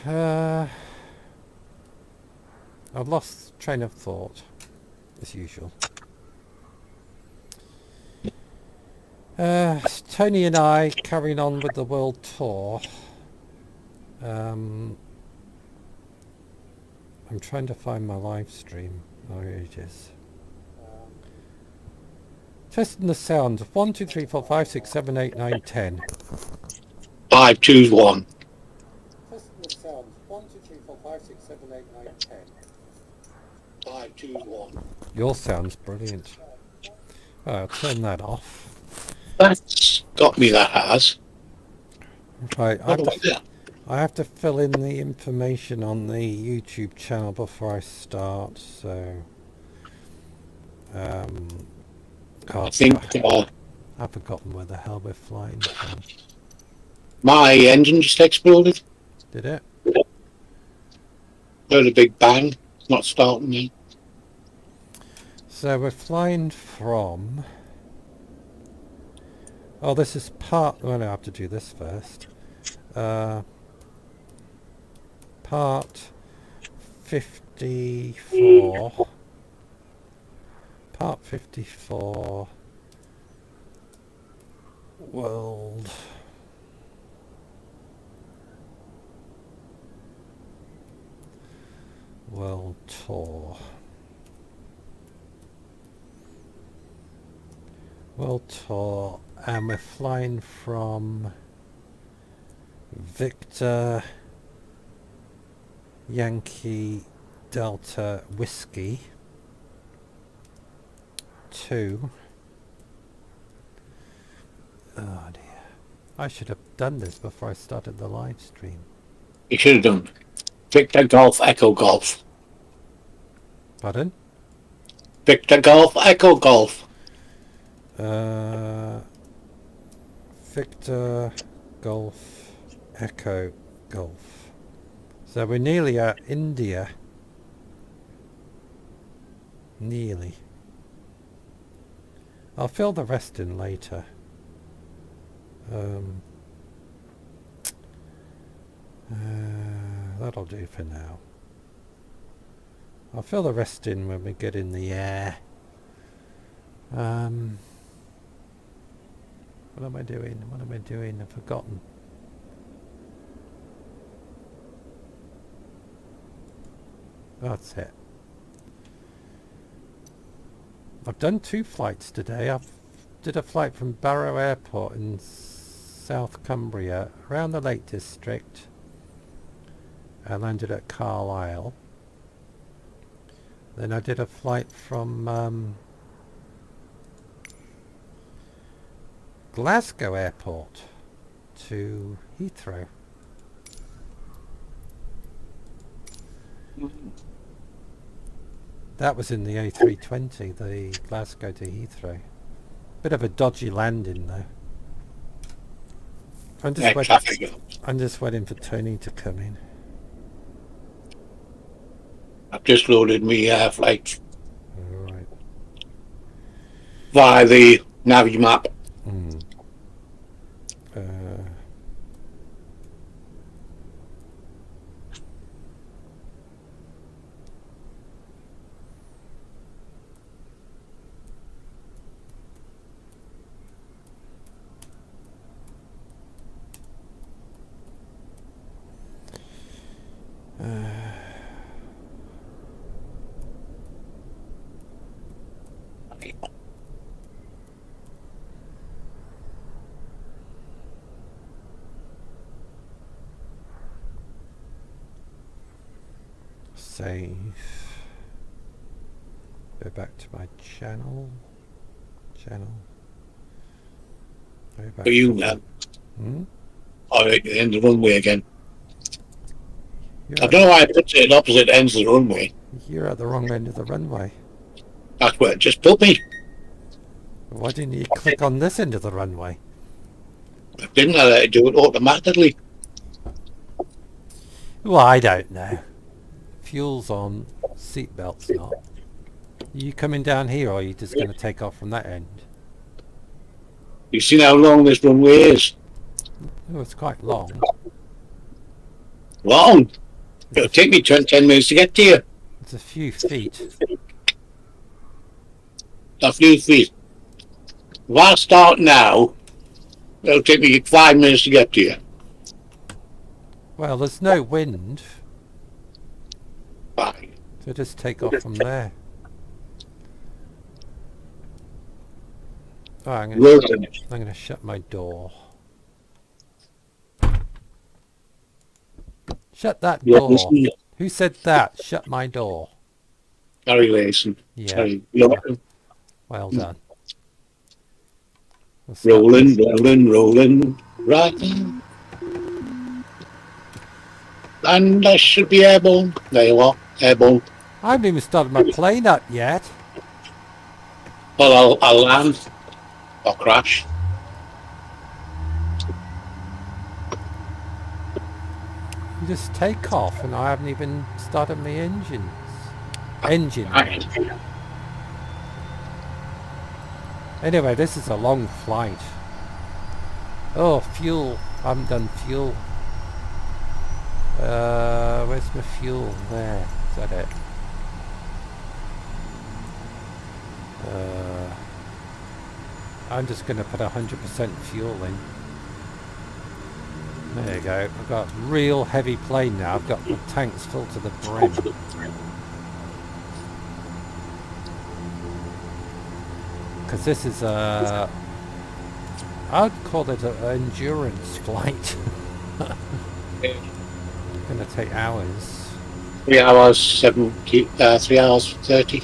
I've lost train of thought, as usual. Tony and I carrying on with the world tour. I'm trying to find my live stream. Oh, here it is. Testing the sound. 1, 2, 3, 4, 5, 6, 7, 8, 9, 10. 5, 2, 1. Testing the sound. 1, 2, 3, 4, 5, 6, 7, 8, 9, 10. 5, 2, 1. Your sound's brilliant. I'll turn that off. That's got me, that has. Right, I have to fill in the information on the YouTube channel before I start, so I think I've forgotten where the hell we're flying from. my engine just exploded. Did it? Heard a big bang. It's not starting me. So we're flying from... Oh, this is part... Well, I have to do this first. Part 54. Part 54. World Tour. World Tour, and we're flying from Victor Yankee Delta Whiskey to... Oh dear. I should have done this before I started the live stream. You should have done Victor Golf Echo Golf. Pardon? Victor Golf Echo Golf. Victor Golf Echo Golf. So we're nearly at India. Nearly. I'll fill the rest in later. That'll do for now. I'll fill the rest in when we get in the air. What am I doing? What am I doing? I've forgotten. That's it. I've done 2 flights today. I did a flight from Barrow Airport in South Cumbria around the Lake District. I landed at Carlisle. Then I did a flight from Glasgow Airport to Heathrow. That was in the A320, the Glasgow to Heathrow. Bit of a dodgy landing though. I'm just waiting for Tony to come in. I've just loaded me flight Alright. via the Navi map. Save. Go back to my channel. Go back Are you to at the end of the runway again? I You're don't know why I put it at opposite ends of the runway. You're at the wrong end of the runway. That's where it just put me. Why didn't you click on this end of the runway? I didn't let it do it automatically. Well, I don't know. Fuel's on, seatbelt's not. You coming down here, or are you just going to take off from that end? You've seen how long this runway is. Oh, it's quite long. Long. It'll take me 10 minutes to get to you. It's a few feet. A few feet. If I start now, it'll take me 5 minutes to get to you. Well, there's no wind, Fine. so just take off from there. Oh, I'm gonna shut my door. Shut that Yeah, door. listen. Who said that? Shut my door. Gary Layson. Yeah. Sorry. Well done. Rolling. Right. And I should be airborne. There you are. Airborne. I haven't even started my plane up yet. Well, I'll land. Or crash. You just take off and I haven't even started my engine. Anyway, this is a long flight. Oh, fuel. I haven't done fuel. Where's my fuel? There. Is that it? I'm just going to put 100% fuel in. There you go. I've got a real heavy plane now. I've got the tanks filled to the brim. Because this is a... I'd call it an endurance flight. It's going to take hours. 3 hours 70, 3 hours 30.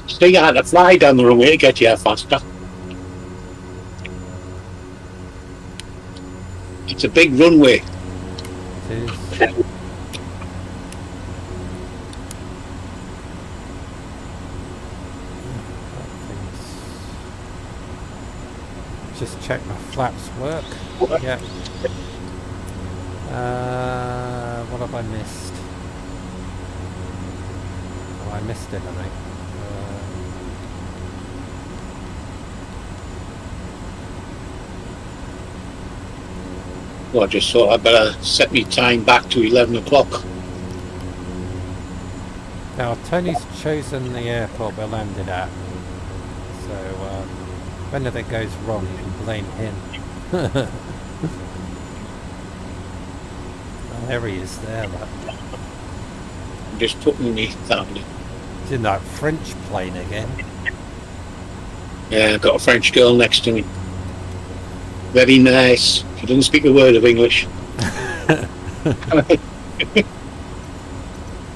So you had to fly down the runway to get here faster. It's a big runway. It is. Just check my flaps work. Yeah. What have I missed? Oh, I missed it, I think. Well, I just thought I'd better set me time back to 11 o'clock. Now, Tony's chosen the airport we're landed at. So, if anything goes wrong, you can blame him. Oh, there he is there, look. I'm just putting me down. He's in that French plane again. Yeah, I've got a French girl next to me. Very nice. She doesn't speak a word of English.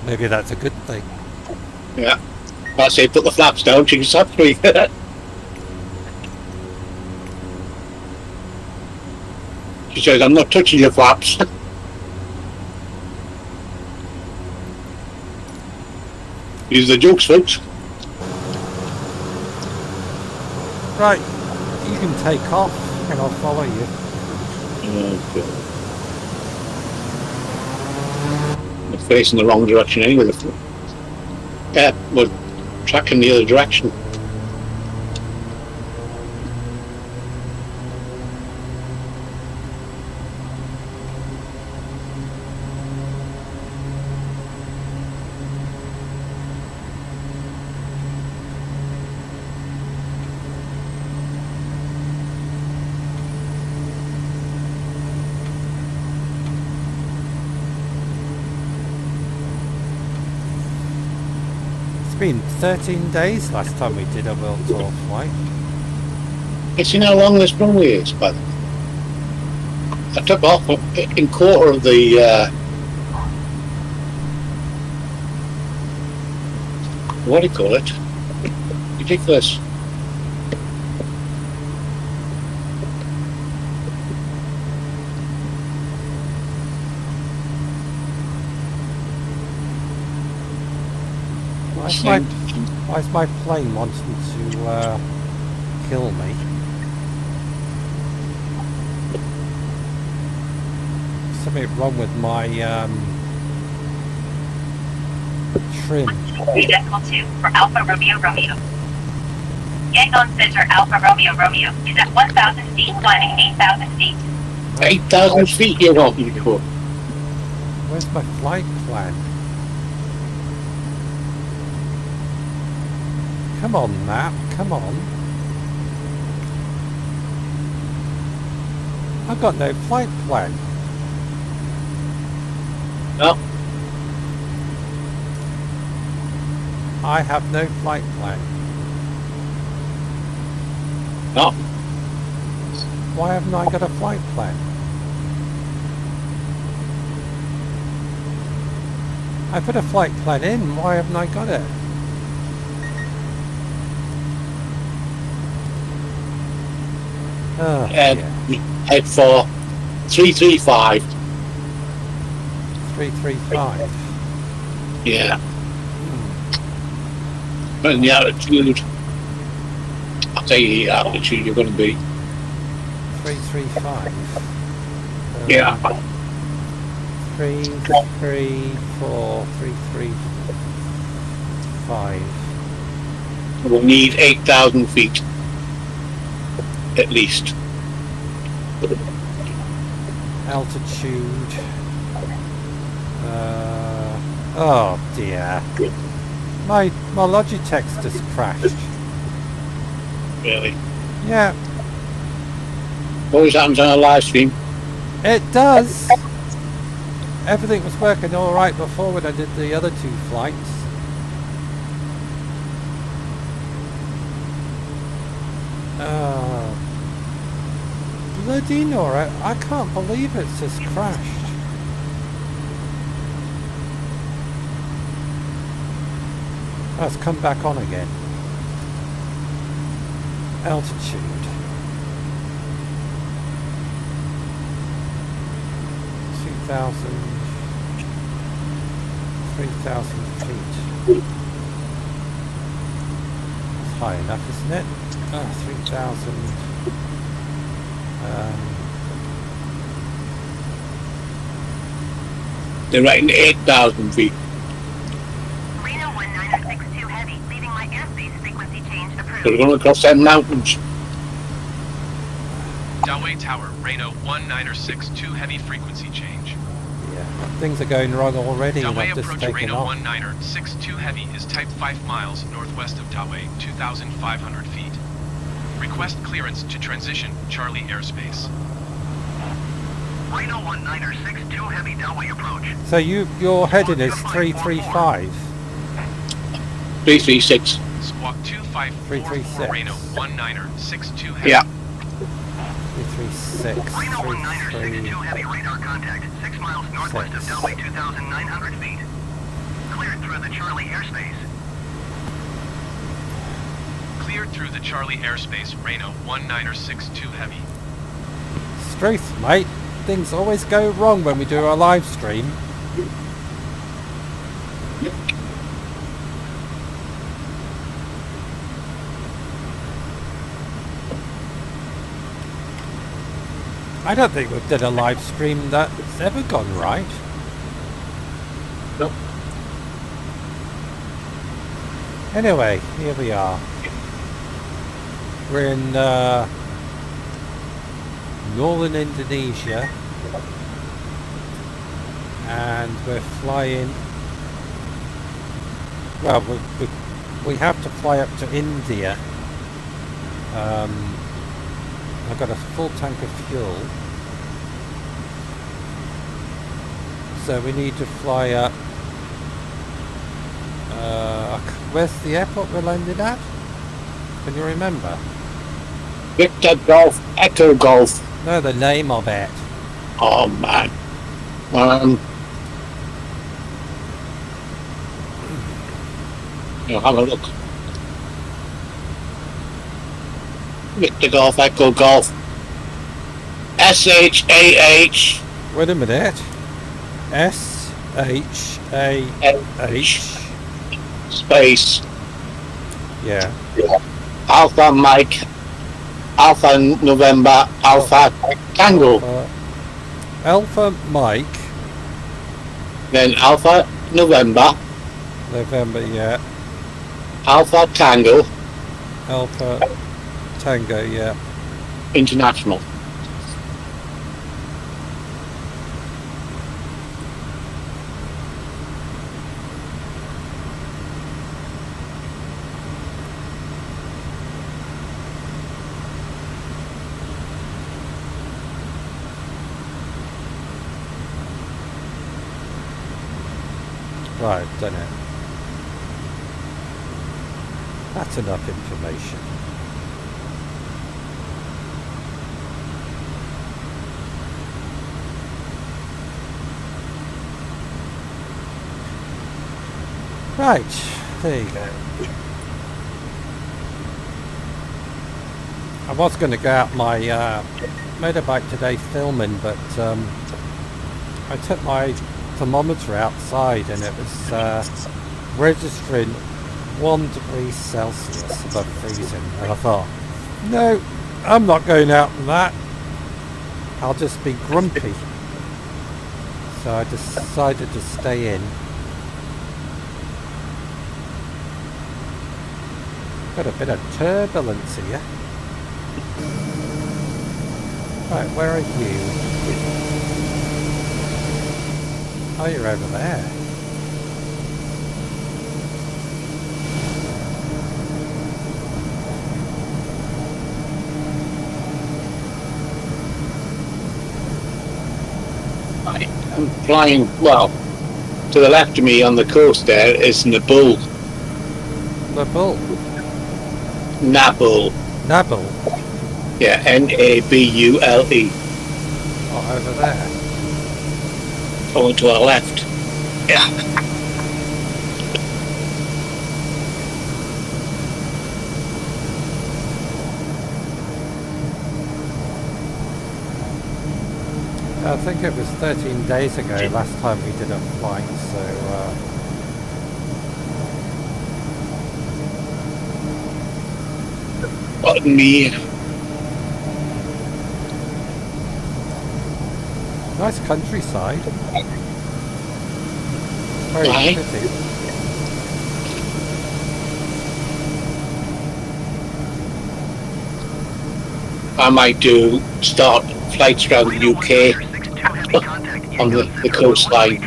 Maybe that's a good thing. Yeah. I say put the flaps down, she can stop me. She says, I'm not touching your flaps. These are the jokes, folks. Right, you can take off and I'll follow you. Okay. We're facing the wrong direction anyway. Yeah, we're tracking the other direction. It's been 13 days last time we did a world tour flight. It's in how long this runway is, but I took off in quarter of the what do you call it? Ridiculous. Why is my plane wanting to kill me? Something wrong with my trim. Decimal 2 for Alpha Romeo Romeo. Yangon Center Alpha Romeo Romeo is at 1,000 feet, climbing 8,000 feet. 8,000 feet you want me to go. Where's my flight plan? Come on, map, come on. I've got no flight plan. No. I have no flight plan. No. Why haven't I got a flight plan? I put a flight plan in, why haven't I got it? Oh, And yeah. head for 335. 335. Yeah. And the altitude, I'll tell you the altitude you're going to be. 335. Yeah. 334, 335. We'll need 8,000 feet. At least. Altitude. Oh dear. My Logitech's just crashed. Really. Yeah, Always happens on a live stream. it does. Everything was working all right before when I did the other two flights. Bloody Nora, I can't believe it's just crashed. Oh, it's come back on again. Altitude. 2,000, 3,000 feet. That's high enough, isn't it? Oh, 3,000. They're rating 8,000 feet. Reno 19062 heavy, leaving my airspace frequency change So approved. they're going across them mountains. Doway Tower, Reno 19062 heavy frequency change. Yeah, things are going wrong already and Doway I've just approach taken Reno off. 19062 heavy is type 5 miles northwest of Doway, 2,500 feet. Request clearance to transition Charlie airspace. Reno 19062 heavy Doway approach. So your heading is 335. 336. Squawk 2544 336. Reno 19062 heavy. Yeah. 336, Reno 19062 heavy radar contact, 6 miles northwest of Doway, 2,900 feet. Cleared through the Charlie airspace. Cleared through the Charlie airspace, Reno 19062 heavy. Struth, mate. Things always go wrong when we do our live stream. I don't think we've done a live stream that's ever gone right. Nope. Anyway, here we are. We're in northern Indonesia and we're flying, well, we have to fly up to India. I've got a full tank of fuel, so we need to fly up. Where's the airport we're landing at? Can you remember? Victor Golf, Echo Golf. No, the name of it. Oh man. You'll have a look. Victor Golf, Echo Golf. SHAH. Wait a minute. SHAH. Space. Yeah. Alpha Mike. Alpha November. Alpha Tango. Alpha Mike. Then Alpha November. November, yeah. Alpha Tango. Alpha Tango, yeah. International. Right, I've done it. That's enough information. Right, there you go. I was going to go out my motorbike today filming, but I took my thermometer outside and it was registering 1 degree Celsius above freezing, and I thought, no, I'm not going out in that. I'll just be grumpy. So I decided to stay in. Got a bit of turbulence here. Right, where are you? Oh, you're over there. I'm flying, well, to the left of me on the coast there is Nabul. Nabul. Nabul. Nabul. Yeah, Nabule. Oh, over there. Oh, to our left. Yeah. I think it was 13 days ago last time we did a flight, so Pardon me. nice countryside. Very Aye. pretty. I might do start flights around the UK on the coastline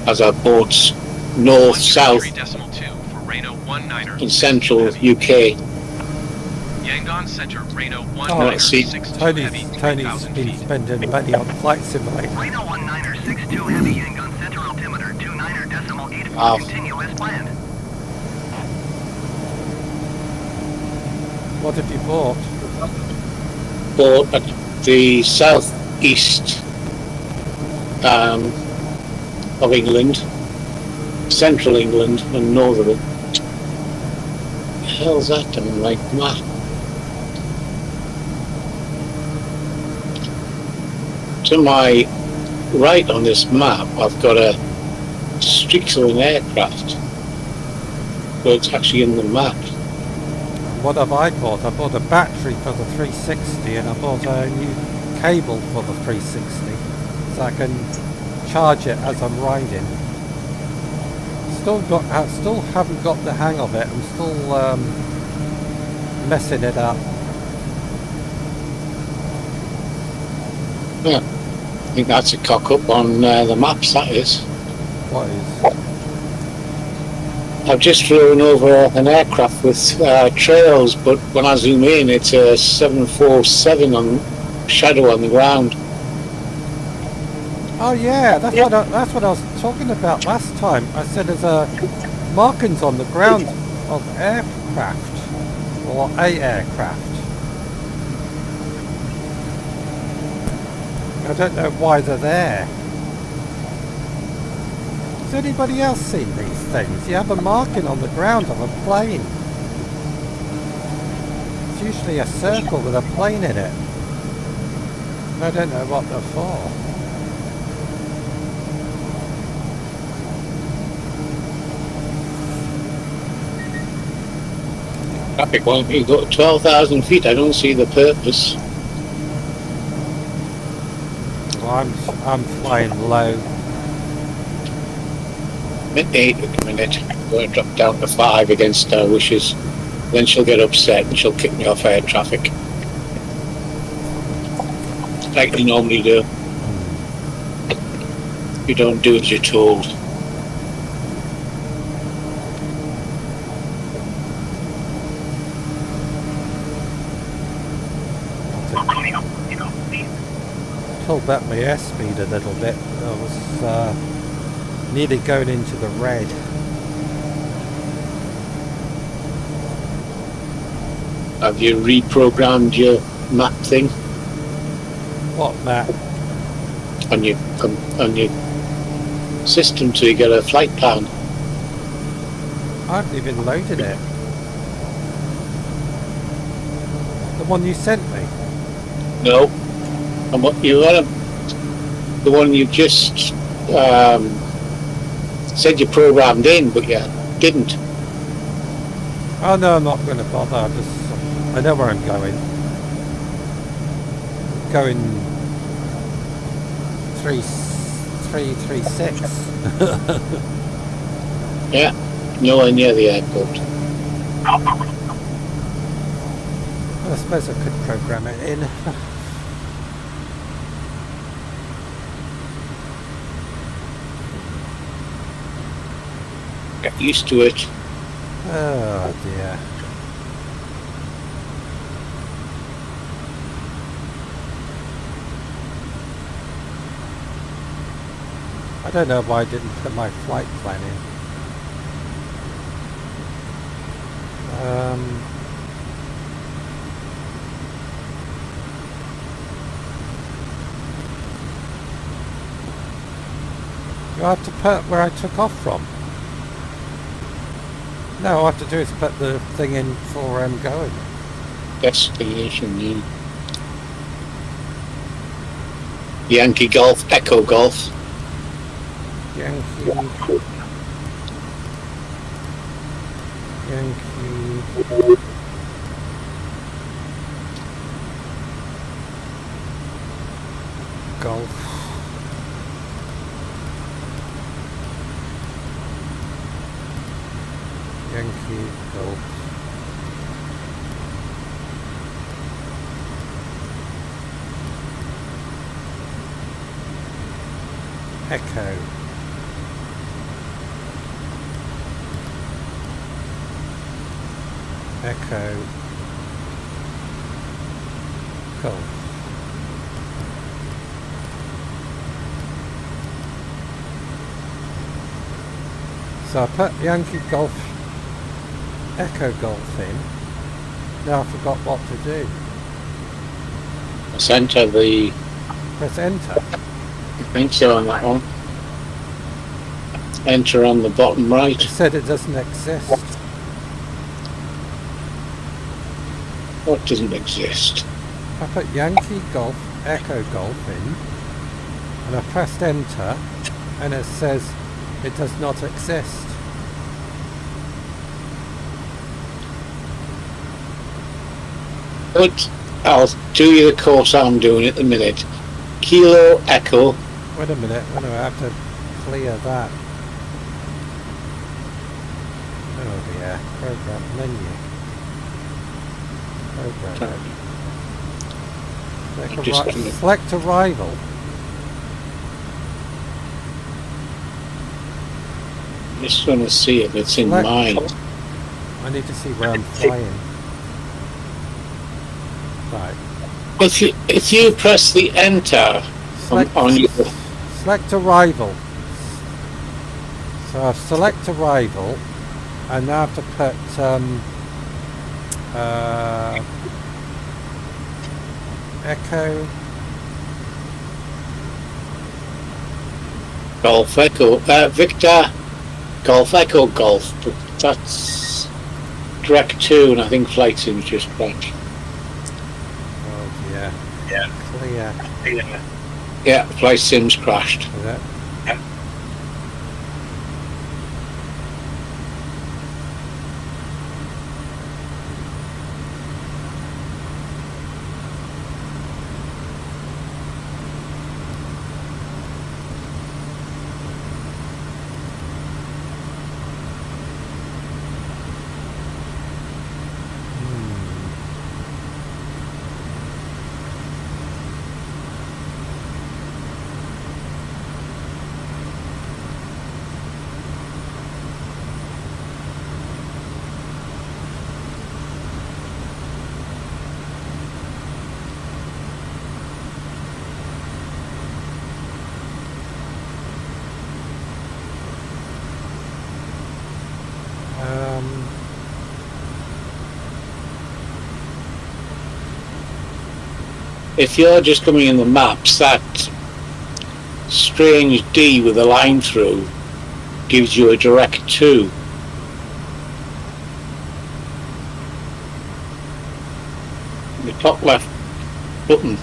as our boats north, south, 123.2 for Reno 19er. and central UK. Yangon Center, Reno Oh, see, 1962 Heavy, Tony's 3,000 been feet. spending money on Flight Simulator. Reno 1962 Heavy Yangon Center altimeter 29.84 Wow. continue as planned. What have you bought? Bought at the southeast of England, central England, and northern. What the hell's that doing like that? To my right on this map, I've got a Strixon aircraft, but it's actually in the map. What have I bought? I bought a battery for the 360 and I bought a new cable for the 360 so I can charge it as I'm riding. I still haven't got the hang of it. I'm still messing it up. Yeah, I think that's a cock up on the maps, that is. What is? I've just flown over an aircraft with trails, but when I zoom in, it's a 747 on shadow on the ground. Oh yeah, that's what I was talking about last time. I said there's markings on the ground of aircraft or a aircraft. I don't know why they're there. Has anybody else seen these things? You have a marking on the ground of a plane. It's usually a circle with a plane in it. I don't know what they're for. Traffic won't be got 12,000 feet. I don't see the purpose. Well, I'm flying low. Midnight at the minute. I'm going to drop down to 5 against her wishes. Then she'll get upset and she'll kick me off air traffic. Like you normally do. You don't do as you're told. pulled back my airspeed a little bit. I was nearly going into the red. Have you reprogrammed your map thing What map? on your system so you get a flight plan? I haven't even loaded it. The one you sent me? No. And what you want the one you just said you programmed in, but you didn't. Oh no, I'm not going to bother. I know where I'm going. I'm going 336. Yeah, nowhere near the airport. I suppose I could program it in. Get used to it. Oh dear. I don't know why I didn't put my flight plan in. Do I have to put where I took off from? No, all I have to do is put the thing in for where I'm going. Destination new. Yankee Golf, Echo Golf. Yankee Golf. Yankee Golf. Echo. Echo. Golf. So I put Yankee Golf, Echo Golf in. Now I forgot what to do. Let's enter the... Press enter. I think so on that one. Enter on the bottom right. It said it doesn't exist. What doesn't exist? I put Yankee Golf, Echo Golf in, and I pressed enter, and it says it does not exist. But I'll do you the course I'm doing at the minute. Kilo Echo. Wait a minute, I have to clear that. Oh dear, program menu. Program. Select arrival. Just want to see if it's in mine. I need to see where I'm flying. Right. If you press the enter on your... Select arrival. So I've select arrival, and now I have to put Echo Golf Echo Victor Golf Echo Golf, but that's direct to, and I think flight sim's just back. Oh dear. Yeah. Clear. Yeah, flight sim's crashed. Is it? Yeah. if you're just coming in the maps, that strange D with a line through gives you a direct 2. The top left button.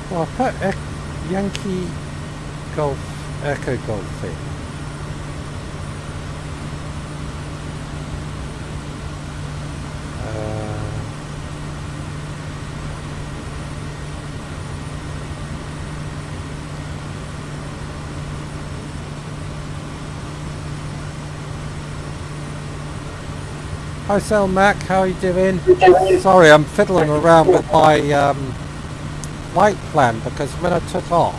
Well, I put Yankee Golf, Echo Golf in. Hi Sel Mac, how are you doing? Sorry, I'm fiddling around with my flight plan because when I took off,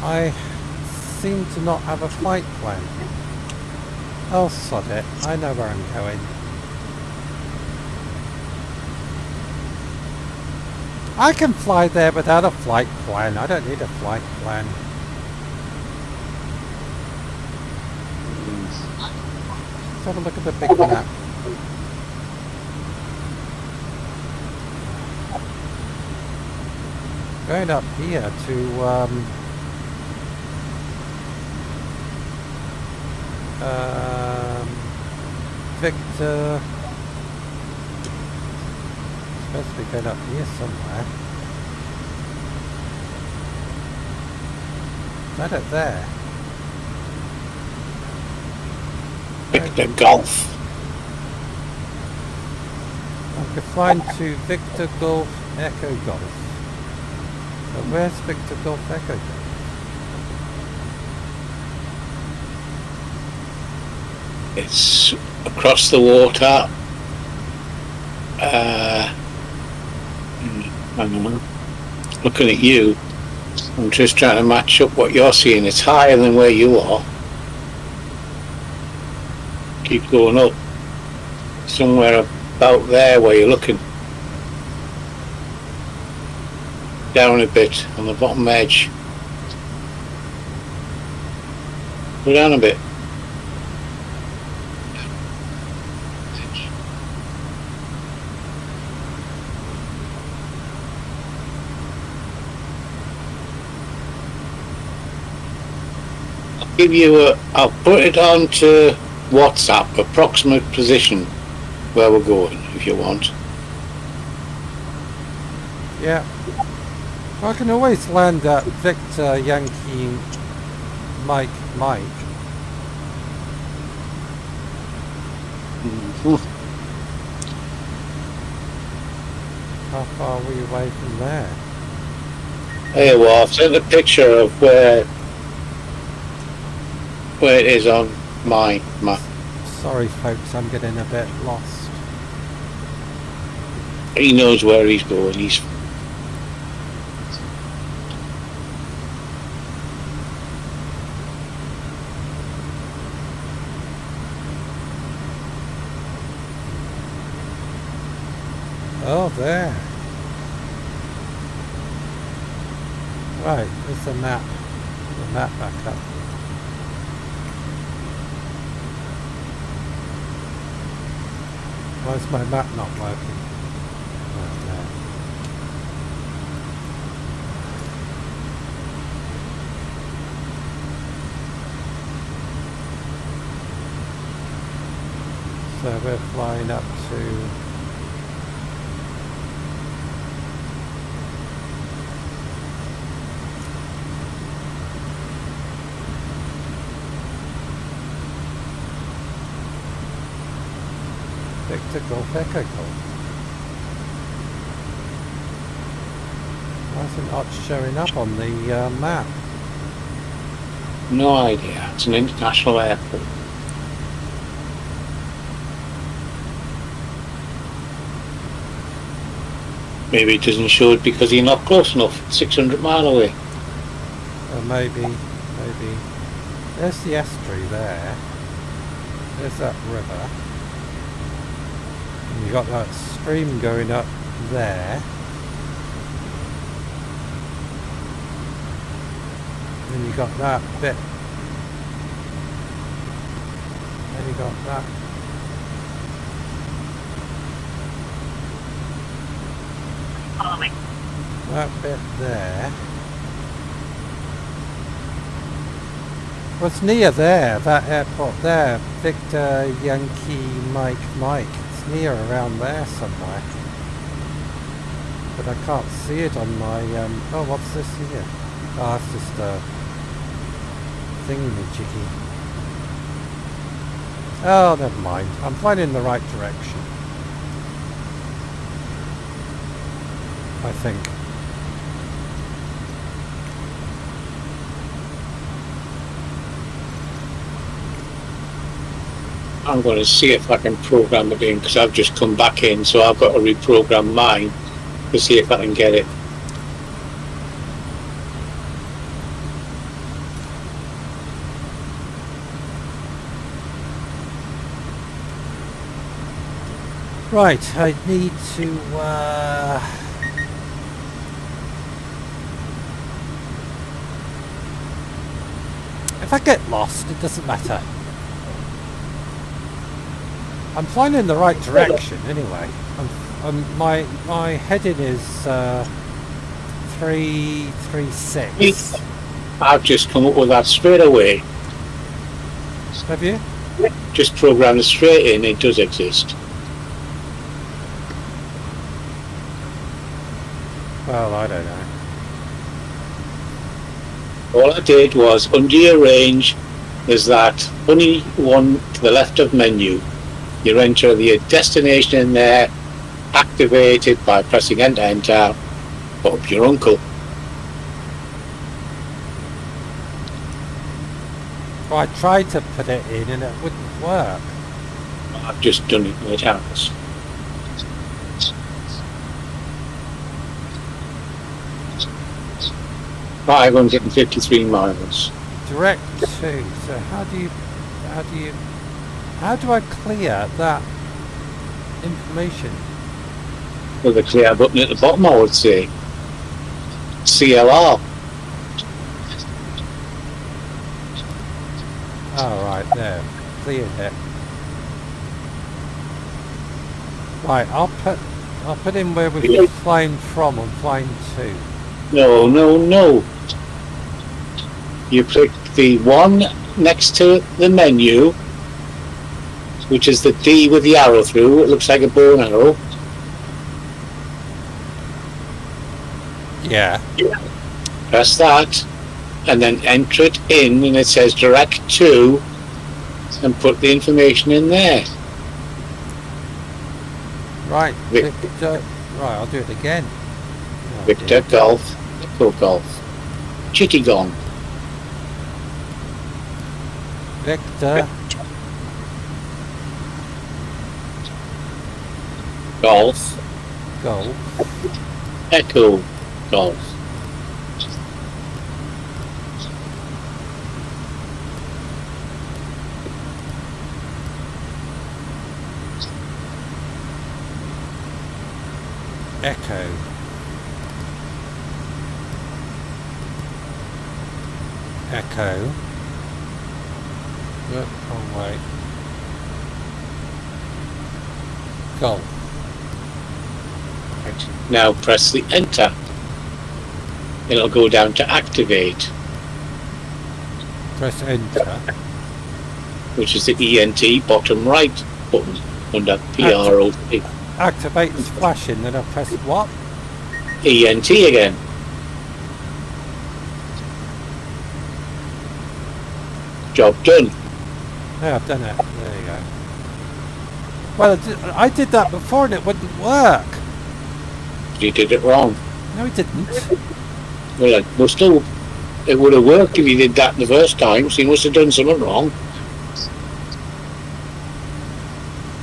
I seem to not have a flight plan. Oh, sod it. I know where I'm going. I can fly there without a flight plan. I don't need a flight plan. Let's have a look at the big map. Going up here to Victor. Supposed to be going up here somewhere. Is that it there? Victor Golf. I'm flying to Victor Golf Echo Golf. So where's Victor Golf Echo Golf? It's across the water. I don't know. Looking at you, I'm just trying to match up what you're seeing. It's higher than where you are. Keep going up. Somewhere about there where you're looking. Down a bit on the bottom edge. Go down a bit. I'll put it on to WhatsApp, approximate position where we're going, if you want. Yeah. Well, I can always land at Victor Yankee Mike. How far are we away from there? Hey, well, I've sent a picture of where it is on my map. Sorry folks, I'm getting a bit lost. He knows where he's going. He's Oh, there. Right, there's the map. The map back up. Why is my map not working? Oh, no. So we're flying up to Victor Golf Echo Golf. Why isn't it showing up on the map? no idea. It's an international airport. Maybe it doesn't show it because you're not close enough. It's 600 miles away. Maybe. There's the estuary there. There's that river. And you got that stream going up there. And you got that bit Then you got that. Following. That bit there. Well, it's near there, that airport there. Victor, Yankee, Mike. It's near around there somewhere. But I can't see it on my, oh, what's this here? Oh, it's just a thingy-majiggy. Oh, never mind. I'm flying in the right direction. I think. I'm going to see if I can program it in because I've just come back in, so I've got to reprogram mine to see if I can get it. Right, I need to, if I get lost, it doesn't matter. I'm flying in the right direction anyway. My heading is 336. I've just come up with that straight away. Have you? Just program it straight in, it does exist. Well, I don't know. All I did was, under your range, is that only one to the left of menu. You enter the destination in there, activate it by pressing enter, put up your uncle. Well, I tried to put it in and it wouldn't work. I've just done it with hands. $553 miles. Direct to. So how do I clear that information? With a clear button at the bottom, I would say. CLR. Oh, right, there. Cleared it. Right, I'll put in where we're flying from and flying to. No. You click the one next to the menu, which is the D with the arrow through. It looks like a bow and arrow. Yeah. Press that, and then enter it in, and it says direct to, and put the information in there. Right. Vic- Victor. Right, I'll do it again. Oh, Victor dear. Golf, Echo Golf, Chittagong, Victor. Golf, Golf. Echo Golf. Echo. Echo. Yep, wrong way. Golf. Now press the enter. It'll go down to activate, Press enter. which is the ENT bottom right button under PROT. Activates flashing, then I press what? ENT again. Job done. Yeah, I've done it. There you go. Well, I did that before and it wouldn't work. You did it wrong. No, it didn't. Well, it would have worked if you did that the first time, so you must have done something wrong.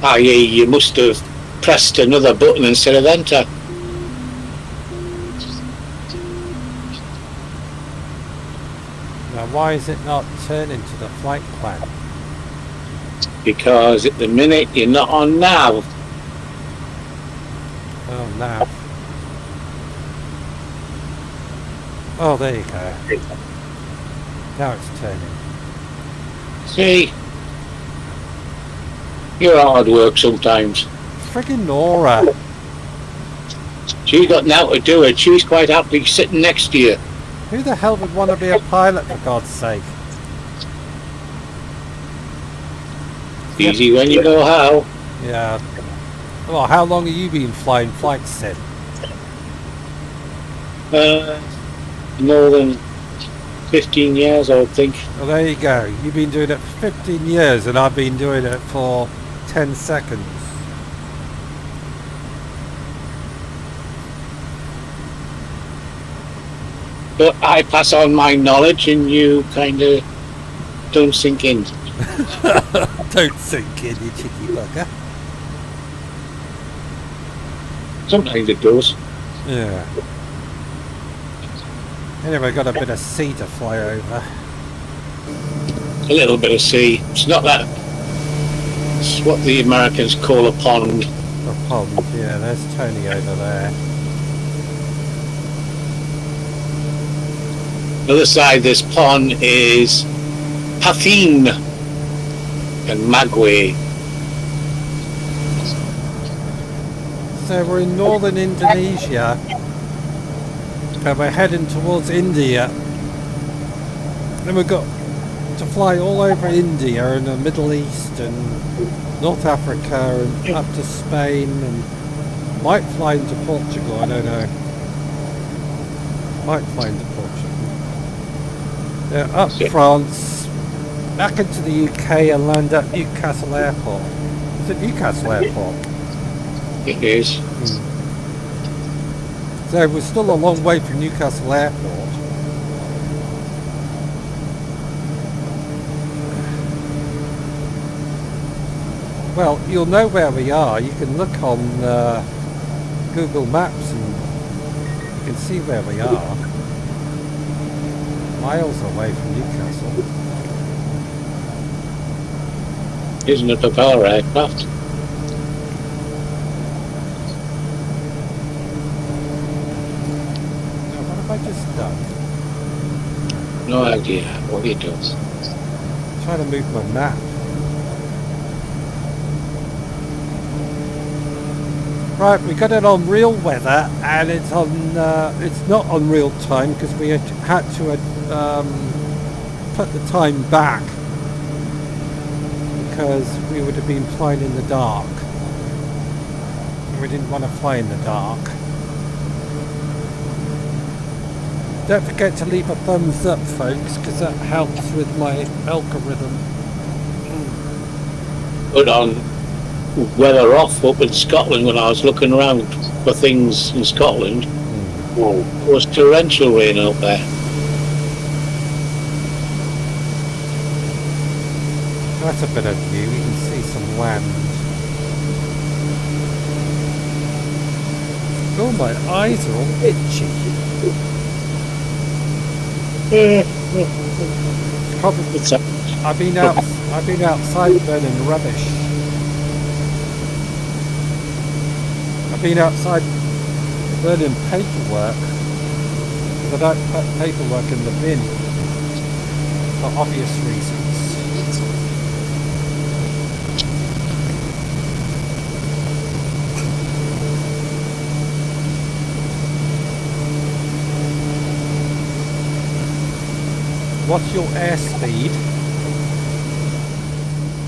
I.e., you must have pressed another button instead of enter. Now, why is it not turning to the flight plan? Because at the minute you're not on nav. Oh, nav. Oh, there you go. Now it's turning. See? You're hard work sometimes. Friggin' Nora. She's got now to do it. She's quite happily sitting next to you. Who the hell would want to be a pilot, for God's sake? Easy when you know how. Yeah. Well, how long have you been flying flight sim? More than 15 years, I would think. Well, there you go. You've been doing it for 15 years and I've been doing it for 10 seconds. But I pass on my knowledge and you kind of don't sink in. Don't sink in, you cheeky bugger. Sometimes it does. Yeah. Anyway, got a bit of sea to fly over. A little bit of sea. It's not that. It's what the Americans call a pond. A pond, yeah, there's Tony over there. The other side of this pond is Pathin and Magwe. So we're in northern Indonesia and we're heading towards India. And we've got to fly all over India and the Middle East and North Africa and up to Spain and might fly into Portugal, I don't know. Might fly into Portugal. Up France, back into the UK and land at Newcastle Airport. Is it Newcastle Airport? It is. So we're still a long way from Newcastle Airport. Well, you'll know where we are. You can look on Google Maps and you can see where we are. Miles away from Newcastle. Isn't it a power aircraft? Now, what have I just done? No idea what it does. I'm trying to move my map. Right, we got it on real weather, and it's on. It's not on real time because we had to put the time back because we would have been flying in the dark. We didn't want to fly in the dark. Don't forget to leave a thumbs up, folks, because that helps with my algorithm. Put on weather off up in Scotland when I was looking around for things in Scotland. It was torrential rain out there. That's a bit of view. You can see some land. Oh, my eyes are all itchy. Probably. I've been outside burning rubbish. I've been outside burning paperwork because I don't put paperwork in the bin for obvious reasons. What's your airspeed?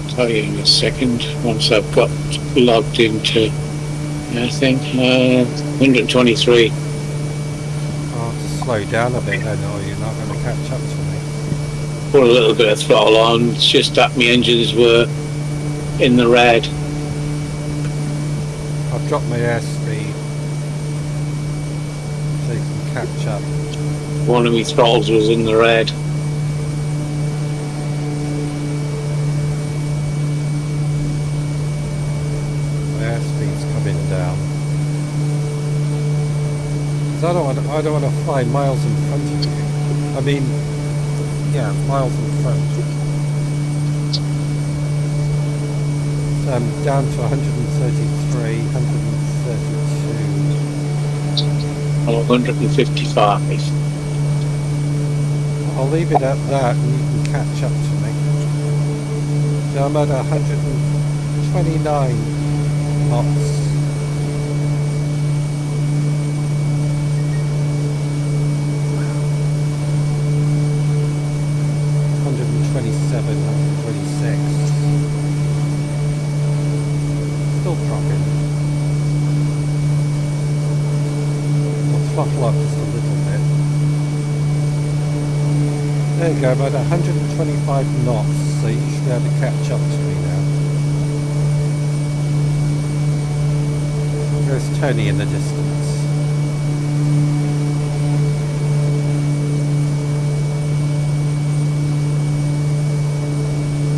I'll tell you in a second once I've got logged into, I think, 123. I'll have to slow down a bit then, or you're not going to catch up to me. Put a little bit of throttle on. It's just that my engines were in the red. I've dropped my airspeed so you can catch up. One of my throttles was in the red. Airspeed's coming down. 'Cause I don't want to fly miles in front of you. I mean, yeah, miles in front. So I'm down to 133, 132. 155. I'll leave it at that and you can catch up to me. So I'm at 123 129 knots. Still dropping. I'll throttle up just a little bit. There you go, about 125 knots, so you should be able to catch up to me now. There's Tony in the distance.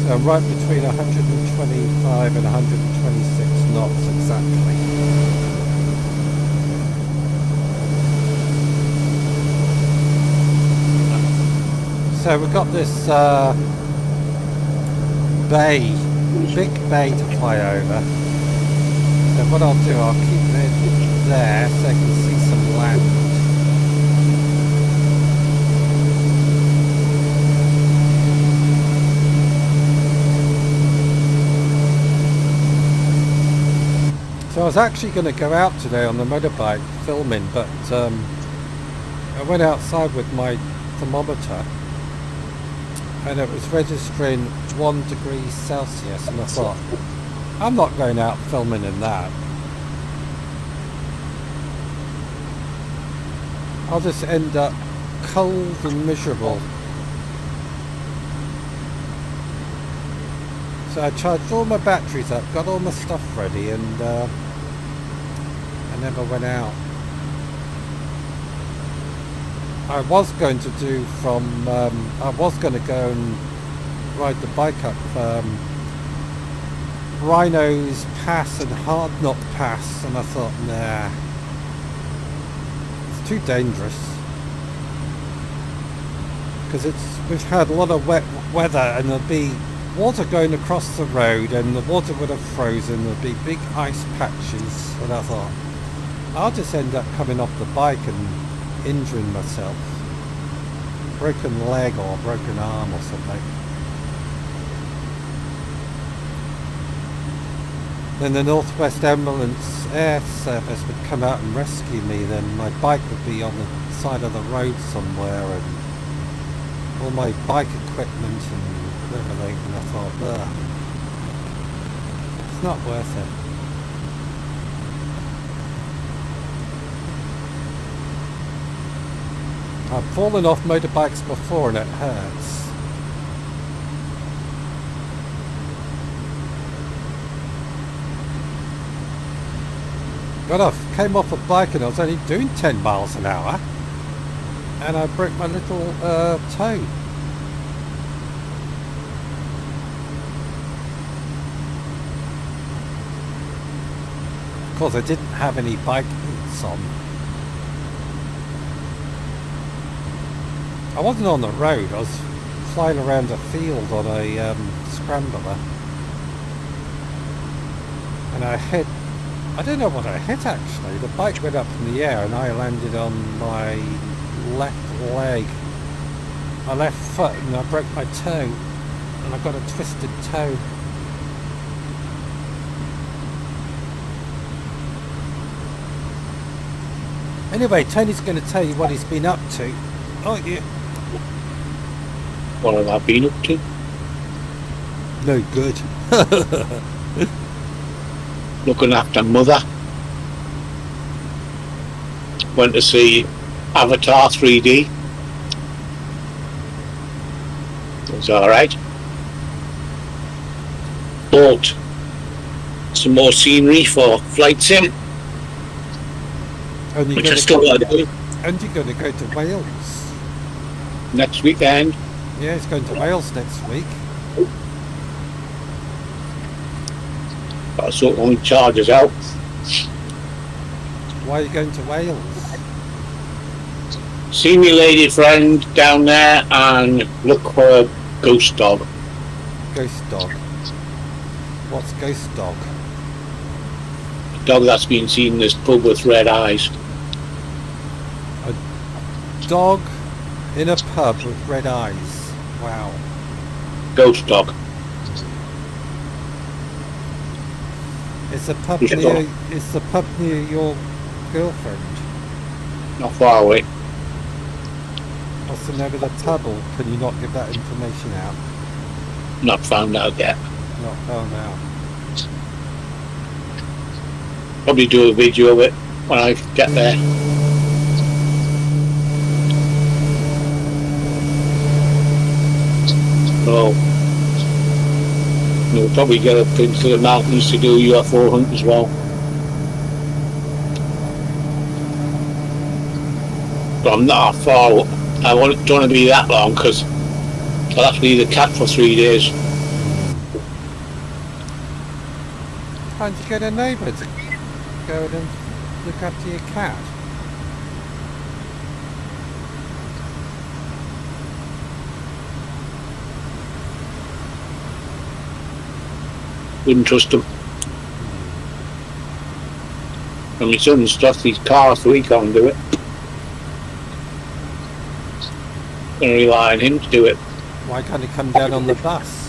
So I'm right between 125 and 126 knots exactly. So we've got this bay, big bay to fly over. So what I'll do, I'll keep it there so I can see some land. So I was actually going to go out today on the motorbike filming, but I went outside with my thermometer and it was registering 1 degree Celsius, and I thought, I'm not going out filming in that. I'll just end up cold and miserable. So I charged all my batteries up, got all my stuff ready, and I never went out. I was going to do from, I was going to go and ride the bike up Rhino's Pass and Hard Knock Pass, and I thought, nah, it's too dangerous. Because we've had a lot of wet weather, and there'll be water going across the road, and the water would have frozen, there'll be big ice patches, and I thought, I'll just end up coming off the bike and injuring myself. Broken leg or broken arm or something. Then the Northwest Ambulance Air Service would come out and rescue me, then my bike would be on the side of the road somewhere, and all my bike equipment and everything, and I thought, ugh, it's not worth it. I've fallen off motorbikes before and it hurts. Came off a bike and I was only doing 10 miles an hour, and I broke my little toe. Of course I didn't have any bike boots on. I wasn't on the road, I was flying around a field on a scrambler, and I hit, I don't know what I hit actually, the bike went up in the air and I landed on my left leg, my left foot, and I broke my toe, and I got a twisted toe. Anyway, Tony's going to tell you what he's been up to. Oh yeah. What have I been up to? No good. Looking after mother. Went to see Avatar 3D. It was alright. Bought some more scenery for Flight Sim, And which I still got to do And you're going to go to Wales. next weekend. Yeah, he's going to Wales next week. Got to sort my charges out. Why are you going to Wales? See me lady friend down there and look for a ghost dog. Ghost dog. What's ghost dog? A dog that's been seen in this pub with red eyes. A dog in a pub with red eyes. Wow. Ghost dog. Is the pub Yeah. near your girlfriend? Not far away. What's the name of the pub, or can you not give that information out? Not found out yet. Not found out. Probably do a video of it when I get there. So we'll probably get up into the mountains to do UFO hunt as well. But I'm not far. I don't want to be that long because I'll have to leave the cat for 3 days. Can't you get a neighbour to go and look after your cat? Wouldn't trust him. And my son's lost his car, so he can't do it. Gonna rely on him to do it. Why can't he come down on the bus?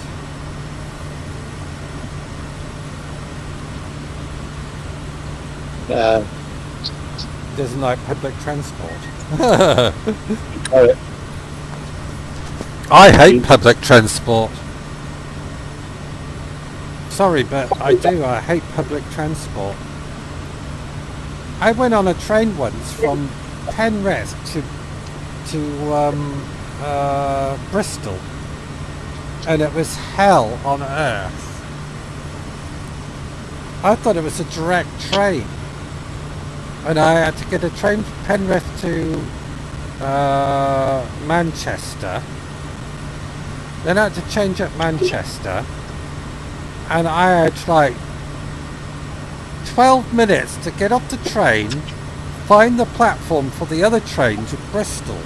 He doesn't like public transport. I hate public transport. Sorry, but I do. I hate public transport. I went on a train once from Penrith to Bristol, and it was hell on earth. I thought it was a direct train, and I had to get a train from Penrith to Manchester. Then I had to change at Manchester, and I had like 12 minutes to get off the train, find the platform for the other train to Bristol.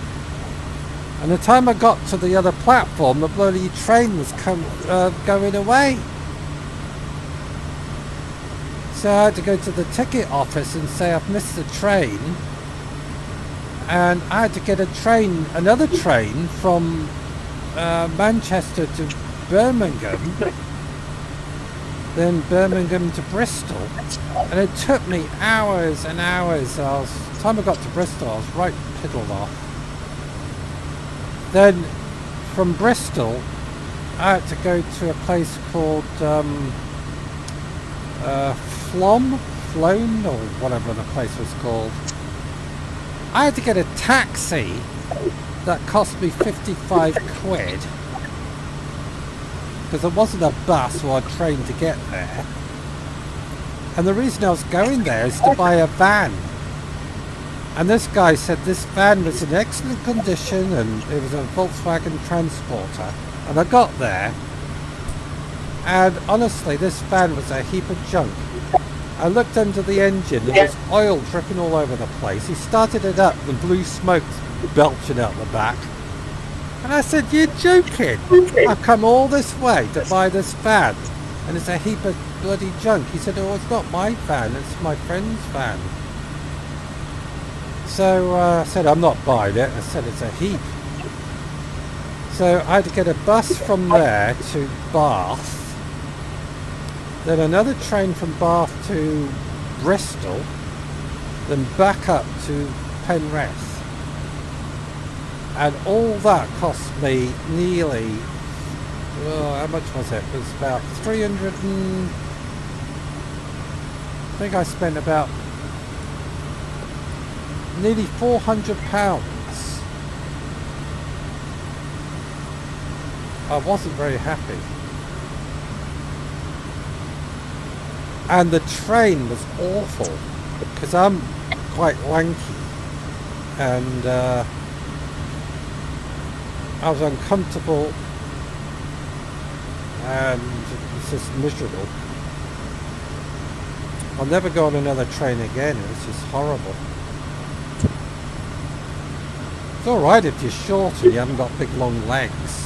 And the time I got to the other platform, the bloody train was going away. So I had to go to the ticket office and say I've missed the train. And I had to get another train from Manchester to Birmingham, then Birmingham to Bristol, and it took me hours and hours. By the time I got to Bristol, I was right piddled off. Then from Bristol, I had to go to a place called Flown, or whatever the place was called. I had to get a taxi that cost me 55 quid. Because there wasn't a bus or a train to get there. And the reason I was going there is to buy a van. And this guy said this van was in excellent condition and it was a Volkswagen Transporter. And I got there, and honestly this van was a heap of junk. I looked under the engine, there was oil dripping all over the place. He started it up, the blue smoke belching out the back. And I said, you're joking? I've come all this way to buy this van, and it's a heap of bloody junk. He said, oh, it's not my van, it's my friend's van. So I said, I'm not buying it. I said, it's a heap. So I had to get a bus from there to Bath, then another train from Bath to Bristol, then back up to Penrith. And all that cost me nearly, well, how much was it? It was about 300 and... I think I spent about nearly £400. I wasn't very happy. And the train was awful, because I'm quite lanky, and I was uncomfortable, and it was just miserable. I'll never go on another train again. It was just horrible. It's alright if you're short and you haven't got big long legs.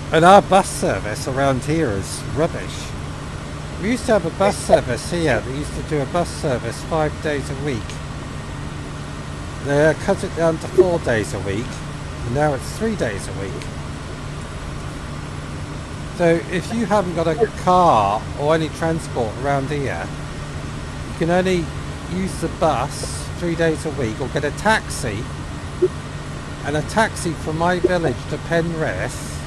And our bus service around here is rubbish. We used to have a bus service here that used to do a bus service 5 days a week. They cut it down to 4 days a week, and now it's 3 days a week. So if you haven't got a car or any transport around here, you can only use the bus 3 days a week or get a taxi. And a taxi from my village to Penrith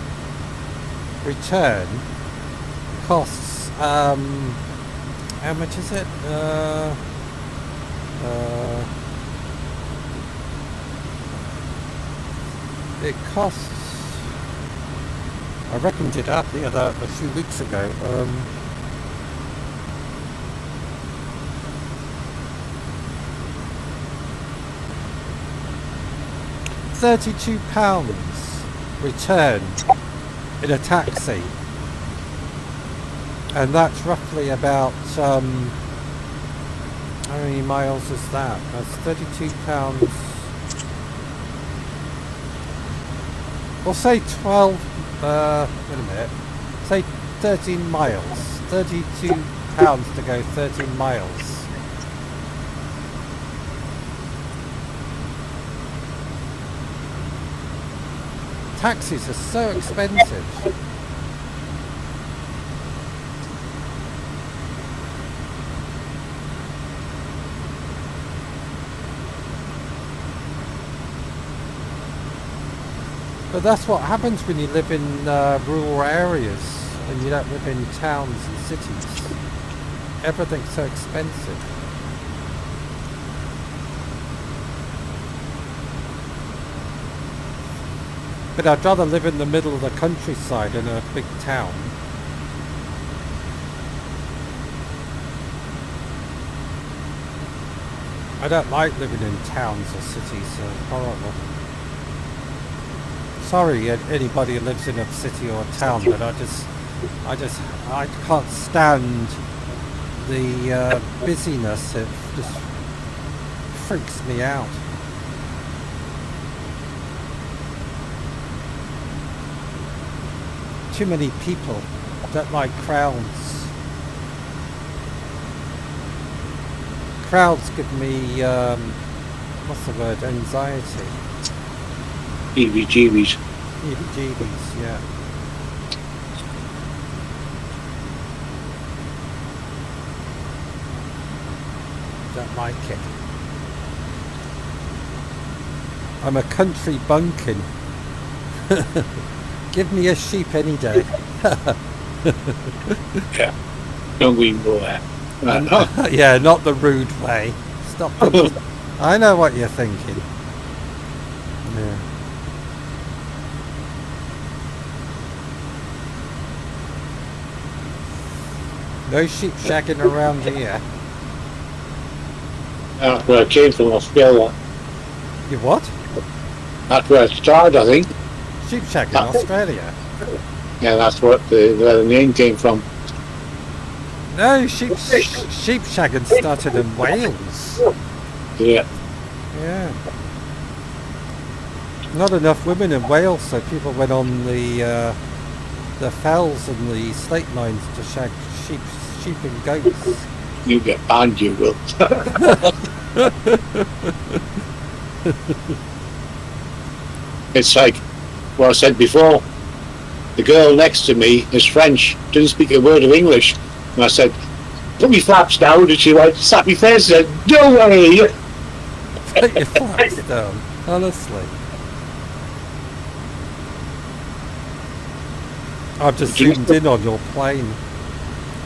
return costs, how much is it? It costs, I reckoned it up a few weeks ago. £32 return in a taxi, and that's roughly about how many miles is that? That's £32. We'll say 12. Wait a minute. Say 13 miles. £32 to go 13 miles. Taxis are so expensive. But that's what happens when you live in rural areas and you don't live in towns and cities. Everything's so expensive. But I'd rather live in the middle of the countryside in a big town. I don't like living in towns or cities. They're horrible. Sorry, anybody who lives in a city or a town, but I can't stand the busyness. It just freaks me out. Too many people. Don't like crowds. Crowds give me what's the word? Anxiety. EVGBs. EVGBs, yeah. Don't like it. I'm a country bunkin. Give me a sheep any day. Yeah. Don't we go there? Yeah, not the rude way. Stop thinking. I know what you're thinking. Yeah. No sheep shagging around here. That's where I came from, Australia. You what? That's where it started, I think. Sheep shagging in Australia? Yeah, that's where the name came from. No, sheep shagging started in Wales. Yeah. Yeah. Not enough women in Wales, so people went on the fells and the slate lines to shag sheep and goats. You get banned, you will. It's like what I said before. The girl next to me is French, doesn't speak a word of English. And I said, put me flaps down, and she went, slapped me face and said, no way! Put your flaps down, honestly. I've just zoomed in on your plane.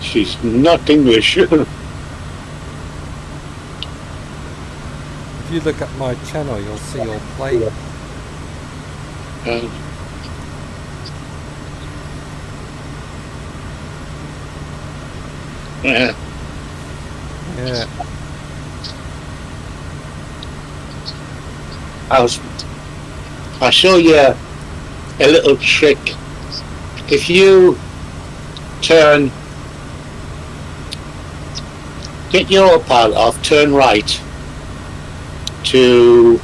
She's not English. If you look at my channel, you'll see your plane. Yeah. Yeah. I'll show you a little trick. If you get your autopilot off, turn right to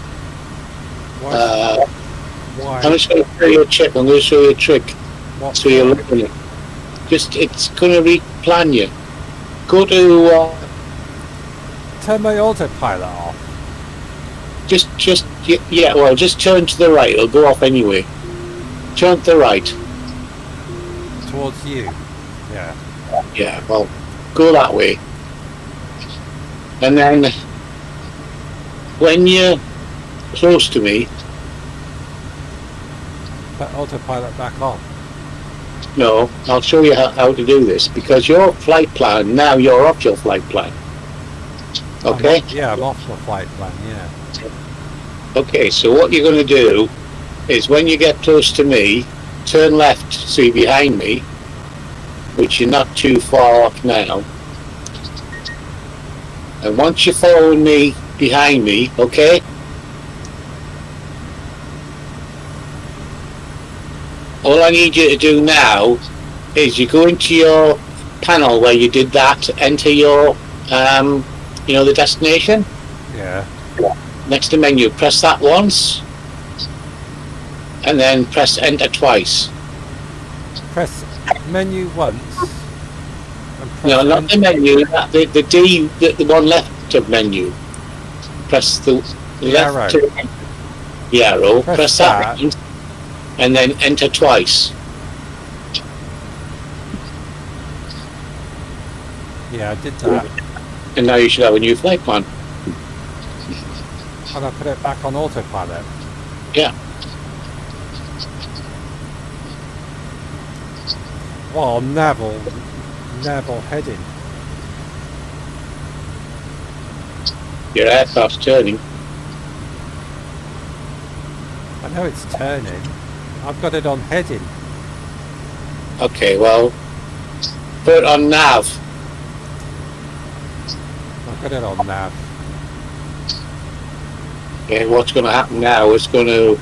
Why? I'm just going to show you a trick. I'm going to show you a trick. What? So you're looking at it's going to replan you. Go to Turn my autopilot off. Yeah, well, just turn to the right. It'll go off anyway. Turn to the right. Towards you. Yeah. Yeah, well, go that way. And then, when you're close to me, Put autopilot back on. no, I'll show you how to do this, because your flight plan, now you're off your flight plan. Okay? I'm off my flight plan, yeah. Okay, so what you're going to do is when you get close to me, turn left so you're behind me, which you're not too far off now. And once you're following me behind me, okay? All I need you to do now is you go into your panel where you did that, enter your, the destination. Yeah. Next to menu, press that once, and then press enter twice. Press menu once. And press No, not the menu, the D, the one left of menu. Press the left arrow. The arrow, press that. that, and then enter twice. Yeah, I did that. And now you should have a new flight plan. And I put it back on autopilot. Yeah. Well, naval heading. Your aircraft's turning. I know it's turning. I've got it on heading. Okay, well, put it on nav. I've got it on nav. Okay, what's going to happen now is going to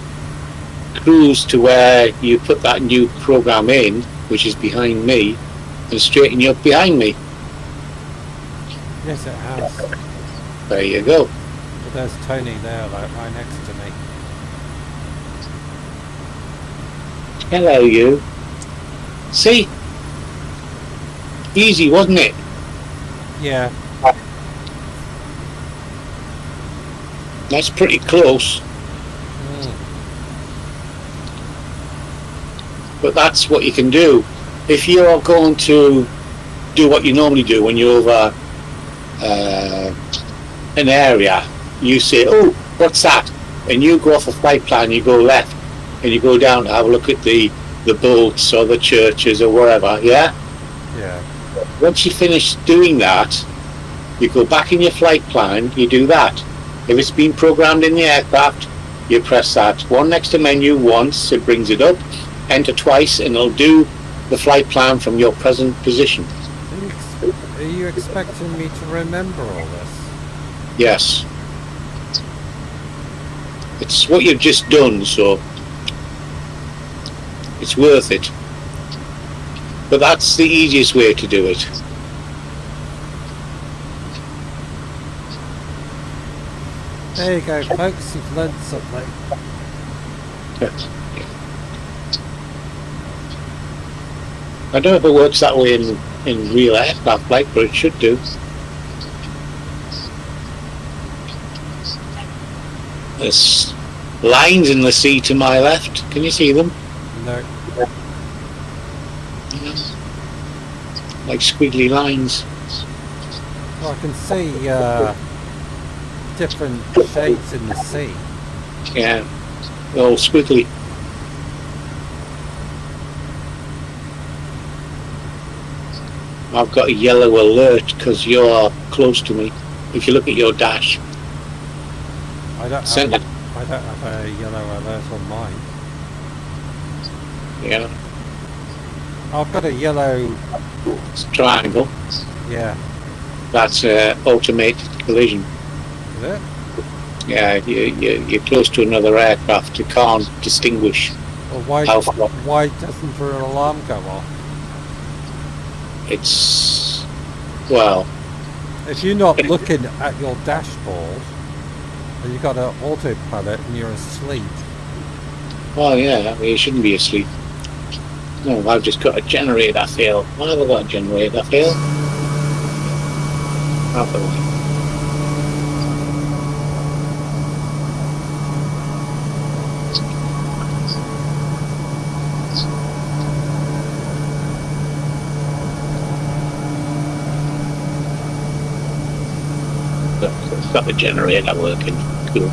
cruise to where you put that new program in, which is behind me, and straighten you up behind me. Yes, it has. There you go. But there's Tony there, like right next to me. Hello, you. See? Easy, wasn't it? Yeah. That's pretty close. But that's what you can do. If you're going to do what you normally do when you're over an area, you say, oh, what's that? And you go off a flight plan, you go left, and you go down to have a look at the boats or the churches or wherever, yeah? Yeah. Once you finish doing that, you go back in your flight plan, you do that. If it's been programmed in the aircraft, you press that one next to menu once, it brings it up, enter twice, and it'll do the flight plan from your present position. Are you expecting me to remember all this? Yes. It's what you've just done, so it's worth it. But that's the easiest way to do it. There you go, folks, you've learned something. I don't know if it works that way in real aircraft like, but it should do. There's lines in the sea to my left. Can you see them? No. Like squiggly lines. Well, I can see different shades in the sea. Yeah. They're all squiggly. I've got a yellow alert because you're close to me. If you look at your dash. I don't have a yellow alert on mine. Yeah. I've got a yellow... It's a triangle. Yeah. That's automated collision. Is it? Yeah, you're close to another aircraft. You can't distinguish. Well, why doesn't your alarm go off? It's... well... If you're not looking at your dashboard, and you've got an autopilot and you're asleep... well, yeah, I mean, you shouldn't be asleep. No, I've just got a generator fail. Why have I got a generator fail? Half the way. got the generator working. Cool.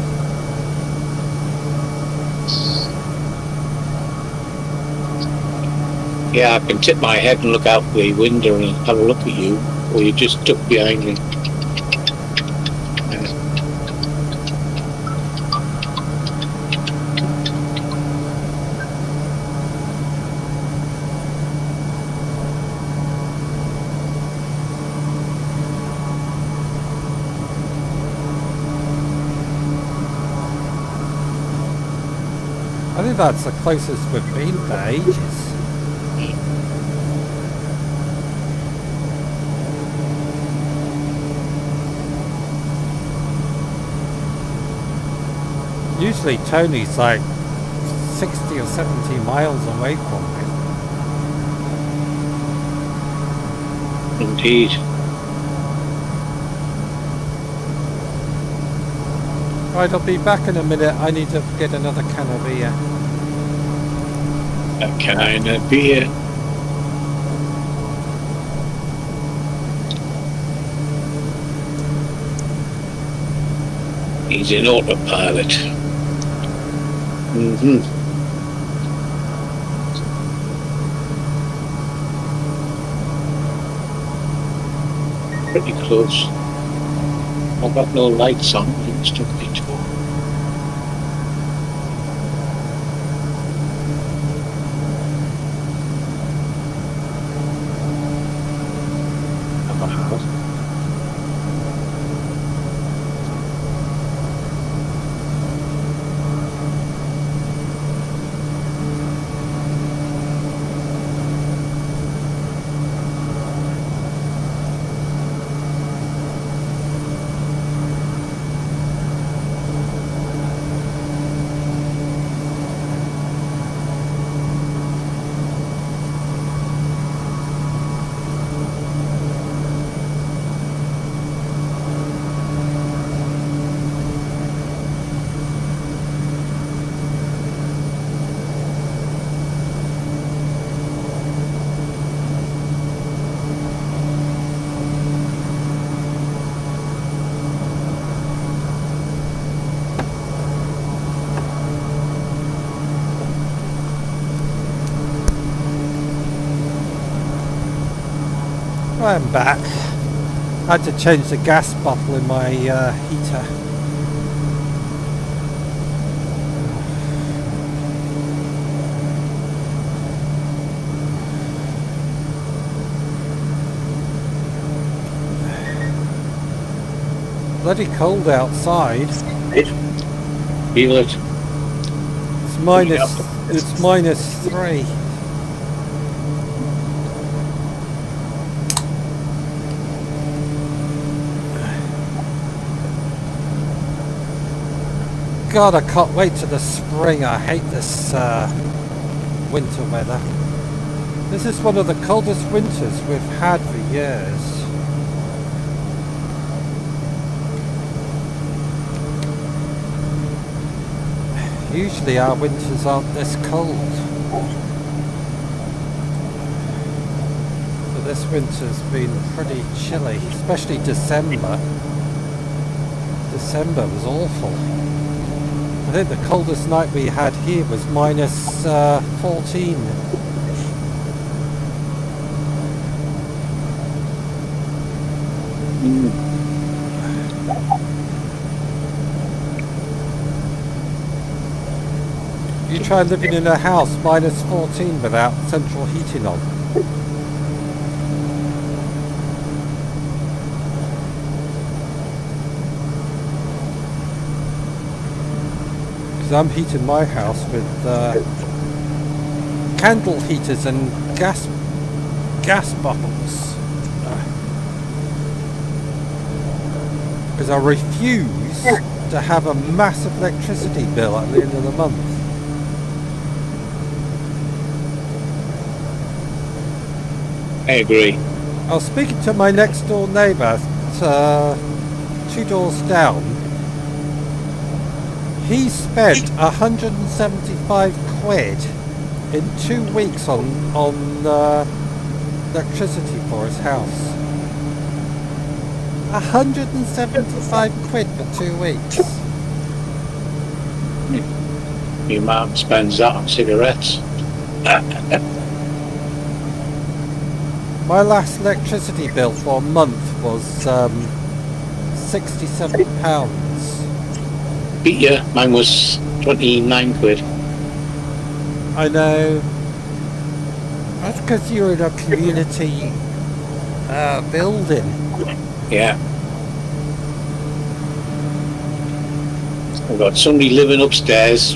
Yeah, I can tip my head and look out the window and have a look at you, or you just duck behind me. I think that's the closest we've been for ages. Usually Tony's like 60 or 70 miles away from me. Indeed. Right, I'll be back in a minute. I need to get another can of beer. A can of beer. He's in autopilot. Pretty close. I've got no lights on. It's took me to. I'm back. I had to change the gas bottle in my heater. Bloody cold outside. Feel it. It's -3. God, I can't wait till the spring. I hate this winter weather. This is one of the coldest winters we've had for years. Usually our winters aren't this cold. But this winter's been pretty chilly, especially December. December was awful. I think the coldest night we had here was -14. You try living in a house -14 without central heating on. Because I'm heating my house with candle heaters and gas bottles. Because I refuse to have a massive electricity bill at the end of the month. I agree. I was speaking to my next door neighbour, 2 doors down. He spent 175 quid in 2 weeks on electricity for his house. £175 for 2 weeks. Your mum spends that on cigarettes. My last electricity bill for a month was £67. Beat you. Mine was 29 quid. I know. That's because you're in a community building. Yeah. I've got somebody living upstairs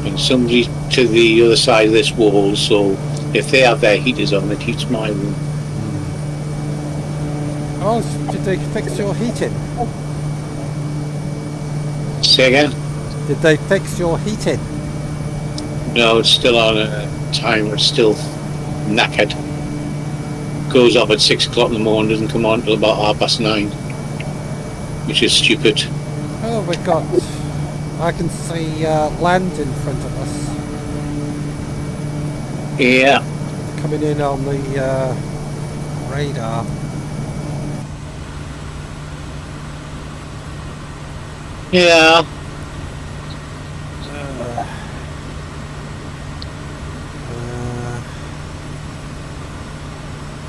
and somebody to the other side of this wall, so if they have their heaters on, it heats my room. Oh, did they fix your heating? Say again? Did they fix your heating? No, it's still on a timer. It's still knackered. Goes off at 6 o'clock in the morning, doesn't come on until about 9:30, which is stupid. Oh, we got... I can see land in front of us. Yeah. Coming in on the radar. Yeah.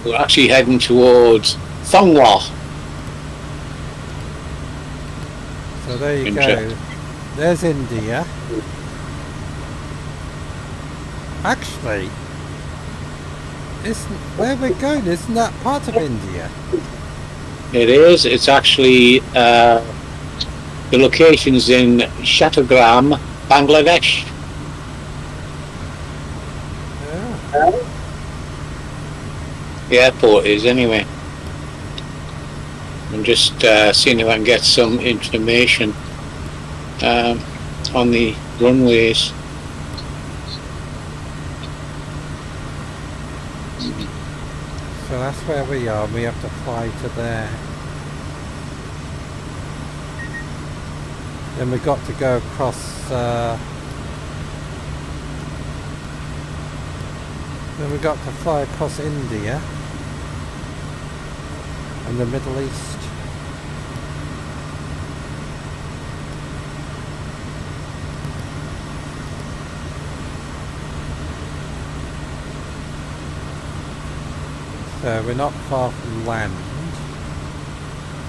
We're actually heading towards Thongwa. So there you go. There's India. Actually, where we're going, isn't that part of India? It is. It's actually the location's in Chattogram, Bangladesh. Yeah. The airport is, anyway. I'm just seeing if I can get some information on the runways. So that's where we are. We have to fly to there. Then we got to go across. Then we got to fly across India and the Middle East. So we're not far from land.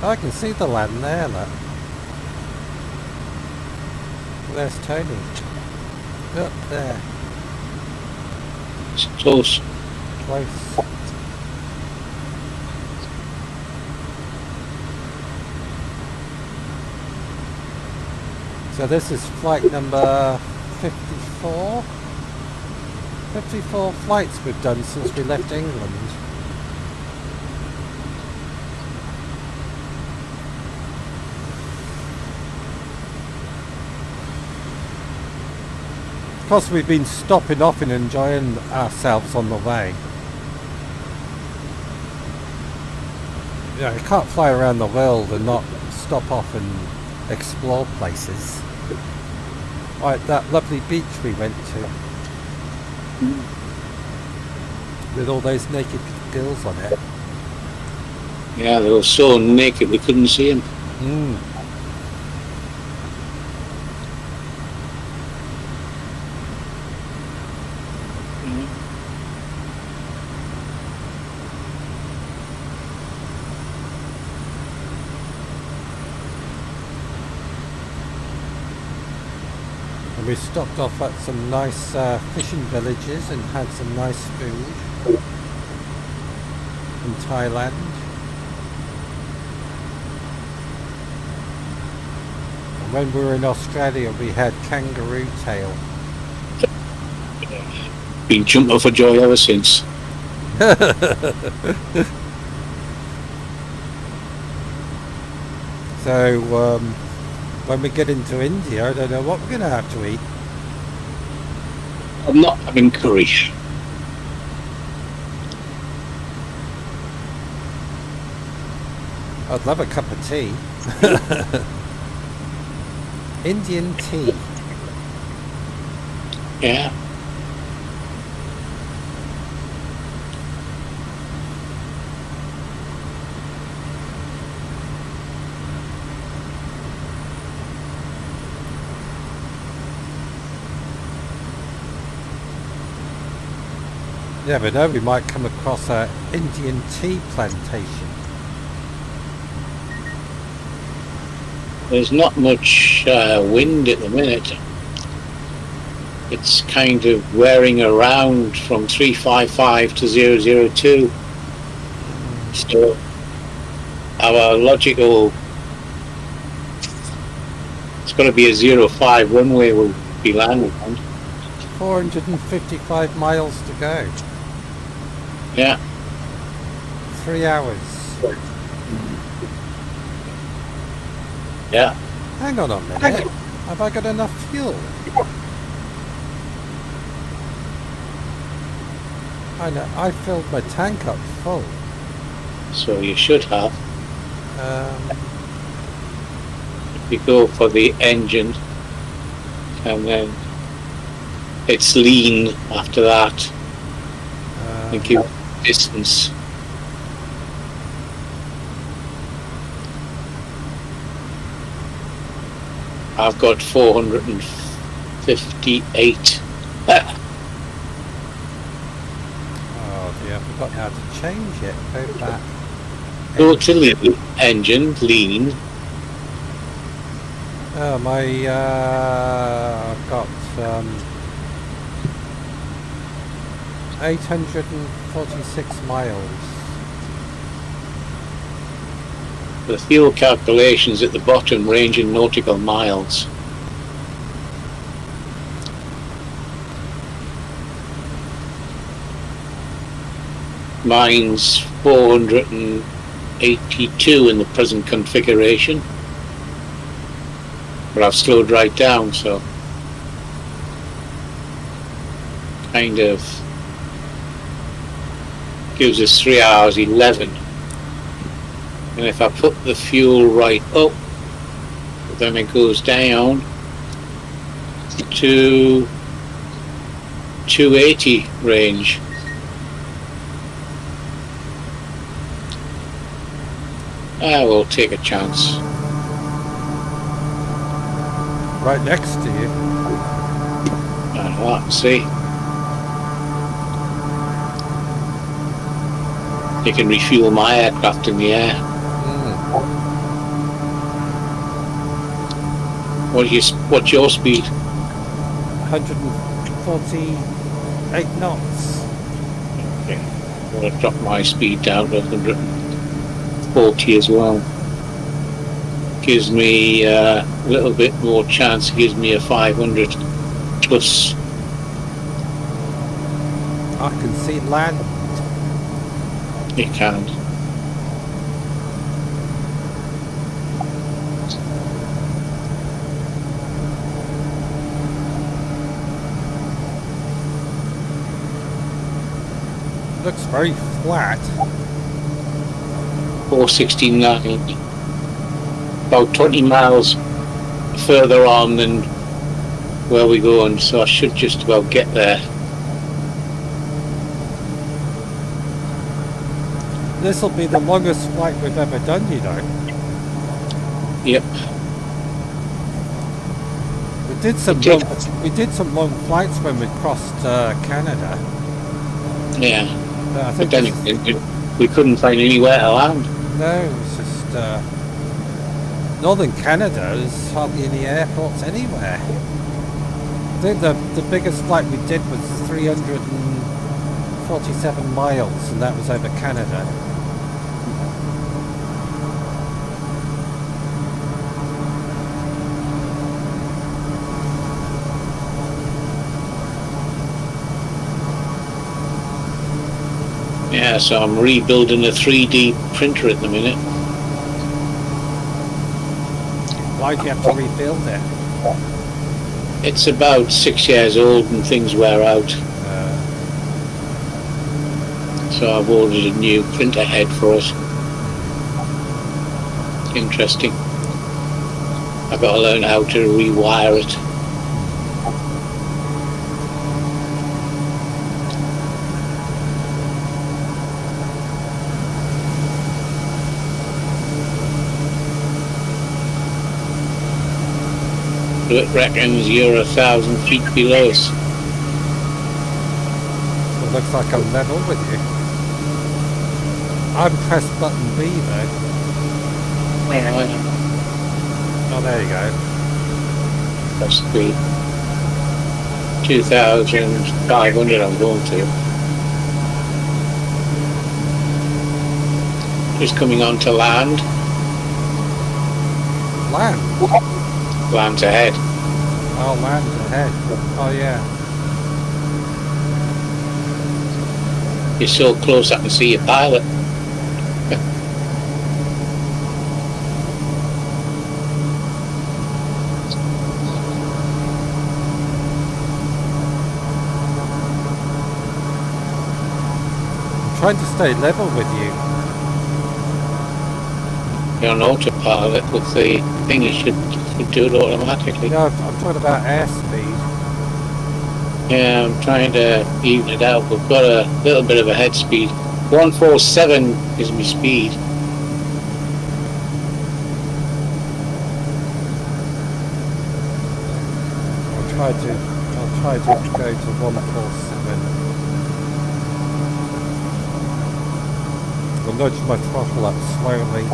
Oh, I can see the land there, look. There's Tony. Up there. It's close. Close. So this is flight number 54. 54 flights we've done since we left England. Of course, we've been stopping off and enjoying ourselves on the way. Yeah, you can't fly around the world and not stop off and explore places. Like that lovely beach we went to. With all those naked girls on it. Yeah, they were so naked we couldn't see them. We stopped off at some nice fishing villages and had some nice food in Thailand. And when we were in Australia we had kangaroo tail. Been jumping for joy ever since. So when we get into India, I don't know what we're going to have to eat. I'm not having curry. I'd love a cup of tea. Indian tea. Yeah. never know, we might come across a Indian tea plantation. There's not much wind at the minute. It's kind of wearing around from 355 to 002. So our logical, it's got to be a 05 runway we'll be landing on. 455 miles to go. Yeah. 3 hours. Yeah. Hang on a minute. Have I got enough fuel? I know, I filled my tank up full. So you should have. Um, You go for the engine, and then it's lean after that. And give distance. I've got 458. oh dear, I've forgotten how to change it. Go back. Go to lean, engine, lean. Oh, my, I've got 846 miles. The fuel calculations at the bottom range in nautical miles. Mine's 482 in the present configuration, but I've slowed right down, so kind of gives us 3 hours 11. And if I put the fuel right up, then it goes down to 280 range. I will take a chance. Right next to you. Let's see. You can refuel my aircraft in the air. What's your speed? 148 knots. Okay. I'm going to drop my speed down to 140 as well. Gives me a little bit more chance. Gives me a 500 plus. I can see land. You can. Looks very flat. 469. About 20 miles further on than where we're going, so I should just about get there. This will be the longest flight we've ever done, you know. Yep. We did some long flights when we crossed Canada. Yeah. But I But think then we couldn't find anywhere to land. no, it's just northern Canada. There's hardly any airports anywhere. I think the biggest flight we did was 347 miles, and that was over Canada. Yeah, so I'm rebuilding a 3D printer at the minute. Why do you have to rebuild it? It's about 6 years old and things wear out. So I've ordered a new printer head for it. Interesting. I've got to learn how to rewire it. So it reckons you're 1,000 feet below us. Well, looks like I'm level with you. I've pressed button B though. Oh, there you go. That's the 2,500 I'm going to. Just coming on to land. Land? Land's ahead. Oh, land's ahead. Oh, yeah. You're so close I can see your pilot. I'm trying to stay level with you. You're on autopilot with the thing, you should do it automatically. No, I'm talking about airspeed. Yeah, I'm trying to even it out. We've got a little bit of a head speed. 147 is my speed. I'll try to go to 147. I'll nudge my throttle up slowly.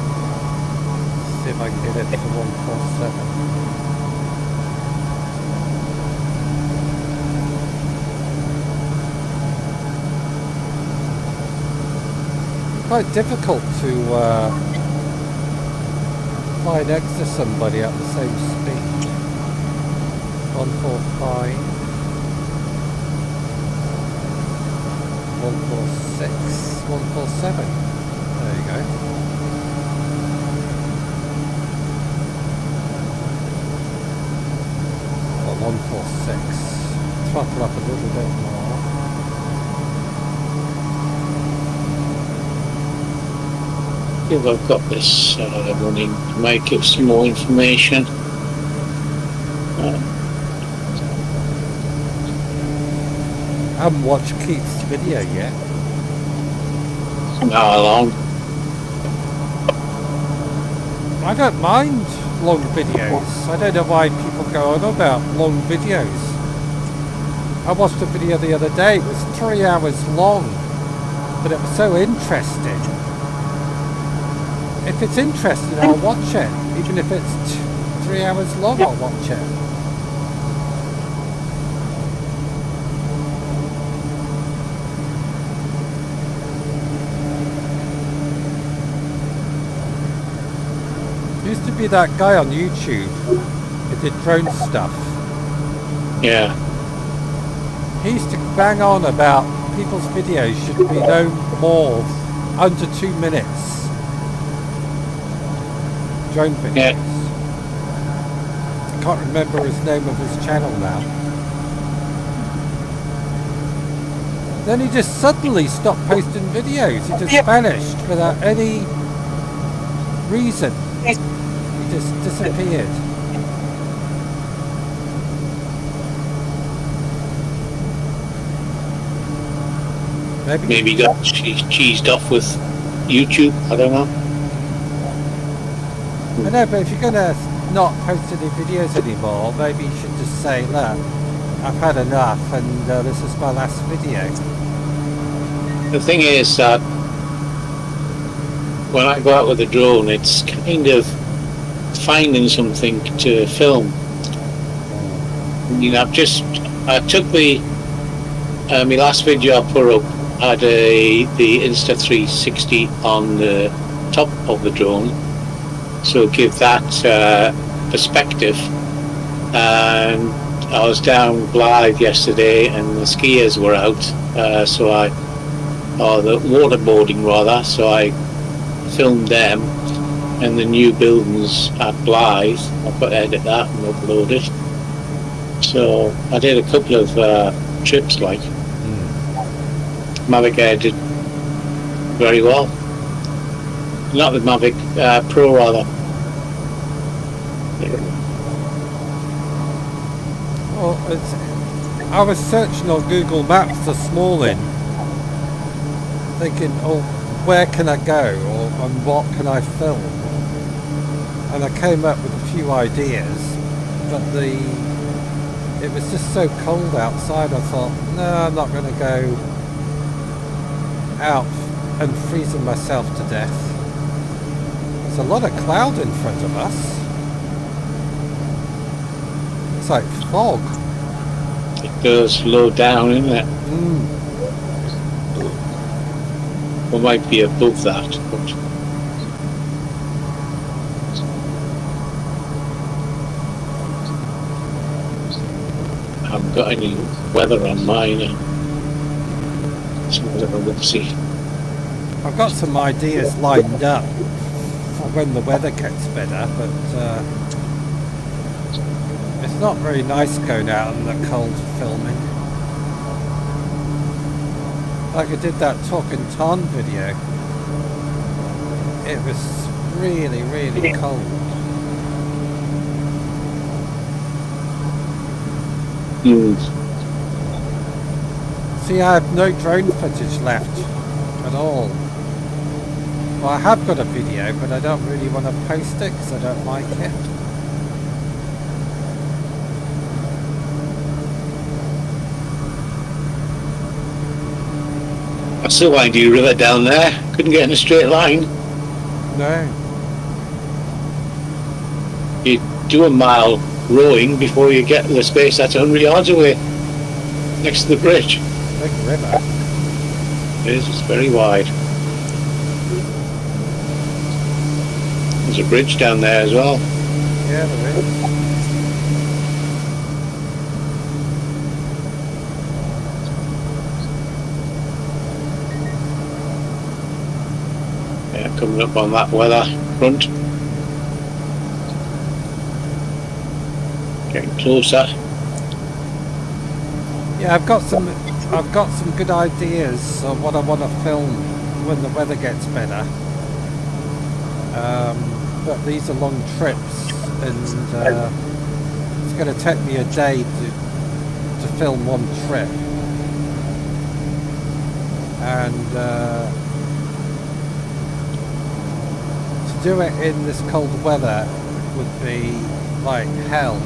See if I can get it to 147. Quite difficult to fly next to somebody at the same speed. 145, 146, 147. There you go. Well, 146. Throttle up a little bit more. If I've got this running, I might give some more information. I haven't watched Keith's video yet. How long? I don't mind long videos. I don't know why people go on about long videos. I watched a video the other day. It was 3 hours long, but it was so interesting. If it's interesting, I'll watch it. Even if it's 3 hours long, I'll watch it. Used to be that guy on YouTube who did drone stuff. Yeah. He used to bang on about people's videos should be no more under 2 minutes. Drone videos. Yeah. I can't remember his name of his channel now. Then he just suddenly stopped posting videos. He just vanished without any reason. He just disappeared. Maybe he got cheesed off with YouTube, I don't know. I know, but if you're going to not post any videos anymore, maybe you should just say, look, I've had enough and this is my last video. The thing is that when I go out with a drone, it's kind of finding something to film. You know, I took the my last video I put up had the Insta360 on the top of the drone, so give that perspective. And I was down Blythe yesterday and the skiers were out, or the waterboarding rather, so I filmed them and the new buildings at Blythe. I've got to edit that and upload it. So I did a couple of trips like. Mavic Air did very well. Not the Mavic Pro rather. Well, I was searching on Google Maps this morning, thinking, oh, where can I go, or and what can I film? And I came up with a few ideas, but it was just so cold outside. I thought, no, I'm not going to go out and freezing myself to death. There's a lot of cloud in front of us. It's like fog. It does slow down, isn't it? We might be above that, but I haven't got any weather on mine. Let's see. I've got some ideas lined up for when the weather gets better, but it's not very nice going out in the cold filming. Like I did that Talking Ton video. It was really, really cold. See, I have no drone footage left at all. Well, I have got a video, but I don't really want to post it because I don't like it. That's the windy river down there. Couldn't get in a straight line. No. You do a mile rowing before you get to the space that's 100 yards away, next to the bridge. Big river. It is, it's very wide. There's a bridge down there as well. Yeah, there is. Yeah, coming up on that weather front. Getting closer. Yeah, I've got some good ideas of what I want to film when the weather gets better. But these are long trips, and it's going to take me a day to film one trip. And to do it in this cold weather would be like hell.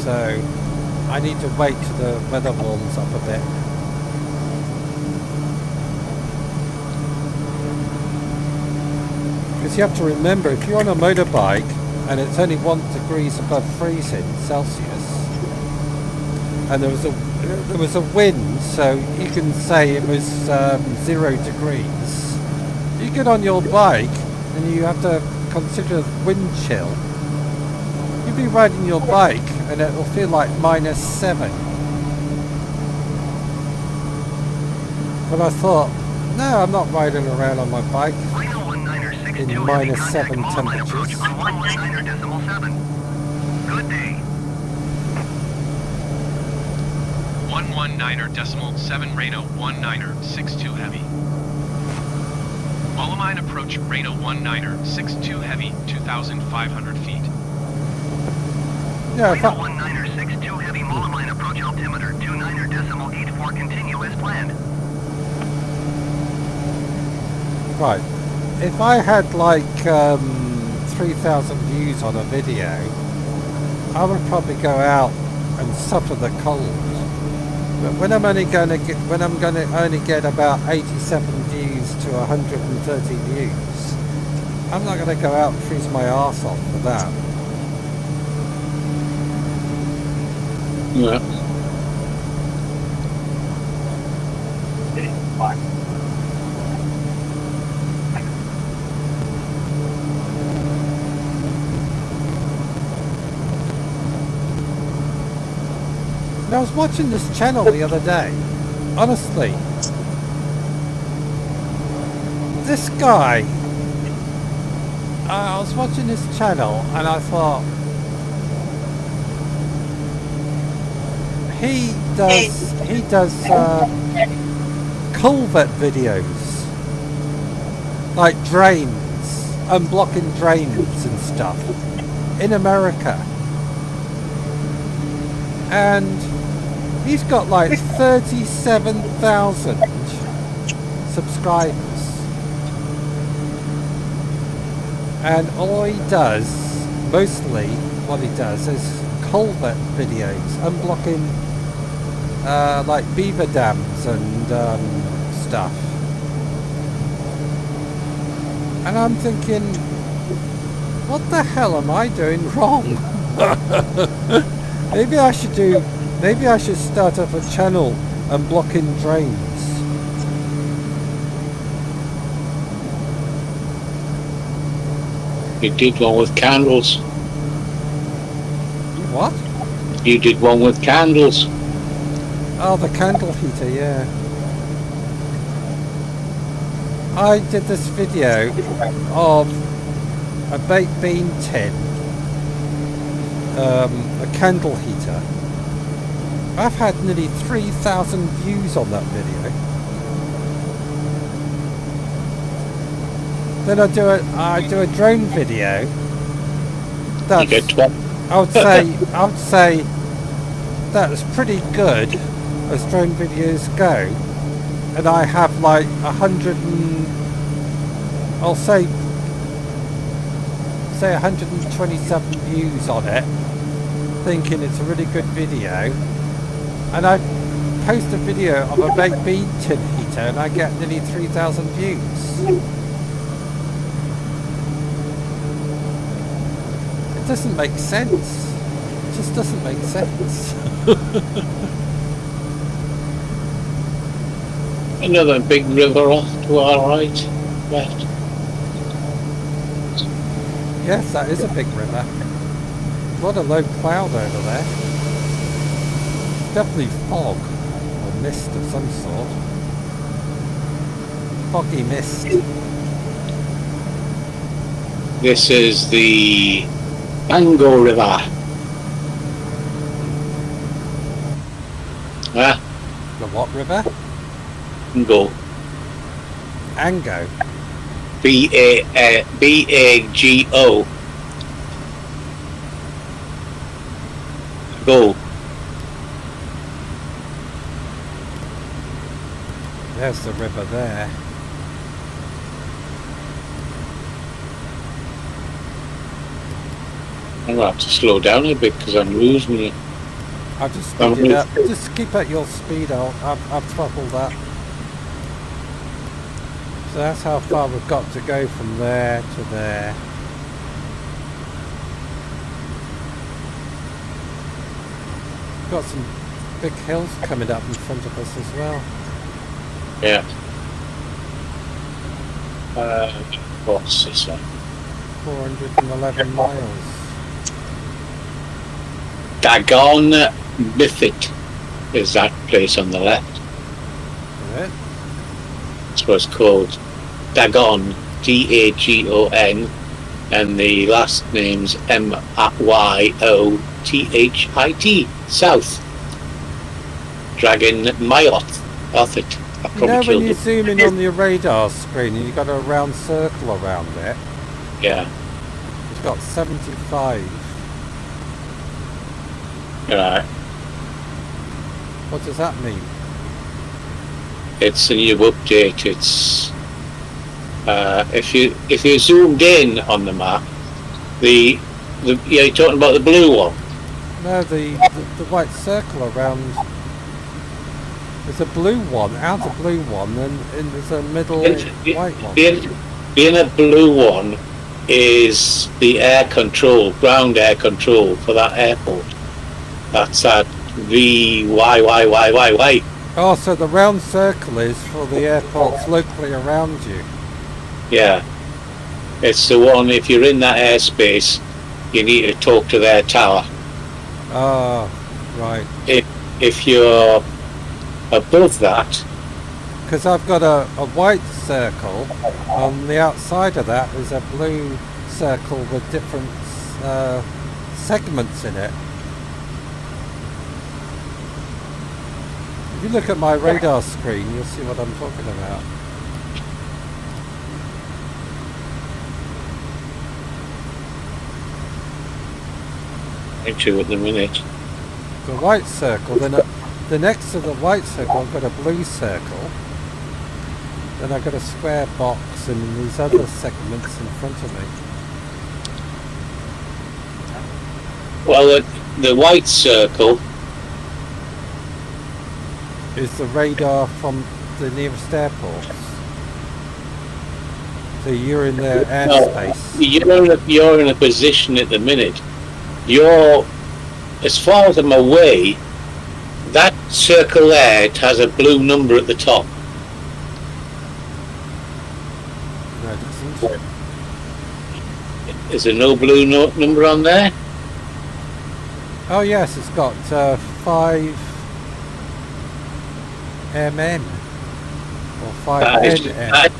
So I need to wait till the weather warms up a bit. Because you have to remember, if you're on a motorbike and it's only 1 degree above freezing Celsius, and there was a wind, so you can say it was 0 degrees. You get on your bike and you have to consider wind chill. You'll be riding your bike and it will feel like -7. But I thought, no, I'm not riding around on my bike in -7 temperatures. Good day. 119.7 Reno 19.62 heavy. Amanat approach Reno 19.62 heavy, 2,500 feet. Yeah, Reno 19.62 heavy Amanat approach altimeter 29.84 continue as planned. right. If I had like 3,000 views on a video, I would probably go out and suffer the cold. But when I'm only going to only get about 87 views to 130 views, I'm not going to go out and freeze my arse off for that. Yeah. And I was watching this channel the other day. Honestly, this guy, I was watching this channel and I thought, he does culvert videos, like drains, unblocking drains and stuff in America. And he's got like 37,000 subscribers. And all he does, mostly what he does is culvert videos, unblocking like beaver dams and stuff. And I'm thinking, what the hell am I doing wrong? Maybe I should start up a channel and block in drains. You did one with candles. What? You did one with candles. Oh, the candle heater, yeah. I did this video of a baked bean tin, a candle heater. I've had nearly 3,000 views on that video. Then I do a drone video. That's, You get 12. I would say that's pretty good as drone videos go. And I have like 127 views on it, thinking it's a really good video. And I post a video of a baked bean tin heater and I get nearly 3,000 views. It doesn't make sense. It just doesn't make sense. Another big river off to our right, left. Yes, that is a big river. A lot of low cloud over there. Definitely fog or mist of some sort. Foggy mist. This is the Ango River. Ah, The what river? Ango. Ango. B-A-G-O. Go. There's the river there. I'm going to have to slow down a bit because I'm losing you. I'll just speed it up. Just keep at your speed. I've throttled that. So that's how far we've got to go from there to there. Got some big hills coming up in front of us as well. Yeah. What's this one? 411 miles. Dagon Biffit is that place on the left. Is it? That's what it's called. Dagon, D-A-G-O-N, and the last name's M-Y-O-T-H-I-T, South. Dragon Mayot, Othit. You know when you zoom in on your radar screen and you've got a round circle around it? Yeah. It's got 75. Right. What does that mean? It's a new update. It's if you zoomed in on the map, you're talking about the blue one. No, the white circle around. There's a blue one, outer blue one, and there's a middle white one. The inner blue one is the air control, ground air control for that airport. That's at VYYYYY. Oh, so the round circle is for the airports locally around you. Yeah. It's the one, if you're in that airspace, you need to talk to their tower. Oh, right. If you're above that... Because I've got a white circle, on the outside of that is a blue circle with different segments in it. If you look at my radar screen, you'll see what I'm talking about. Into at the minute. The white circle, then the next to the white circle I've got a blue circle. Then I've got a square box and these other segments in front of me. Well, the white circle is the radar from the nearest airports. So you're in their No, airspace. you're in a position at the minute. You're, as far as I'm away, that circle there, it has a blue number at the top. No, it doesn't. Is there no blue number on there? Oh yes, it's got 5 mm or 5 nm.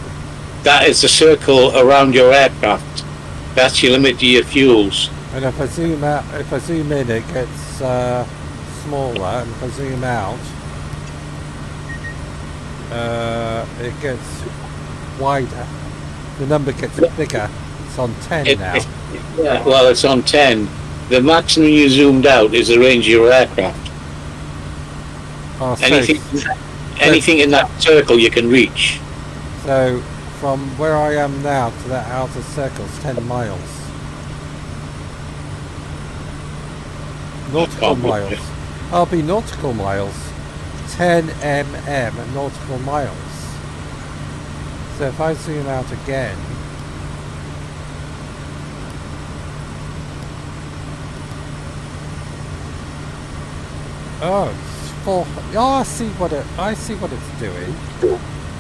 That is the circle around your aircraft. That's your limit to your fuels. And if I zoom out, if I zoom in, it gets smaller, and if I zoom out, it gets wider. The number gets bigger. It's on 10 now. Yeah, well, it's on 10. The maximum you zoomed out is the range of your aircraft. Oh, so, Anything in that circle you can reach. so from where I am now to that outer circle is 10 miles. Nautical miles. I'll be nautical miles. 10 mm nautical miles. So if I zoom out again, oh, it's 4. Oh, I see what it's doing.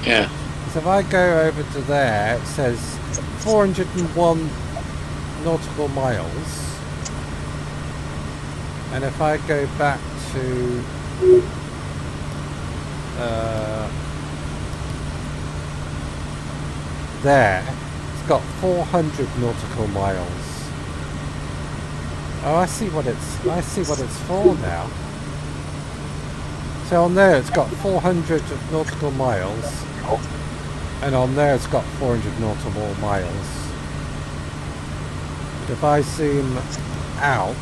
Yeah. So if I go over to there, it says 401 nautical miles. And if I go back to there, it's got 400 nautical miles. Oh, I see what it's for now. So on there it's got 400 nautical miles, and on there it's got 400 nautical miles. But if I zoom out,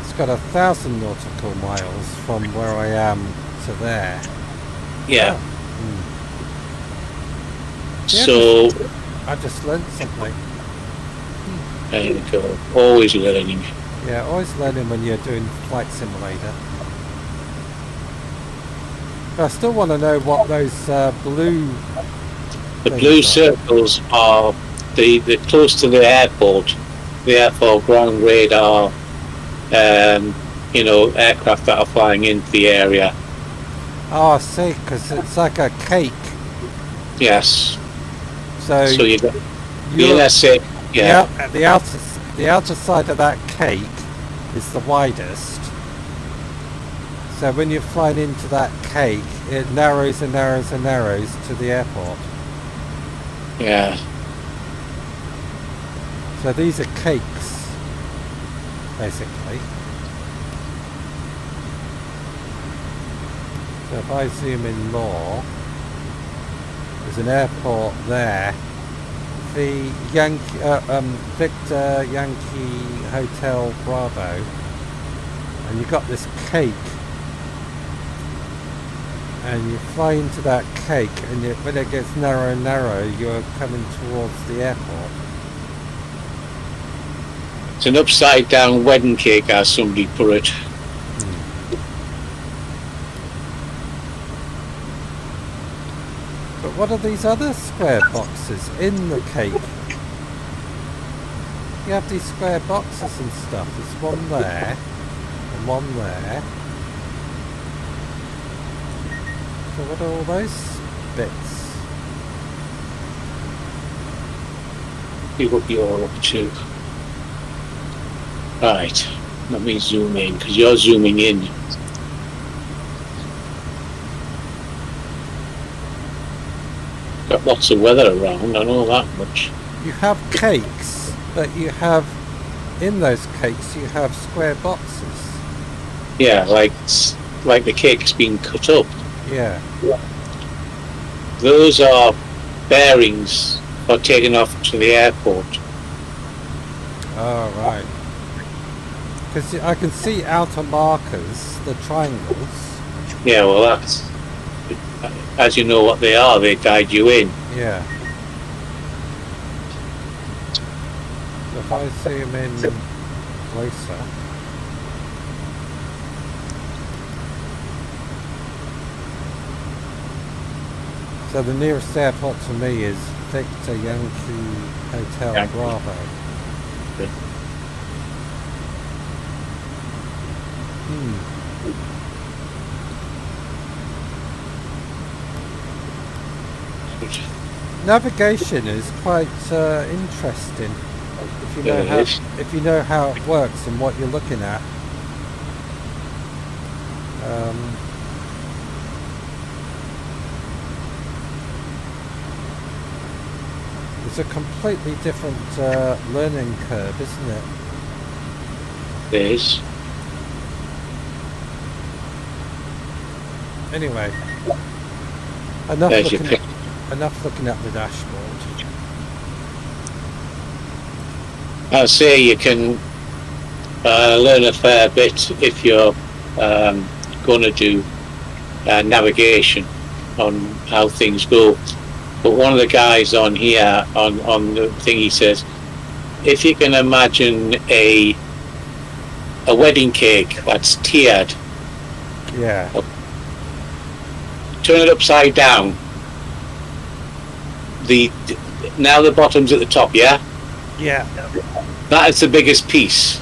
it's got 1,000 nautical miles from where I am to there. Yeah. Yeah, So, I just learned something. there you go. Always learning. Yeah, always learning when you're doing Flight Simulator. But I still want to know what those blue... The blue circles are the close to the airport ground radar, aircraft that are flying into the area. Oh, I see, because it's like a cake. Yes. So you got you're- VLSA. Yeah. the outer side of that cake is the widest. So when you're flying into that cake, it narrows and narrows and narrows to the airport. Yeah. So these are cakes, basically. So if I zoom in more, there's an airport there. The Victor Yankee Hotel Bravo, and you've got this cake, and you fly into that cake, and when it gets narrow and narrow, you're coming towards the airport. It's an upside down wedding cake, as somebody put it. But what are these other square boxes in the cake? You have these square boxes and stuff. There's one there, and one there. So what are all those bits? See what you're up to. Right. Let me zoom in, because you're zooming in. Got lots of weather around, I know that much. You have cakes, but you have, in those cakes, you have square boxes. Yeah, like the cake's been cut up. Yeah. Those are bearings for taking off to the airport. Oh, right. Because I can see outer markers, the triangles. Yeah, well that's, as you know what they are, they guide you in. Yeah. So if I zoom in closer, So the nearest airport to me is Victor Yankee Hotel Yankee. Bravo. Good. Navigation is quite interesting Yeah, it is. if you know how it works and what you're looking at. It's a completely different learning curve, isn't it? It is. Anyway, enough There's your looking at the dashboard. I'll say you can learn a fair bit if you're going to do navigation on how things go. But one of the guys on here on the thing, he says, if you can imagine a wedding cake that's tiered, Yeah. turn it upside down. Now the bottom's at the top, yeah? Yeah. That is the biggest piece.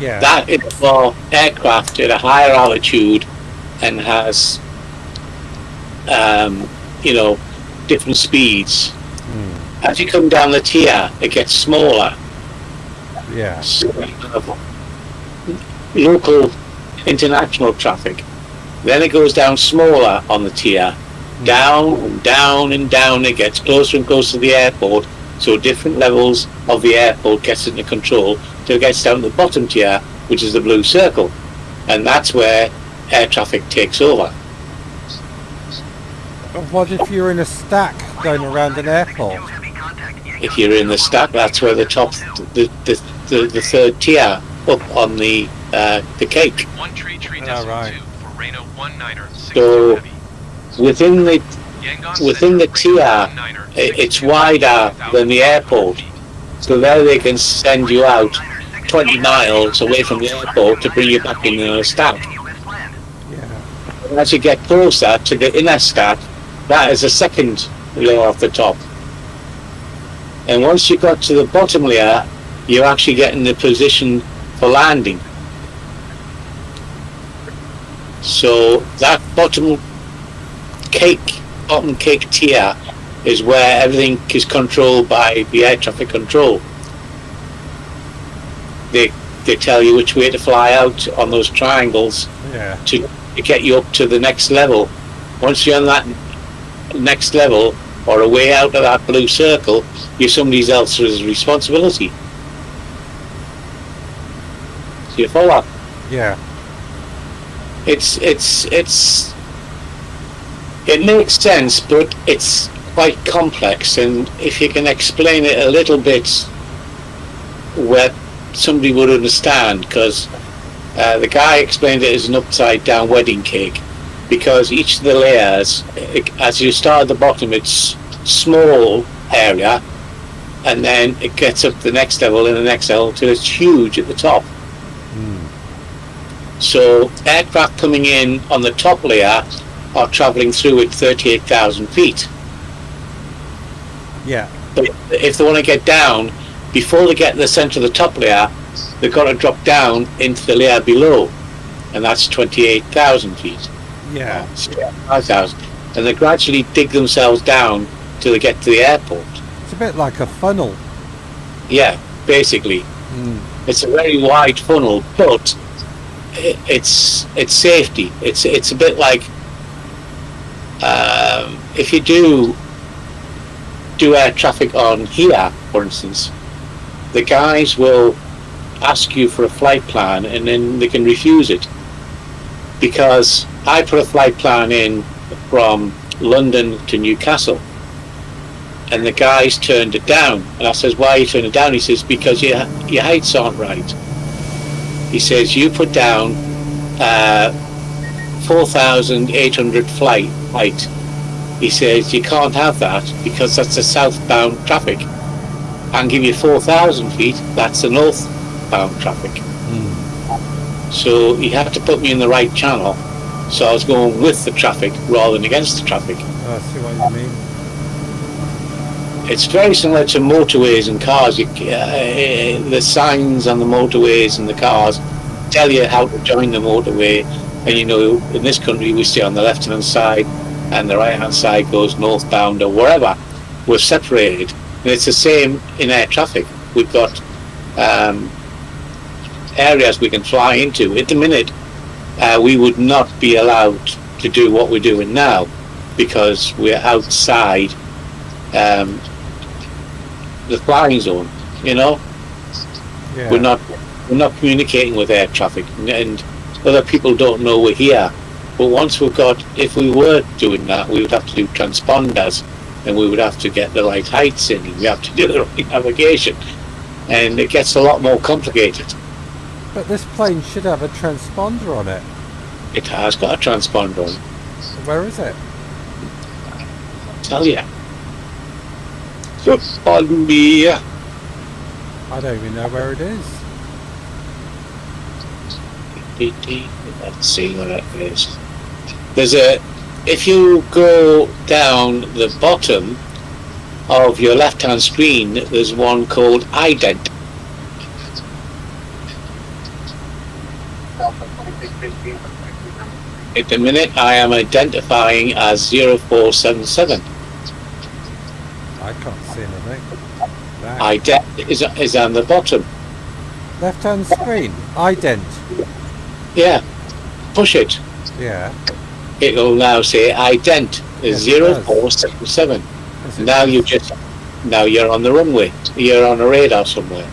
Yeah. That is for aircraft at a higher altitude and has, different speeds. As you come down the tier, it gets smaller. Yeah. So you have local international traffic. Then it goes down smaller on the tier. Down and down and down, it gets closer and closer to the airport. So different levels of the airport gets into control till it gets down to the bottom tier, which is the blue circle. And that's where air traffic takes over. What if you're in a stack going around an airport? If you're in the stack, that's where the top, the third tier up on the cake. One tree Oh, right. 2 for Reno 19er, 62 So heavy. within the Yangon tier, Center, Reno 19er, it's 62 wider than the 1,500 airport. feet. So there they can send you out 20 miles away from the airport to bring you back in a stack. Yeah. And as you get closer to the inner stack, that is a second layer off the top. And once you got to the bottom layer, you're actually getting the position for landing. So that bottom cake tier is where everything is controlled by the air traffic control. They tell you which way to fly out on those triangles Yeah. to get you up to the next level. Once you're on that next level or a way out of that blue circle, you're somebody else's responsibility. So you follow? Yeah. It makes sense, but it's quite complex, and if you can explain it a little bit where somebody would understand, because the guy explained it as an upside down wedding cake, because each of the layers, as you start at the bottom, it's small area, and then it gets up to the next level and the next level till it's huge at the top. So aircraft coming in on the top layer are travelling through at 38,000 feet. Yeah. But if they want to get down, before they get to the centre of the top layer, they've got to drop down into the layer below, and that's 28,000 feet. Yeah. 5,000. And they gradually dig themselves down till they get to the airport. It's a bit like a funnel. Yeah, basically. It's a very wide funnel, but it's safety. It's a bit like if you do air traffic on here, for instance, the guys will ask you for a flight plan and then they can refuse it. Because I put a flight plan in from London to Newcastle, and the guys turned it down. And I says, why are you turning it down? He says, because your heights aren't right. He says, you put down 4,800 flight height. He says, you can't have that because that's a southbound traffic. I can give you 4,000 feet, that's the northbound traffic. So he had to put me in the right channel So I was going with the traffic rather than against the traffic. I see what you mean. It's very similar to motorways and cars. The signs on the motorways and the cars tell you how to join the motorway. And you know, in this country, we stay on the left-hand side, and the right-hand side goes northbound or wherever. We're separated, and it's the same in air traffic. We've got areas we can fly into. At the minute, we would not be allowed to do what we're doing now because we're outside the flying zone. You know, Yeah. we're not communicating with air traffic, and other people don't know we're here. But once if we were doing that, we would have to do transponders, and we would have to get the right heights in, and we have to do the right navigation, and it gets a lot more complicated. But this plane should have a transponder on it. It has got a transponder on. Where is it? I'll tell you. Pardon me. I don't even know where it is. Let's see what it is. If you go down the bottom of your left-hand screen, there's one called ident. At the minute, I am identifying as 0477. I can't see anything. That. Ident is on the bottom. Left-hand screen. Ident. Yeah, push it. Yeah. It'll now say ident is Yes, it does. 0477. Is it- Now you're on the runway. You're on a radar somewhere.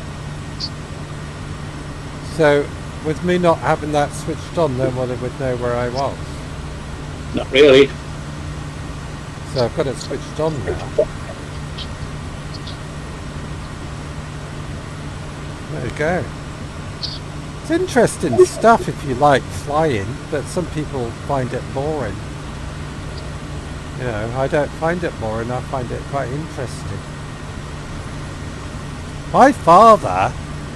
So, with me not having that switched on, then well, it would know where I was. Not really. So I've got it switched on now. There you go. It's interesting stuff if you like flying, but some people find it boring. You know, I don't find it boring, I find it quite interesting. My father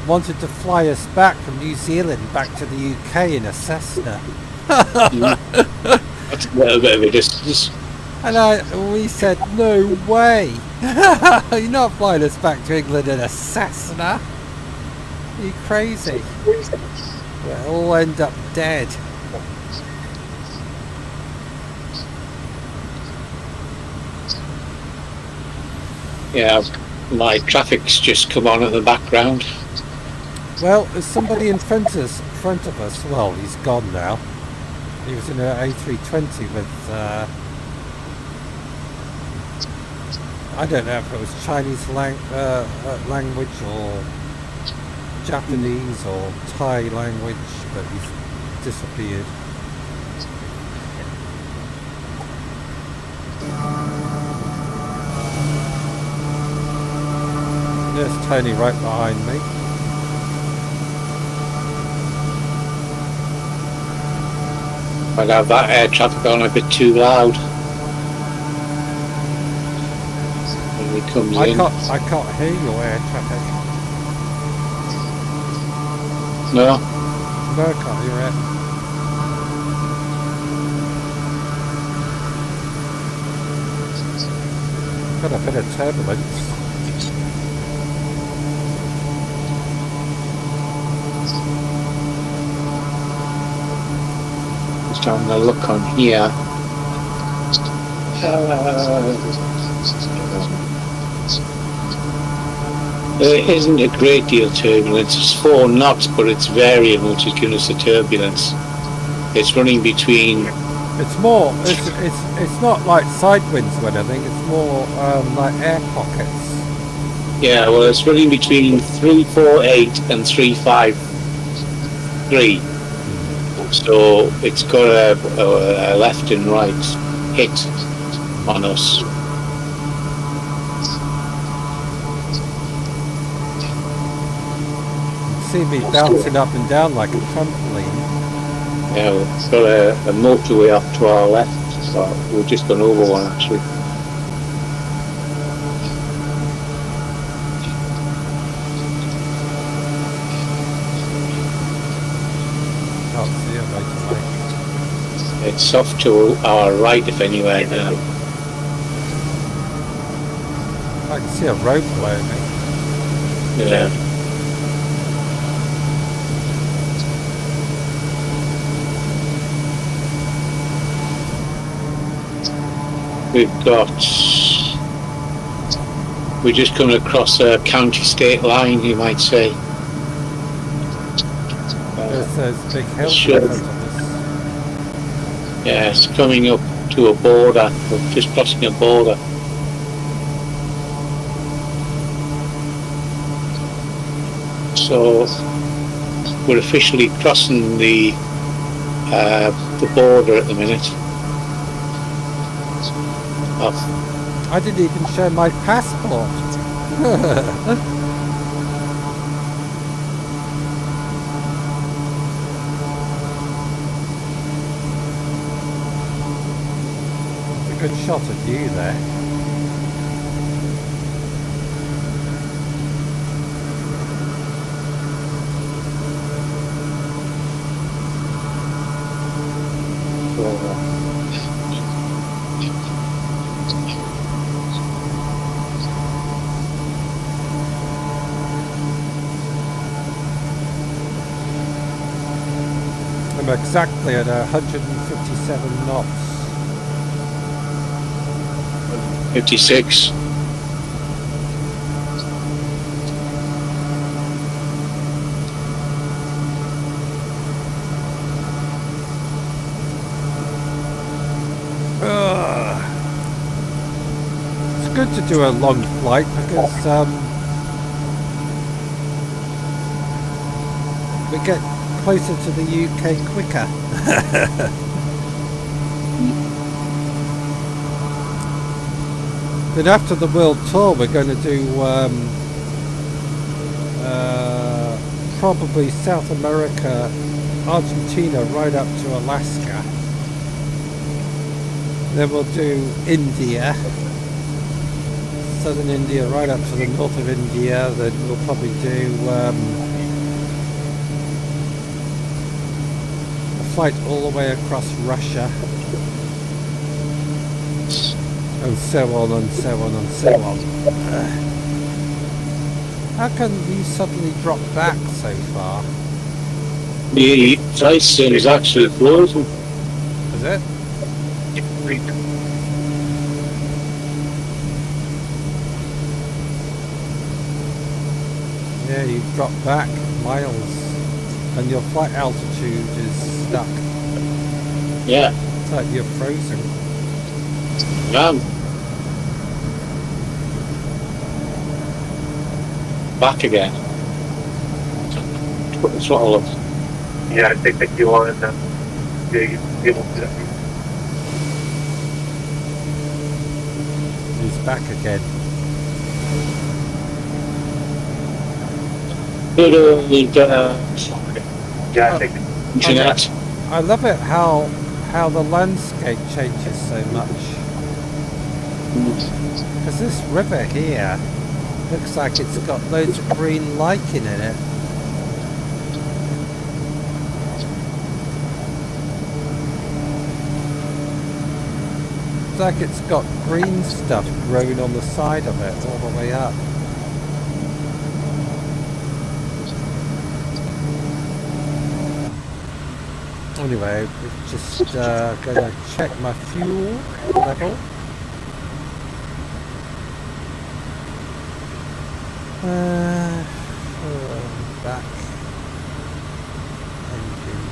wanted to fly us back from New Zealand back to the UK in a Cessna. That's a little bit of a distance. And we said, no way! You're not flying us back to England in a Cessna! Are you crazy? We'll all end up dead. Yeah, my traffic's just come on in the background. Well, there's somebody in front of us. Well, he's gone now. He was in an A320 with, I don't know if it was Chinese language or Japanese or Thai language, but he's disappeared. There's Tony right behind me. I'd have that air traffic on a bit too loud. When he comes in. I can't hear your air traffic. No? No, I can't hear it. Got a bit of turbulence. Just having a look on here. There isn't a great deal of turbulence. It's 4 knots, but it's varying, which is giving us the turbulence. It's running between. It's more. It's not like side winds or anything. It's more like air pockets. Yeah, well, it's running between 348 and 353. So it's got a left and right hit on us. You see me bouncing up and down like a trampoline. Yeah, we've got a motorway up to our left, so we've just gone over one actually. Can't see it right away. It's off to our right, if anywhere now. I can see a rope below me. Yeah. We're just coming across a county-state line, you might say. There's those big hills Sure. in front of us. Yeah, it's coming up to a border. We're just crossing a border. So we're officially crossing the border at the minute. I didn't even show my passport. It's a good shot of you there. I'm exactly at 157 knots. 56. It's good to do a long flight because we get closer to the UK quicker. Then after the world tour we're going to do probably South America, Argentina right up to Alaska. Then we'll do India, southern India right up to the north of India. Then we'll probably do flight all the way across Russia, and so on and so on and so on. How can you suddenly drop back so far? The flight sim is actually frozen. Is it? Yeah, you've dropped back miles and your flight altitude is stuck. Yeah. It's like you're frozen. Back again. Put the throttle up. Yeah, I think that you are in the able to. He's back again. Good old Yeah, I think internet. I love it how the landscape changes so much. Because this river here looks like it's got loads of green lichen in it. It's like it's got green stuff growing on the side of it all the way up. Anyway, we're just going to check my fuel level. Back. Engine.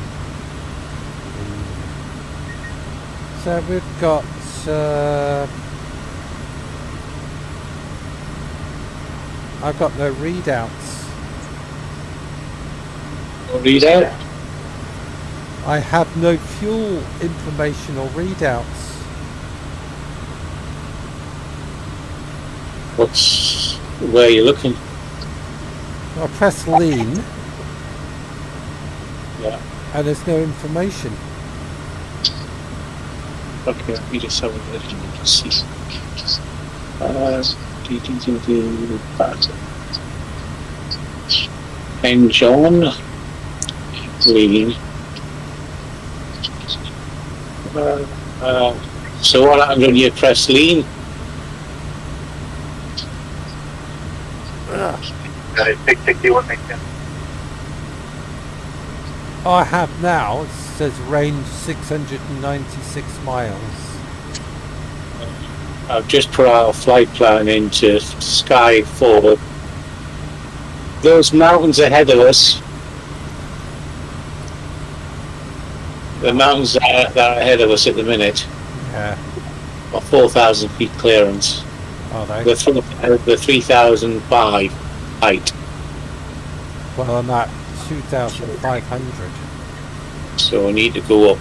So we've got I've got no readouts. Readout. I have no fuel information or readouts. Where are you looking? I press lean Yeah. and there's no information. Okay, let me just have a look to see. And John lean. So what happened when you press lean? Got 661 maintain. I have now, it says range 696 miles. I've just put our flight plan into Sky 4. Those mountains ahead of us, the mountains that are ahead of us at the minute, Yeah. are 4,000 feet clearance. Are they? The 3,005 height. Well, I'm at 2,500. So we need to go up.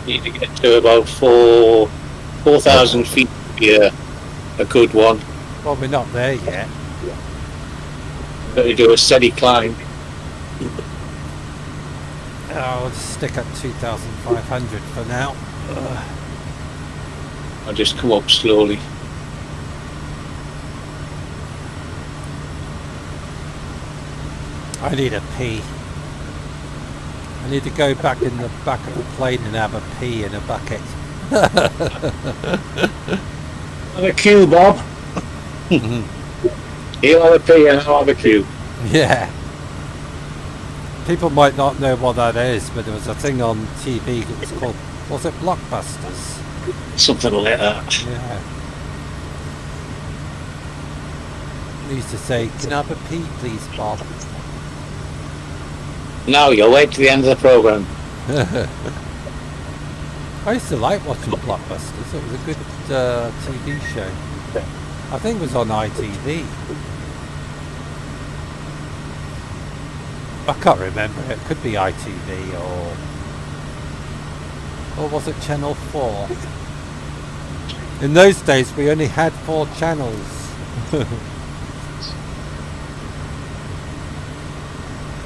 Need to get to about 4,000 feet to be a good one. Well, we're not there yet. Got to do a steady climb. I'll just stick at 2,500 for now. I'll just come up slowly. I need a pee. I need to go back in the back of the plane and have a pee in a bucket. Have a queue, Bob. He'll have a pee and I'll have a queue. Yeah. People might not know what that is, but there was a thing on TV that was called, was it Blockbusters? Something like that. Yeah. They used to say, can I have a pee please, Bob? Now you'll wait to the end of the programme. I used to like watching Blockbusters. It was a good TV show. I think it was on ITV. I can't remember. It could be ITV or was it Channel 4? In those days, we only had 4 channels.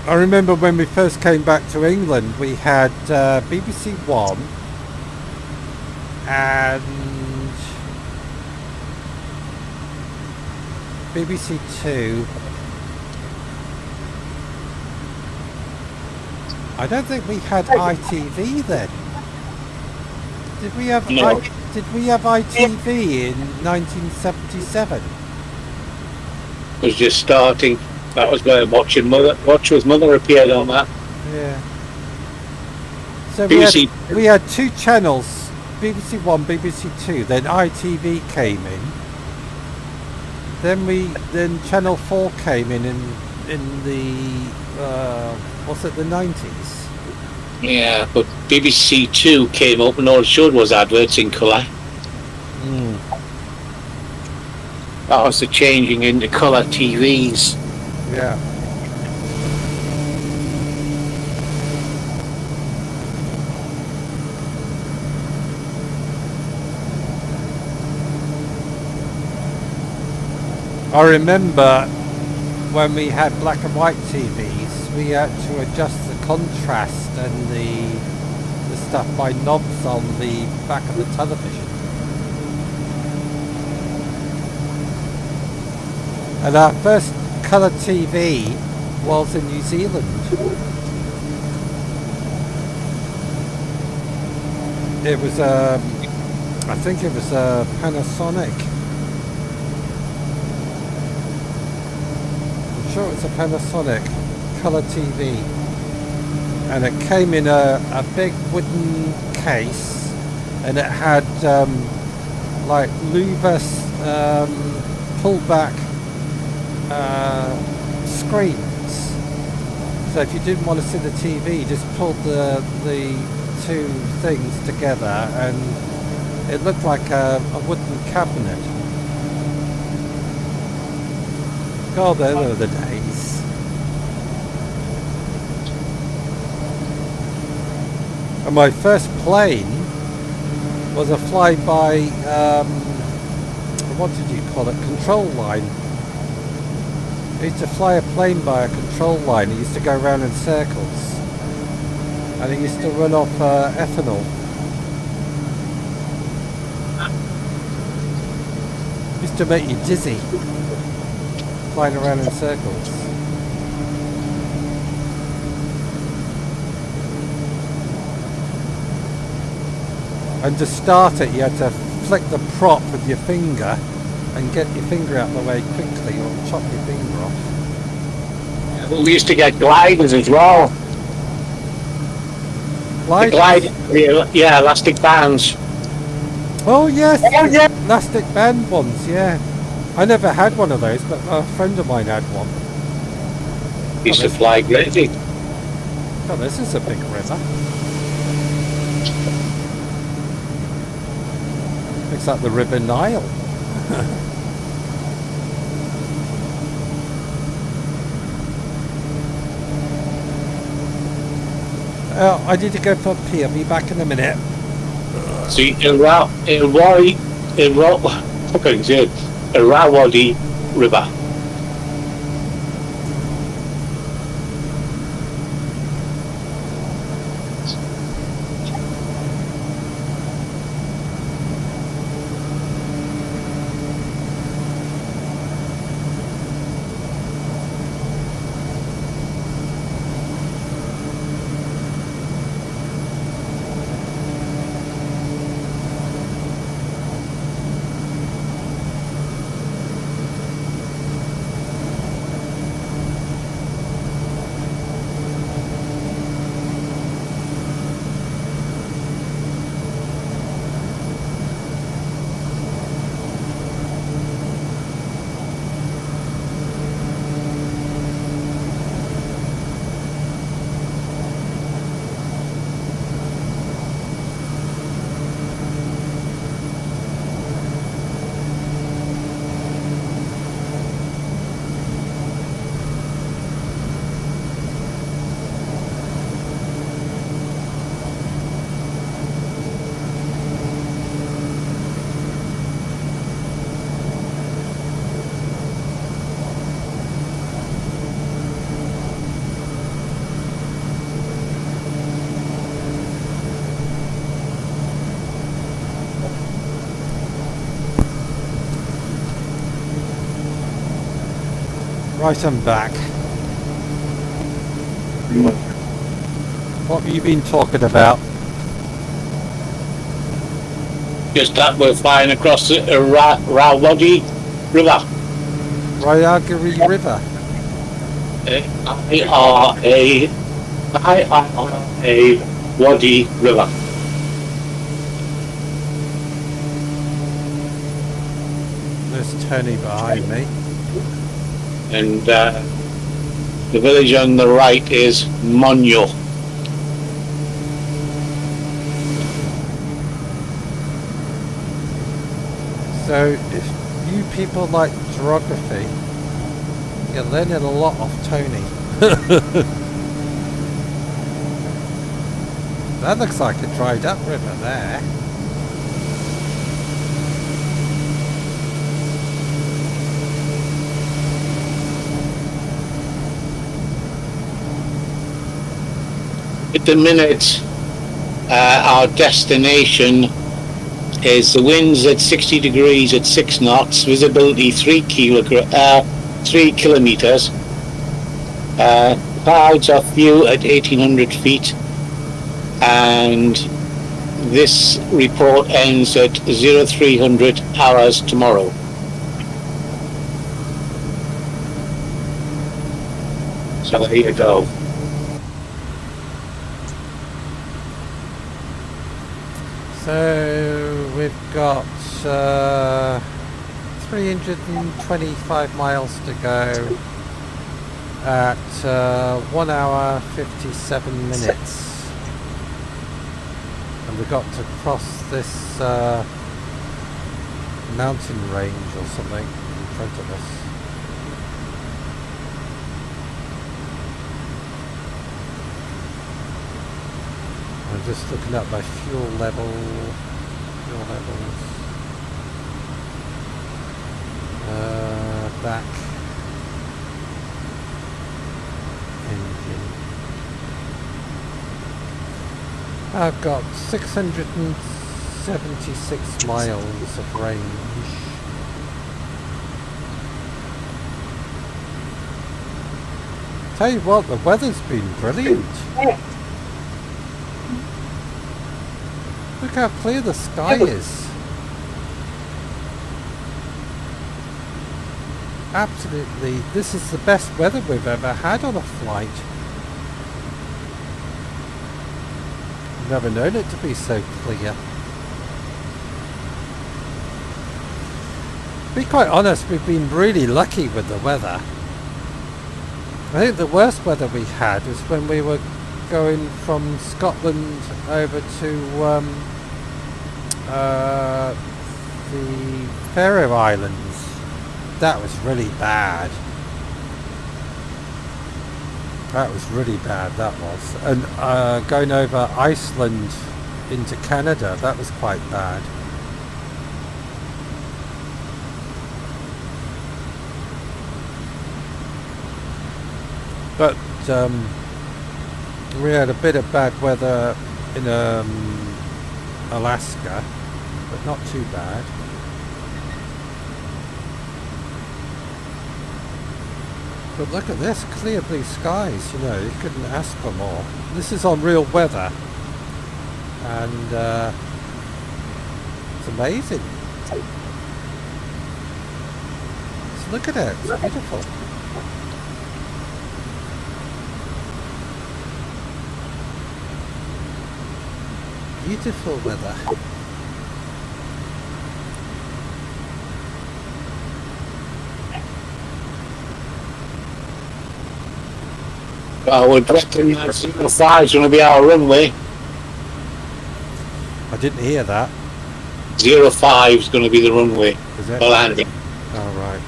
I remember when we first came back to England, we had BBC One and BBC Two. I don't think we had ITV then. Did we have No. Did we have ITV in 1977? It was just starting. That was where Watch with Mother appeared on that. Yeah. So BBC. we had 2 channels, BBC One, BBC Two. Then ITV came in. Then Channel 4 came in the what's it, the 90s? Yeah, but BBC Two came up and all it showed was adverts in colour. That was the changing into colour TVs. Yeah. I remember when we had black and white TVs, we had to adjust the contrast and the stuff by knobs on the back of the television. And our first colour TV was in New Zealand. It was I think it was a Panasonic. I'm sure it was a Panasonic colour TV. And it came in a big wooden case, and it had like louver pull-back screens. So if you didn't want to see the TV, you just pulled the 2 things together, and it looked like a wooden cabinet. God, those were the days. And my first plane was a flyby, what did you call it? Control line. I used to fly a plane by a control line. It used to go around in circles. And it used to run off ethanol. It used to make you dizzy, flying around in circles. And to start it, you had to flick the prop with your finger and get your finger out of the way quickly or chop your finger off. We used to get gliders as well. The glide, yeah, elastic bands. Oh yes, elastic band ones, yeah. I never had one of those, but a friend of mine had one. Used to fly crazy. Oh, this is a big river. Looks like the River Nile. I need to go for a pee. I'll be back in a minute. See, Irrawaddy River. Right, I'm back. What have you been talking about? Just that we're flying across the Irrawaddy River. Ryagiri River. Wadi River. There's Tony behind me. And the village on the right is Monyo. So if you people like geography, you're learning a lot off Tony. That looks like a dried up river there. At the minute, our destination is the winds at 60 degrees at 6 knots, visibility 3 kilometers, clouds are few at 1800 feet, and this report ends at 0300 hours tomorrow. So there you go. So we've got 325 miles to go at 1 hour 57 minutes, and we've got to cross this mountain range or something in front of us. I'm just looking at my fuel levels. Back. Engine. I've got 676 miles of range. Tell you what, the weather's been brilliant. Look how clear the sky is. Absolutely, this is the best weather we've ever had on a flight. Never known it to be so clear. To be quite honest, we've been really lucky with the weather. I think the worst weather we had was when we were going from Scotland over to the Faroe Islands. That was really bad. That was really bad, that was. And going over Iceland into Canada, that was quite bad. But we had a bit of bad weather in Alaska, but not too bad. But look at this, clear blue skies, you know, you couldn't ask for more. This is on real weather, and it's amazing. Just look at it, it's beautiful. Beautiful weather. I would reckon that 05 is going to be our runway. I didn't hear that. 05 is going to be the runway Is it? for landing, Oh, right.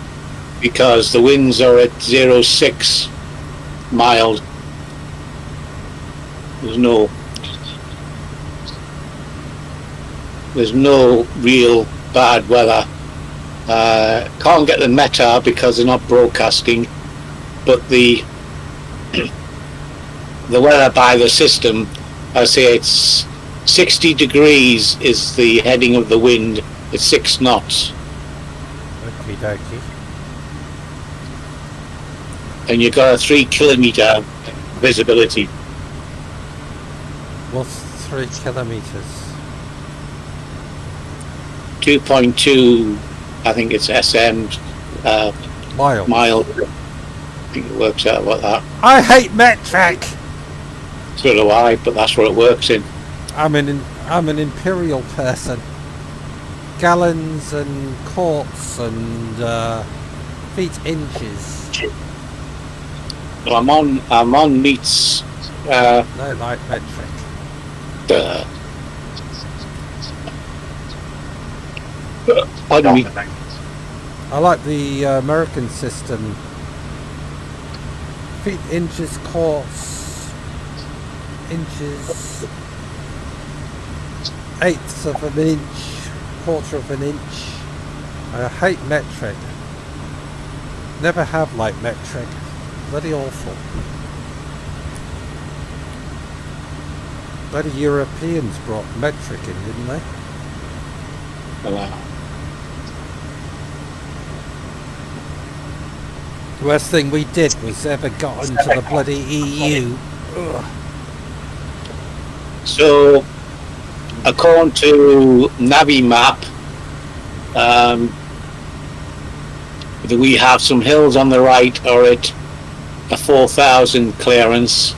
because the winds are at 06 miles. There's no real bad weather. Can't get the meta because they're not broadcasting, but the weather by the system, I say it's 60 degrees is the heading of the wind. It's 6 knots, Okie dokie. and you've got a 3 kilometer visibility. What's 3 kilometres? 2.2, I think it's SM Miles. mile. I think it works out like that. I hate metric! So do I, but that's what it works in. I'm an imperial person. Gallons and quarts and feet inches. Well, I'm on meets. No, like metric. Pardon me. I like the American system. Feet, inches, quarts, inches, eighths of an inch, quarter of an inch. I hate metric. Never have liked metric. Bloody awful. Bloody Europeans brought metric in, didn't they? The worst thing we did was ever got into the bloody EU. Ugh. So, according to Navimap, we have some hills on the right are at a 4,000 clearance,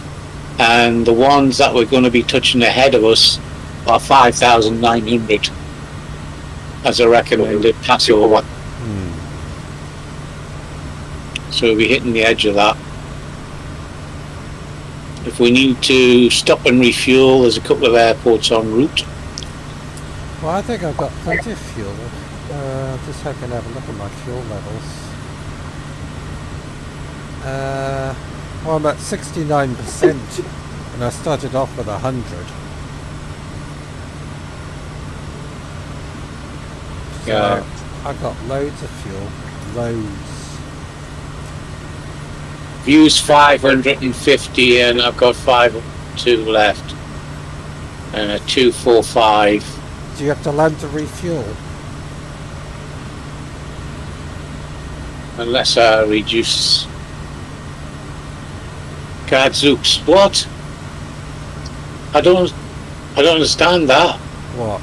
and the ones that we're going to be touching ahead of us are 5,900 as a recommended passover. So we'll be hitting the edge of that. If we need to stop and refuel, there's a couple of airports en route. Well, I think I've got plenty of fuel. Just so I can have a look at my fuel levels. Well, I'm at 69%, and I started off with 100. So Yeah. I've got loads of fuel. Loads. Use 550 and I've got 502 left. And a 245. Do you have to land to refuel? Unless I reduce. Gadzooks. What? I don't understand that. What?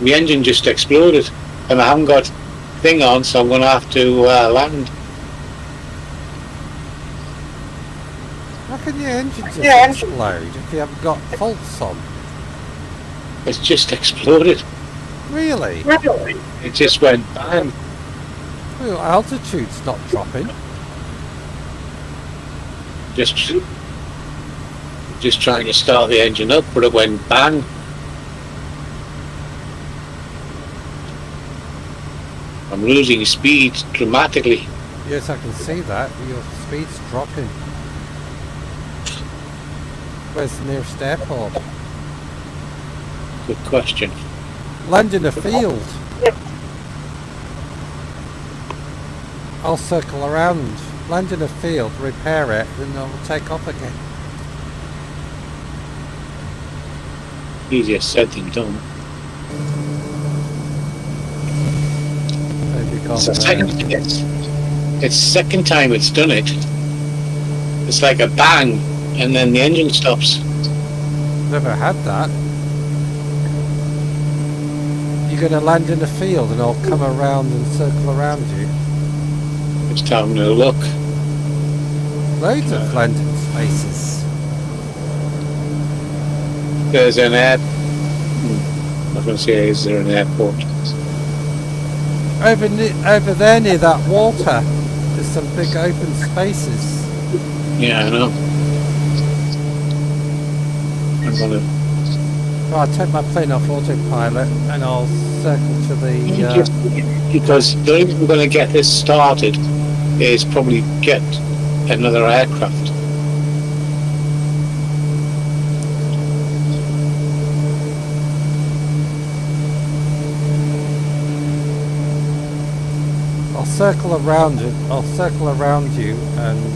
The engine just exploded, and I haven't got thing on, so I'm going to have to land. How can your engine just explode if you haven't got faults on? It's just exploded. Really? It just went bang. Well, altitude's not dropping. Just trying to start the engine up, but it went bang. I'm losing speed dramatically. Yes, I can see that. Your speed's dropping. Where's the nearest airport? Good question. Land in a field. I'll circle around. Land in a field, repair it, then I'll take off again. Easier said than done. Maybe It's the second time it's done it. It's like a bang, and then the engine stops. Never had that. You're going to land in a field and I'll come around and circle around you. It's time to look. Loads of landing spaces. There's an air. I was going to say, is there an airport? Over there near that water, there's some big open spaces. Yeah, I know. I'm going to. Right, I'll take my plane off autopilot and I'll circle to the... Because the only way we're going to get this started is probably get another aircraft. I'll circle around it. I'll circle around you and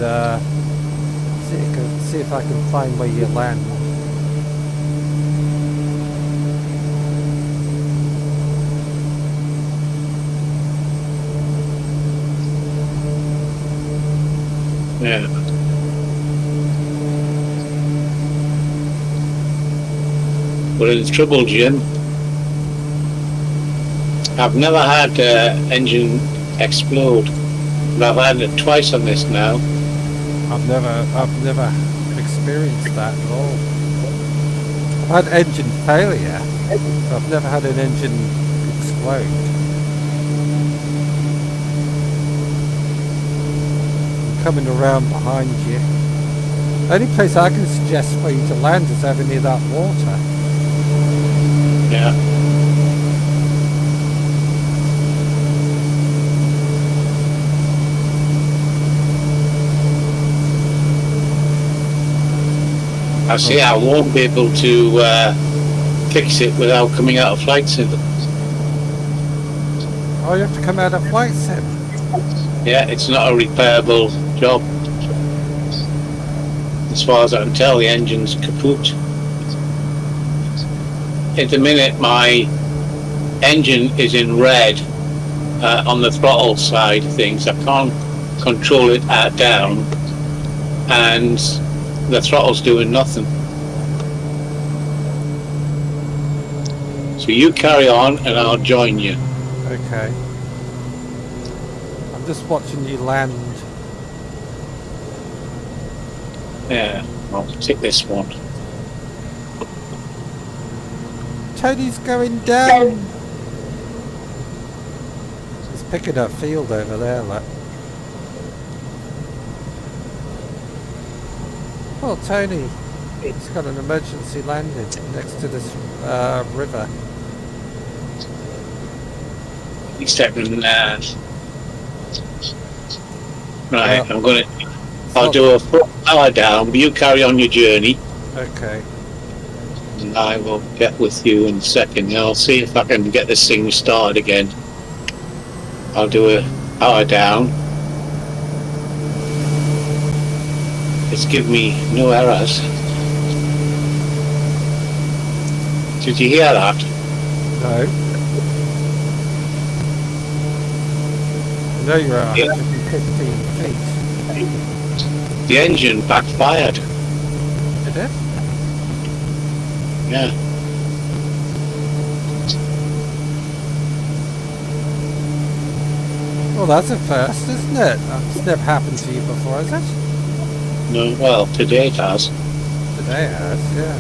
see if I can find where you land. Yeah. We're in trouble, Jim. I've never had engine explode, but I've had it twice on this now. I've never experienced that at all. I've had engine failure, but I've never had an engine explode. Coming around behind you. The only place I can suggest for you to land is over near that water. Yeah. I see I won't be able to fix it without coming out of flight sim. Oh, you have to come out of flight sim. Yeah, it's not a repairable job. As far as I can tell, the engine's kaput. At the minute, my engine is in red on the throttle side of things. I can't control it down, and the throttle's doing nothing. So you carry on, and I'll join you. Okay. I'm just watching you land. Yeah, I'll take this one. Tony's going down. He's picking up field over there, look. Well, Tony, he's got an emergency landing next to this river. He's stepping right, I'll do a full power down, but you carry on your journey. Okay. And I will get with you in a second. And I'll see if I can get this thing started again. I'll do a power down. It's given me no errors. Did you hear that? No. I know you're at 115 feet. The engine backfired. Did it? Yeah. Well, that's a first, isn't it? That's never happened to you before, has it? No, well, today it has. Today it has, yeah.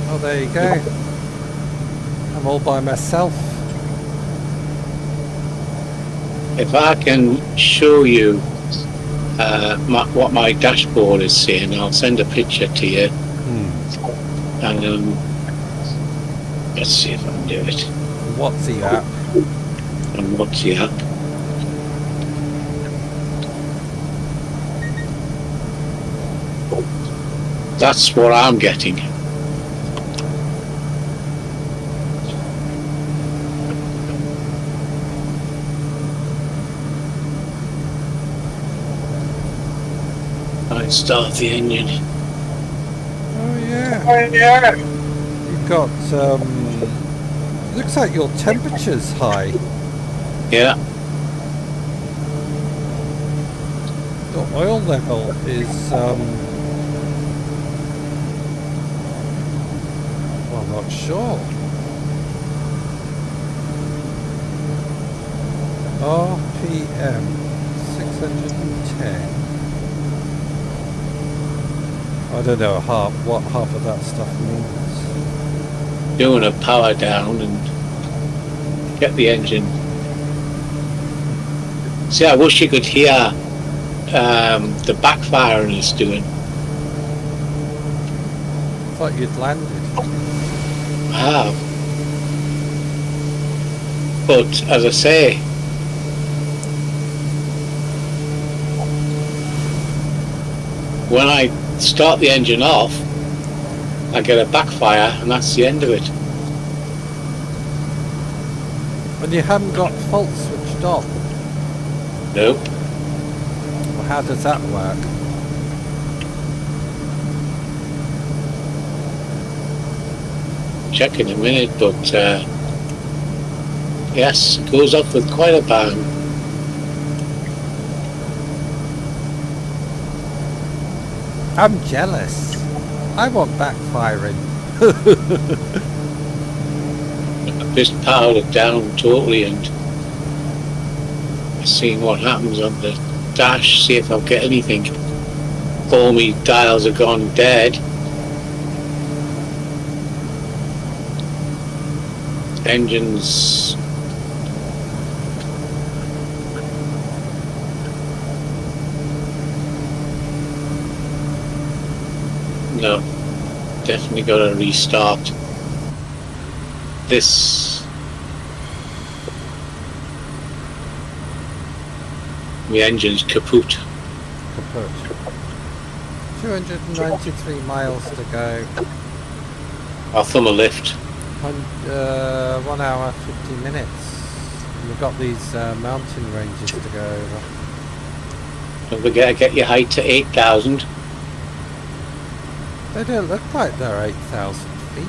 Oh, there you go. I'm all by myself. If I can show you what my dashboard is saying, I'll send a picture to you. And let's see if I can do it. What's the app? And what's the app? That's what I'm getting. I start the engine. Oh yeah. Oh, yeah. You've got looks like your temperature's high. Yeah. Your oil level is well, I'm not sure. RPM 610. I don't know what half of that stuff means. Doing a power down and get the engine. See, I wish you could hear the backfiring it's doing. I thought you'd landed. I have. But as I say, when I start the engine off, I get a backfire and that's the end of it. And you haven't got fault switched on. Nope. Well, how does that work? Check in a minute, but yes, it goes off with quite a bang. I'm jealous. I want backfiring. I've just powered it down totally and seeing what happens on the dash, see if I'll get anything. All me dials are gone dead. Engines no, definitely got to restart this. The engine's kaput. Kaput. 293 miles to go. I'll thumb a lift. 1 hour 50 minutes. And we've got these mountain ranges to go over. Don't forget to get your height to 8,000. They don't look like they're 8,000 feet.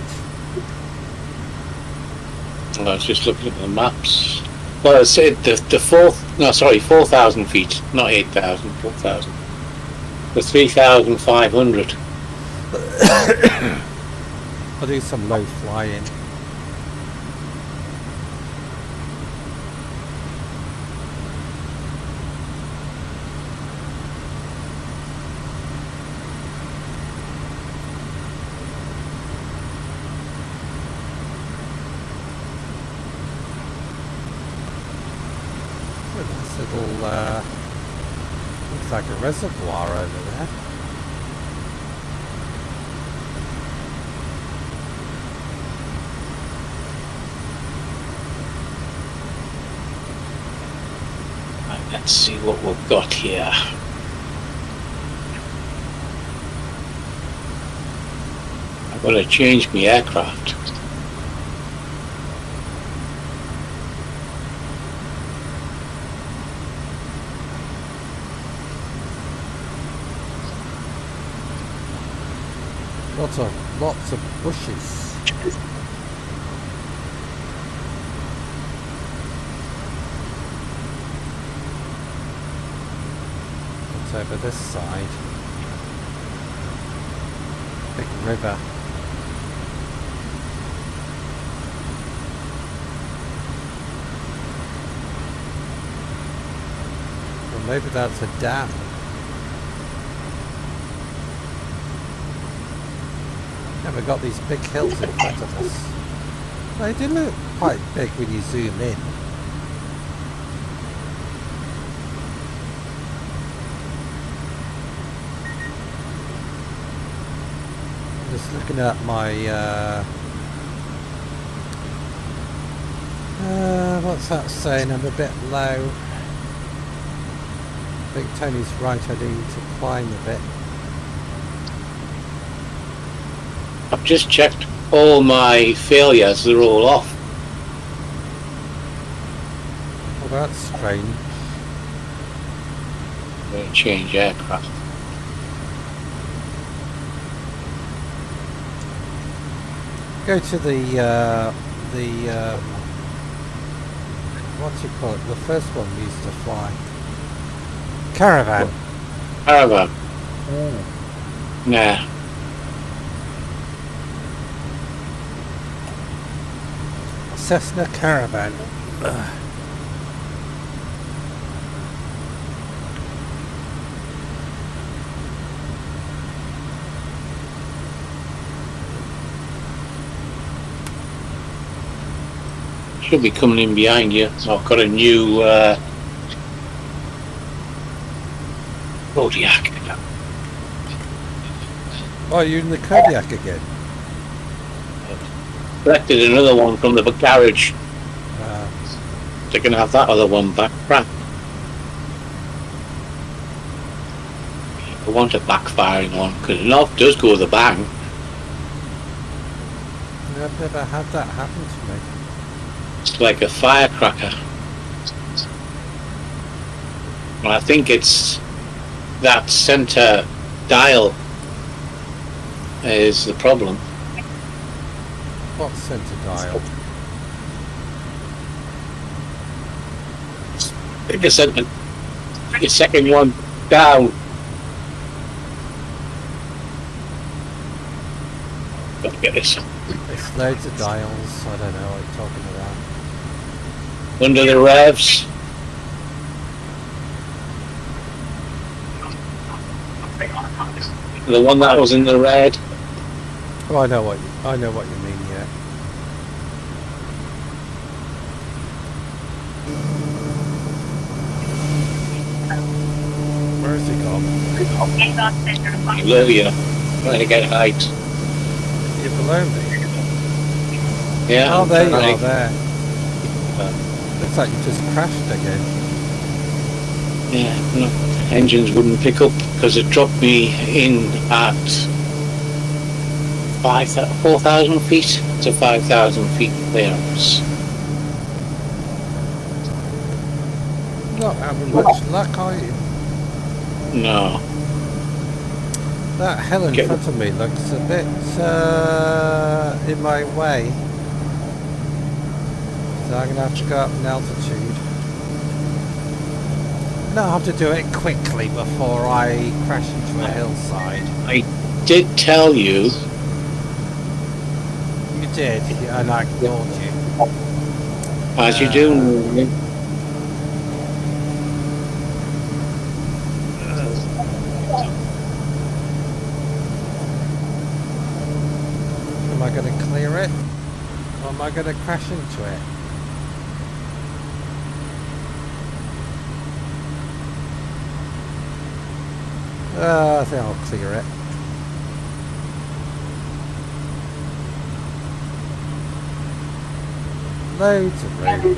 I was just looking at the maps. Well, I said the 4,000 feet, not 8,000, 4,000. The 3,500. I'll do some low flying. This little looks like a reservoir over there. Right, let's see what we've got here. I'm going to change my aircraft. Lots of bushes. What's over this side? Big river. maybe that's a dam. Yeah, we've got these big hills in front of us. They do look quite big when you zoom in. Just looking at my what's that saying? I'm a bit low. I think Tony's right, I need to climb a bit. I've just checked all my failures, they're all off. Well, that's strange. I'm going to change aircraft. Go to the what do you call it? The first one we used to fly. Caravan. Caravan. Nah. Cessna Caravan. Ugh. Should be coming in behind you. I've got a new Kodiak. Oh, you're in the Kodiak again. Collected another one from the garage. They can have that other one back. Crap. I want a backfiring one because enough does go the bang. I've never had that happen to me. It's like a firecracker. Well, I think it's that center dial is the problem. What center dial? The second one down. Got to get this. It's loads of dials. I don't know what you're talking about. Under the revs. The one that was in the red. Oh, I know what you mean. Yeah. Where has he gone? Below you. Trying to get height. You're below me. Yeah. Oh, there you trying. are. There. Looks like you just crashed again. Yeah. No, engines wouldn't pick up because it dropped me in at 4,000 feet to 5,000 feet clearance. Not having much luck, are you? No. That hill in front of me looks a bit in my way. So I'm going to have to go up in altitude. No, I have to do it quickly before I crash into a hillside. I did tell you. You did, and I ignored you. As you do. Am I going to clear it? Or am I going to crash into it? I think I'll clear it. Loads of room.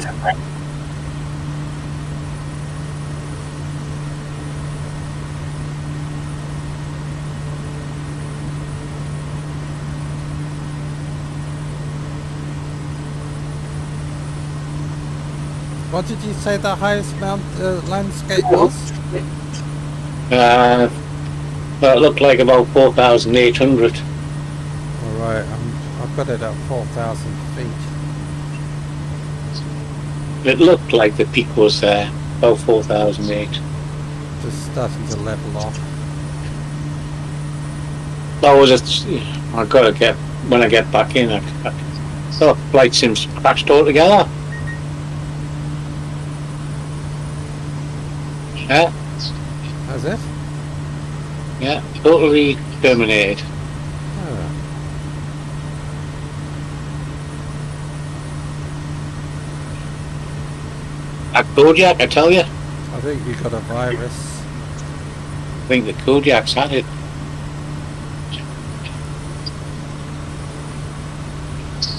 What did you say the highest landscape was? Well, it looked like about 4,800. Alright, I've got it at 4,000 feet. It looked like the peak was there, about 4,008. Just starting to level off. That was it. I gotta get when I get back in. I thought flight sims crashed altogether. Yeah, Has it? yeah, totally terminated. Oh. That Kodiak, I tell you, I think you got a virus. I think the Kodiak's had it.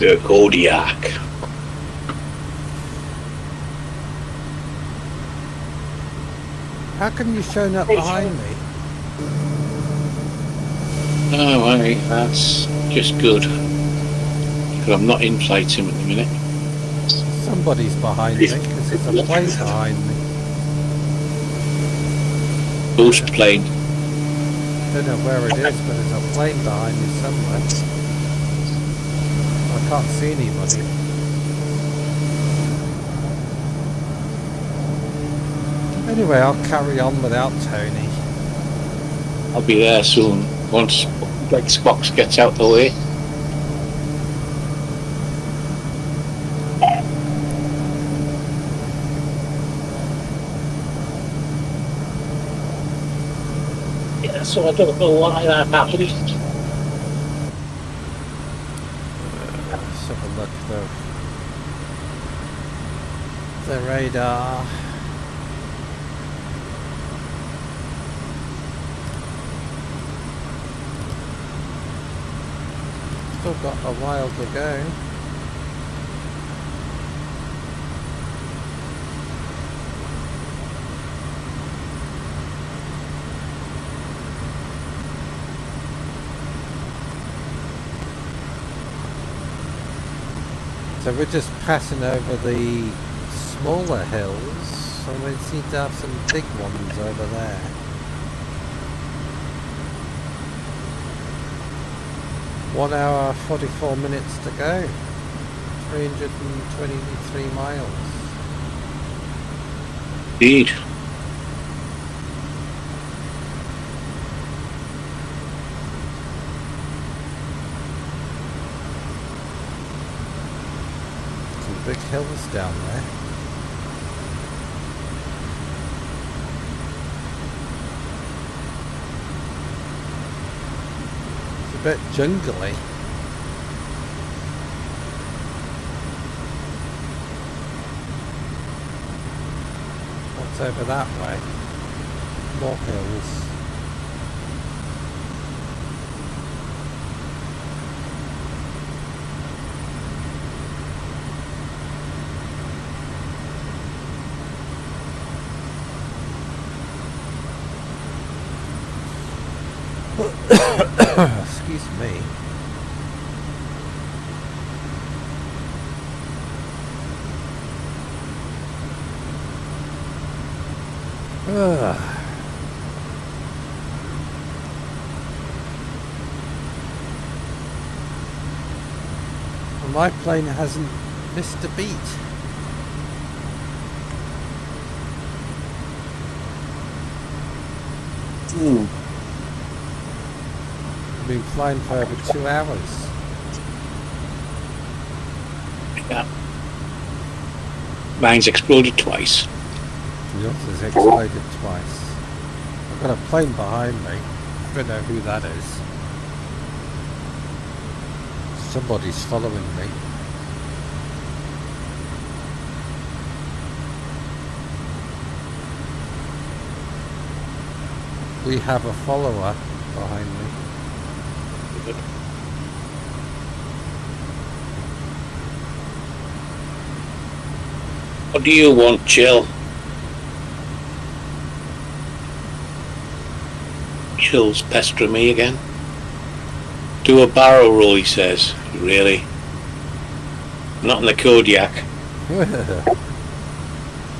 The Kodiak. How come you showing up behind me? Oh, right, that's just good. Because I'm not in flight sim at the minute. Somebody's behind me because there's a plane behind me. Ghost plane. Don't know where it is, but there's a plane behind me somewhere. I can't see anybody. Anyway, I'll carry on without Tony. I'll be there soon once Xbox gets out the way. Yeah, so I don't know why that happened. Let's have a look though. The radar. Still got a while to go. So we're just passing over the smaller hills, and we seem to have some big ones over there. One hour, 44 minutes to go. 323 miles. Indeed. Some big hills down there. It's a bit jungly. What's over that way? More hills. Excuse me. Well, my plane hasn't missed a beat. I've been flying for over 2 hours. Yeah. Mine's exploded twice. Yours has exploded twice. I've got a plane behind me. I don't know who that is. Somebody's following me. We have a follower behind me. What do you want, Chill? Chill's pestering me again. Do a barrel roll, he says. Really? Not in the Kodiak.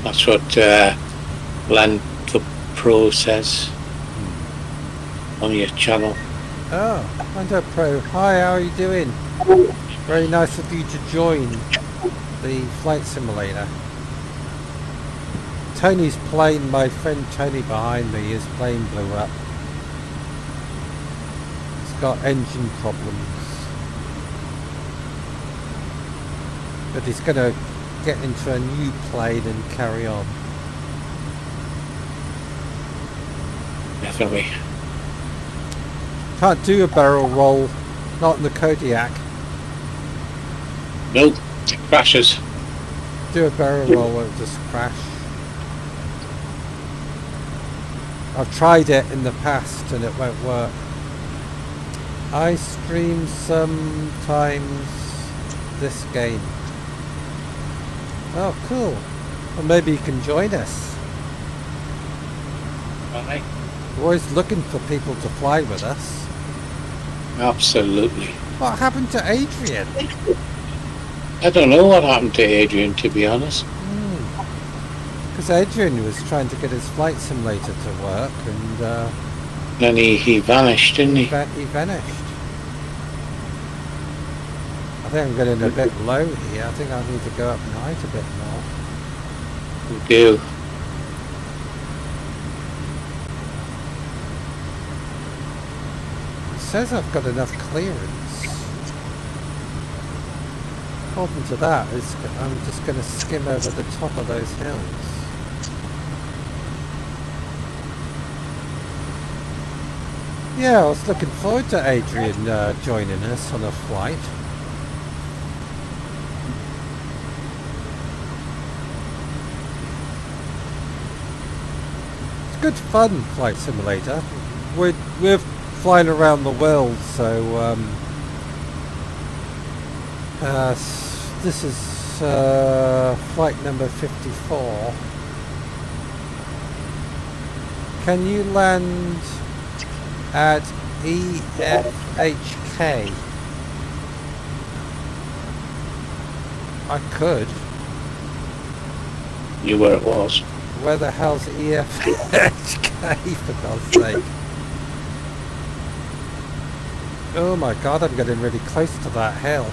That's what Land for Pro says on your channel. Oh, Mando Pro. Hi, how are you doing? Very nice of you to join the flight simulator. Tony's plane, my friend Tony behind me, his plane blew up. It's got engine problems. But he's going to get into a new plane and carry on. definitely. Can't do a barrel roll, not in the Kodiak. Nope, it crashes. Do a barrel roll, it'll just crash. I've tried it in the past and it won't work. I stream sometimes this game. Oh, cool. Well, maybe you can join us. Right. We're always looking for people to fly with us. Absolutely. What happened to Adrian? I don't know what happened to Adrian, to be honest. Because Adrian was trying to get his flight simulator to work and Then he vanished, didn't he? he vanished. I think I'm getting a bit low here. I think I need to go up in height a bit more. You do. It says I've got enough clearance. According to that, I'm just going to skim over the top of those hills. Yeah, I was looking forward to Adrian joining us on a flight. It's good fun, Flight Simulator. We're flying around the world, so this is flight number 54. Can you land at EFHK? I could. Knew where it was. Where the hell's EFHK, for God's sake? Oh my god, I'm getting really close to that hill.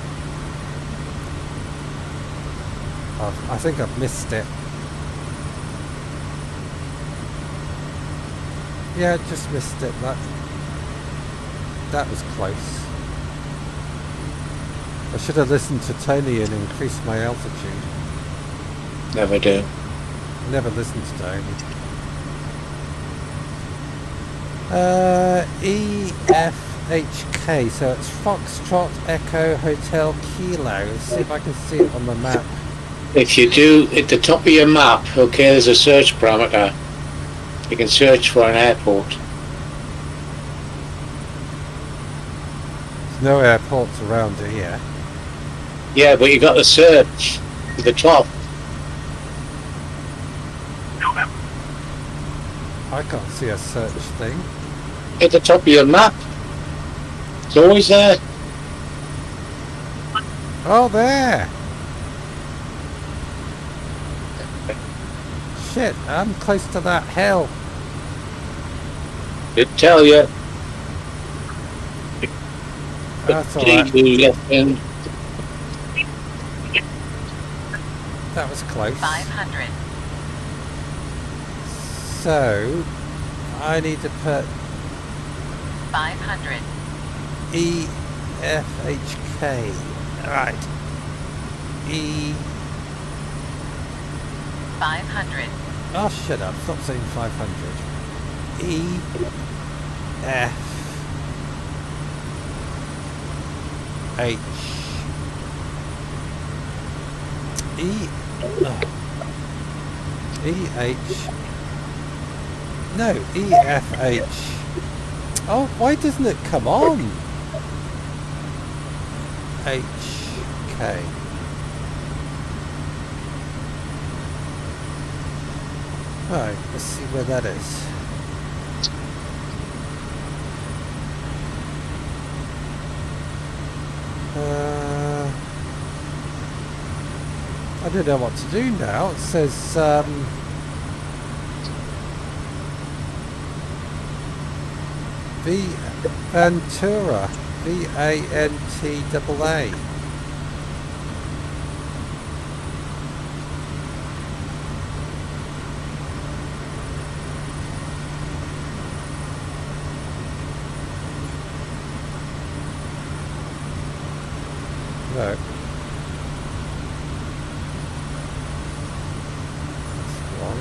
I think I've missed it. Yeah, just missed it. That was close. I should have listened to Tony and increased my altitude. Never do. Never listened to Tony. EFHK, so it's Foxtrot Echo Hotel Kilo. Let's see if I can see it on the map. If you do, at the top of your map, okay, there's a search parameter. You can search for an airport. There's no airports around here. Yeah, but you got the search at the top. I can't see a search thing. At the top of your map. It's always there. Oh, there! Shit, I'm close to that hill. It tell you. That's alright. Left end. That was close. 500. So, I need to put 500. EFHK. Right. 500. Oh, shut up. Stop saying 500. EFH. Oh, why doesn't it come on? HK. Right, let's see where that is. I don't know what to do now. It says Ventura, VANTAA. No. That's wrong.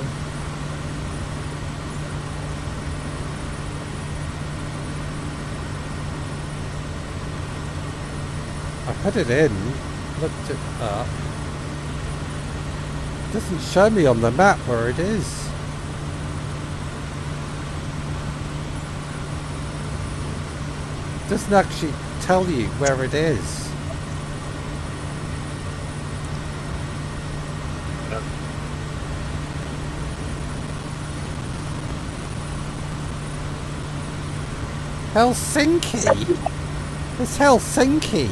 put it in, looked it up. Doesn't show me on the map where it is. Doesn't actually tell you where it is. Helsinki? It's Helsinki.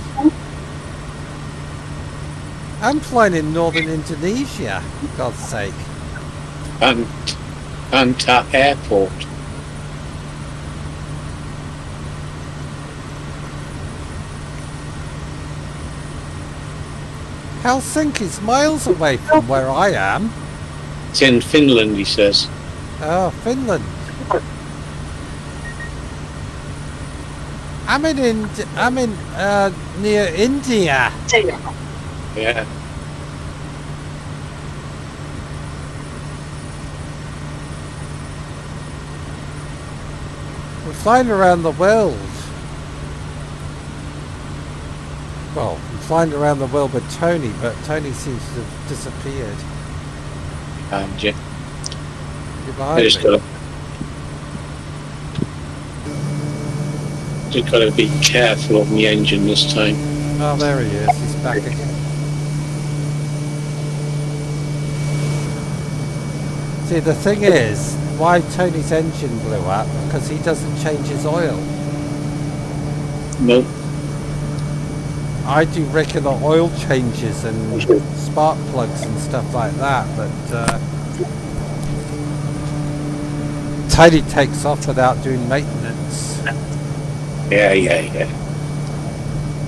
I'm flying in northern Indonesia, for God's sake. Anta Airport. Helsinki's miles away from where I am. It's in Finland, he says. Oh, Finland. I'm in near India. Yeah. We're flying around the world. Well, I'm flying around the world with Tony, but Tony seems to have disappeared. And yeah. You're I behind just me. gotta be careful on the engine this time. Oh, there he is. He's back again. See, the thing is, why Tony's engine blew up, because he doesn't change his oil. No. I do regular oil changes and spark plugs and stuff like that, but Tony takes off without doing maintenance. Yeah.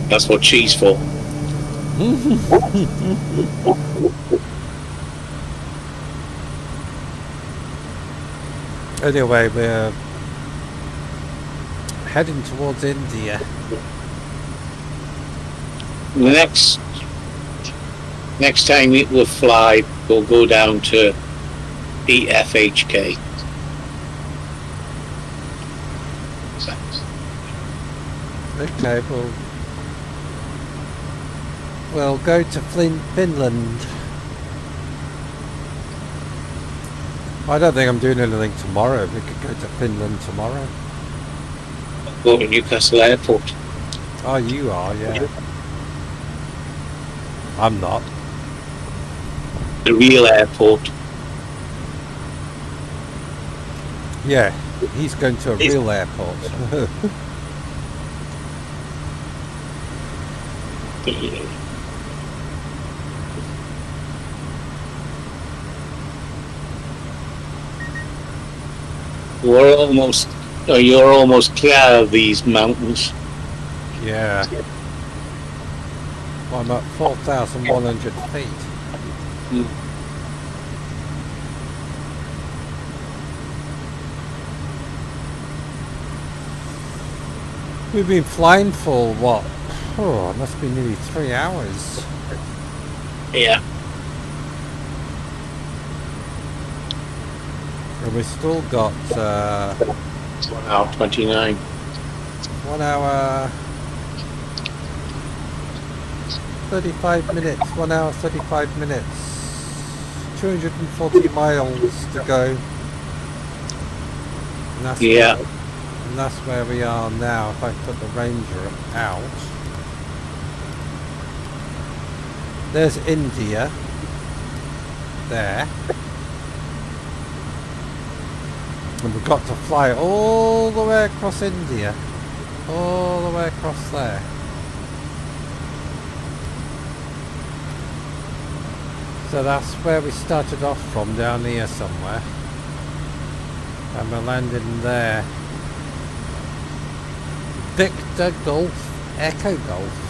That's what she's for. Anyway, we're heading towards India. The next time we'll fly, we'll go down to EFHK. Okay, we'll go to Finland. I don't think I'm doing anything tomorrow. We could go to Finland tomorrow. Go to Newcastle Airport. Oh, you are, yeah. I'm not. The real airport. Yeah, he's going to a real airport. You're almost clear of these mountains. Yeah. Well, I'm at 4,100 feet. We've been flying for what? Oh, it must be nearly 3 hours. Yeah. And we still got It's 1 hour 29. 1 hour 35 minutes. 1 hour 35 minutes. 240 miles to go. And that's Yeah. And that's where we are now. If I put the Ranger out. There's India. There. And we've got to fly all the way across India. All the way across there. So that's where we started off from, down here somewhere. And we're landing there. Victor Golf, Echo Golf.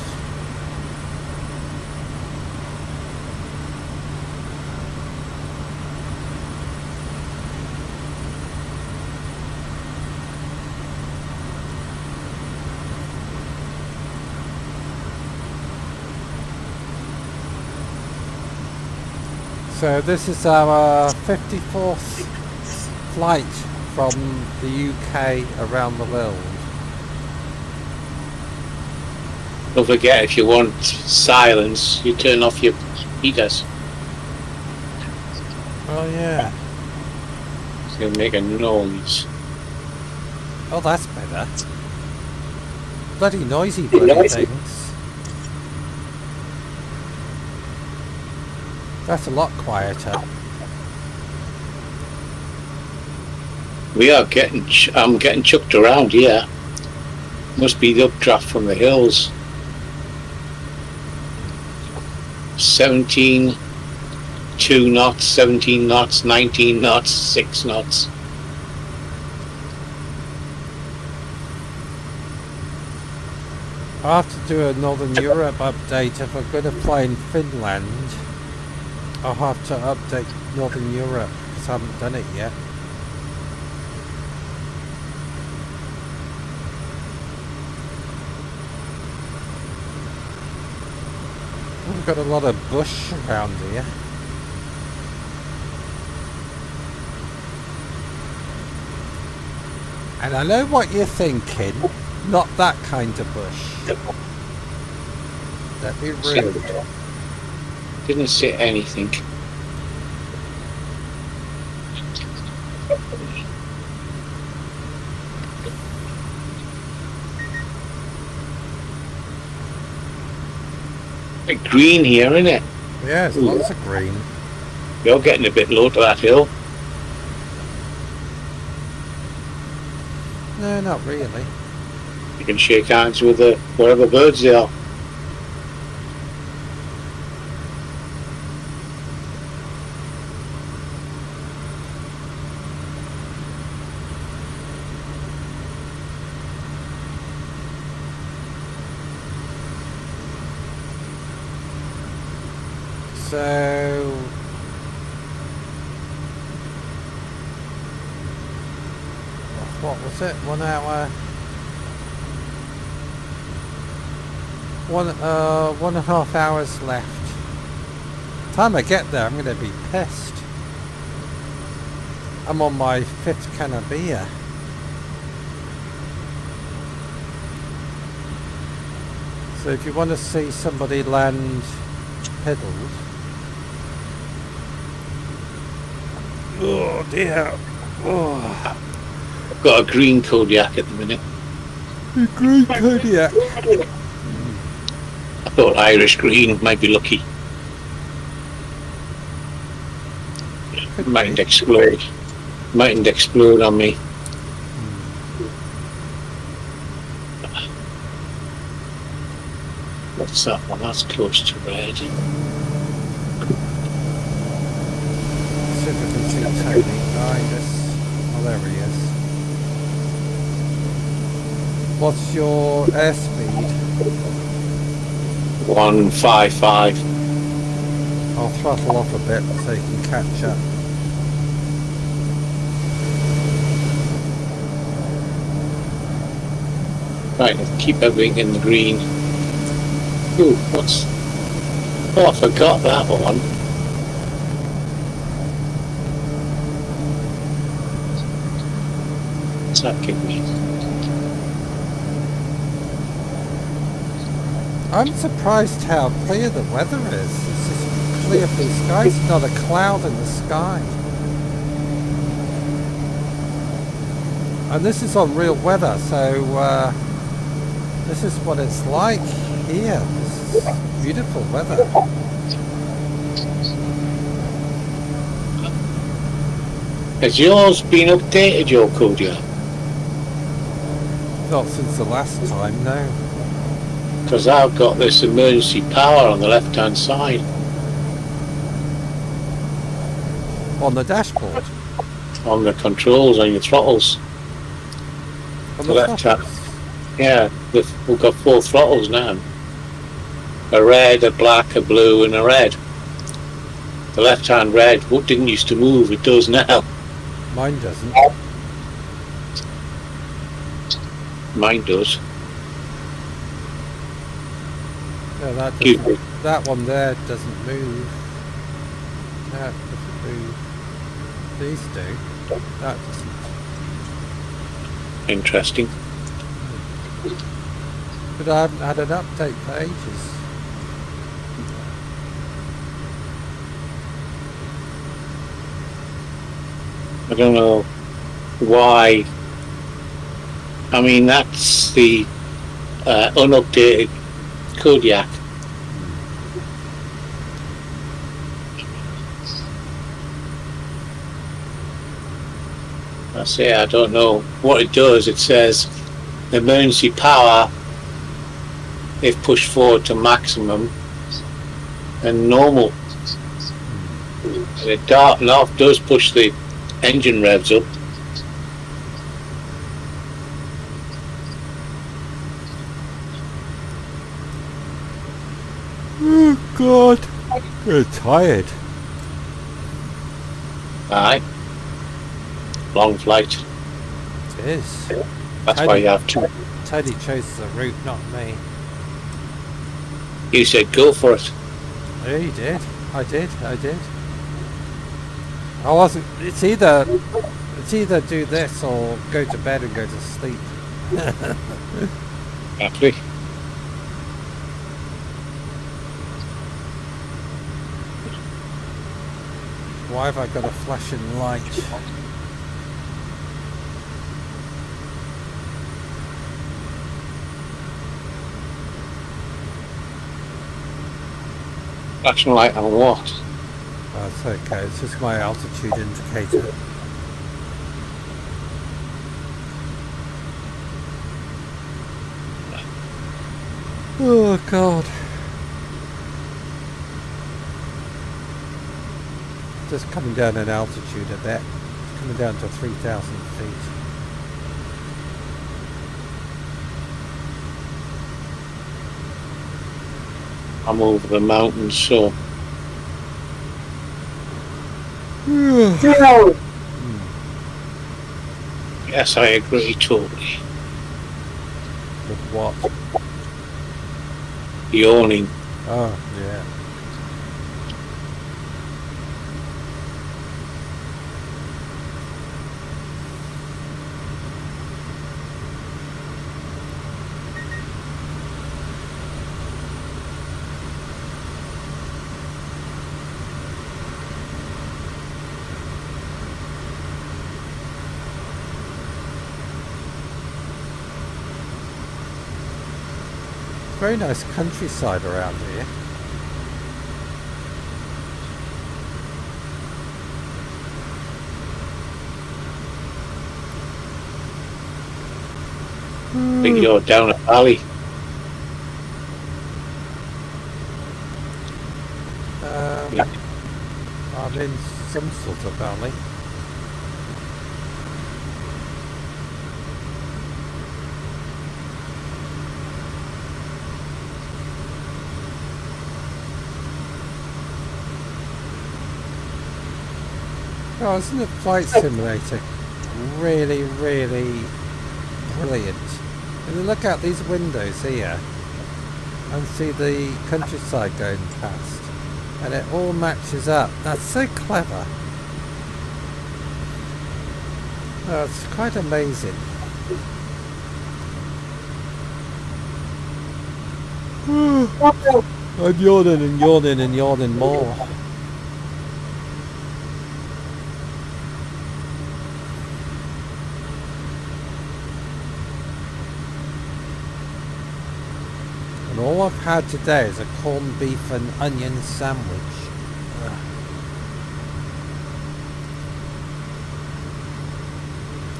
So this is our 54th flight from the UK around the world. Don't forget, if you want silence, you turn off your heaters. Oh yeah. It's going to make a noise. Oh, that's better. Bloody noisy bloody things. That's a lot quieter. We are getting, I'm getting chucked around here. Must be the updraft from the hills. 17, 2 knots, 17 knots, 19 knots, 6 knots. I'll have to do a Northern Europe update if I'm going to fly in Finland. I'll have to update Northern Europe because I haven't done it yet. We've got a lot of bush around here. And I know what you're thinking. Not that kind of bush. That'd be rude. Didn't say anything. Bit green here, isn't it? Yeah, there's lots of green. You're getting a bit low to that hill. No, not really. You can shake hands with the whatever birds they are. So what was it? 1 hour. 1.5 hours left. Time I get there, I'm going to be pissed. I'm on my 5th can of beer. So if you want to see somebody land pedals. Oh dear. Oh. I've got a green Kodiak at the minute. A green Kodiak. I thought Irish green might be lucky. Mightn't explode. Mightn't explode on me. What's that one? That's close to red. See if I can see Tony behind us. Oh, there he is. What's your airspeed? 155. I'll throttle off a bit so you can catch up. Right, let's keep everything in the green. Ooh, what's... Oh, I forgot that one. What's that give me? I'm surprised how clear the weather is. It's just clear blue sky. It's not a cloud in the sky. And this is on real weather, so this is what it's like here. This is beautiful weather. Has yours been updated, your Kodiak? Not since the last time, no. Because I've got this emergency power on the left-hand side. On the dashboard. On the controls, on your throttles. On The the left hand. throttles. Yeah, we've got 4 throttles now. A red, a black, a blue and a red. The left-hand red, what didn't used to move, it does now. Mine doesn't. Mine does. No, that Cute. doesn't. That one there doesn't move. That doesn't move. These do. That doesn't. Interesting. But I haven't had an update for ages. I don't know why. I mean, that's the unupdated Kodiak. I say I don't know what it does. It says emergency power if pushed forward to maximum and normal. And it dark enough does push the engine revs up. Oh God, I'm tired. Aye. Long flight. It is. That's why you have two. Teddy chose the route, not me. You said go for it. Yeah, you did. I did. I wasn't. It's either do this or go to bed and go to sleep. Actually. Why have I got a flashing light? Flashing light on what? That's okay. It's just my altitude indicator. Oh God. Just coming down in altitude a bit. It's coming down to 3,000 feet. I'm over the mountains, so yes, I agree totally. With what? Yawning. Oh, yeah. Very nice countryside around here. I think you're down a valley. I'm in some sort of valley. Oh, isn't the flight simulator really, really brilliant? And you look out these windows here and see the countryside going past, and it all matches up. That's so clever. Oh, it's quite amazing. I'm yawning and yawning and yawning more. And all I've had today is a corned beef and onion sandwich. Ugh.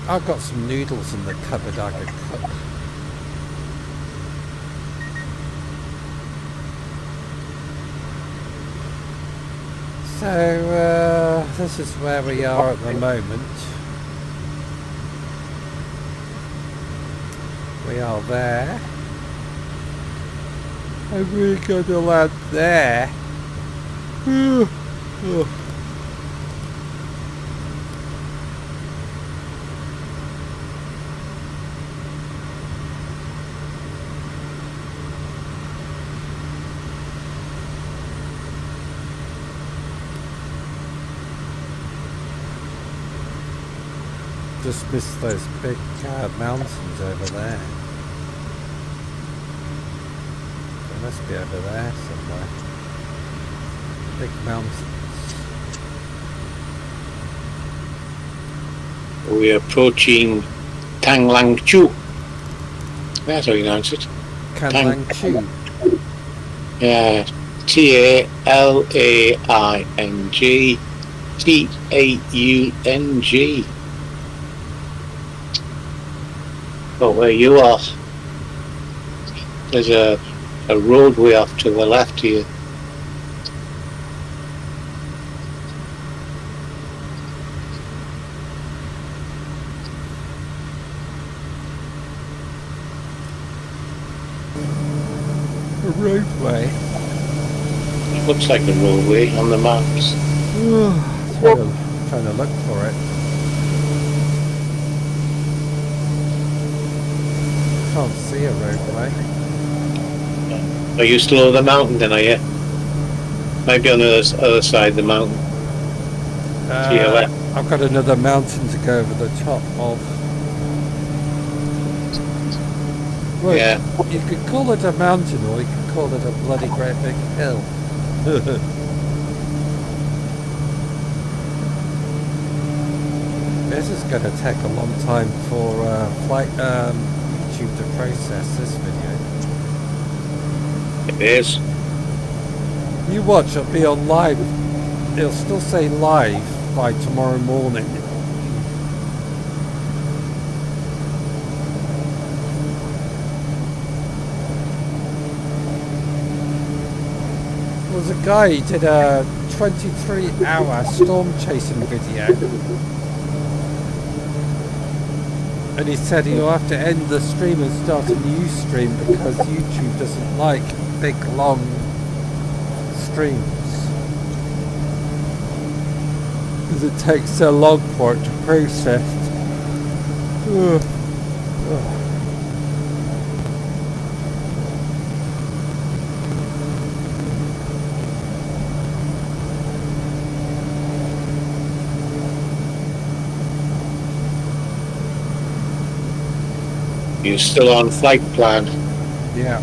I've got some noodles in the cupboard I could cook. So, this is where we are at the moment. We are there. And we're going to land there. Just missed those big mountains over there. must be over there somewhere. Big mountains. We're approaching Tang Lang Chu. That's how you pronounce it. Kanlang Chu. Yeah, Talang Taung. Oh, where you are? There's a roadway off to the left here. A roadway. It looks like a roadway on the maps. Trying to look for it. Can't see a roadway. Are you still over the mountain then, are you? Maybe on the other side of the mountain. To your left. I've got another mountain to go over the top of. Well, Yeah. you could call it a mountain or you could call it a bloody great big hill. This is going to take a long time for YouTube to process this video. It is. You watch, it'll be on live. It'll still say live by tomorrow morning. There was a guy, he did a 23-hour storm chasing video. And he said he'll have to end the stream and start a new stream because YouTube doesn't like big, long streams. Because it takes so long for it to process. Ugh. Ugh. You're still on flight plan. Yeah.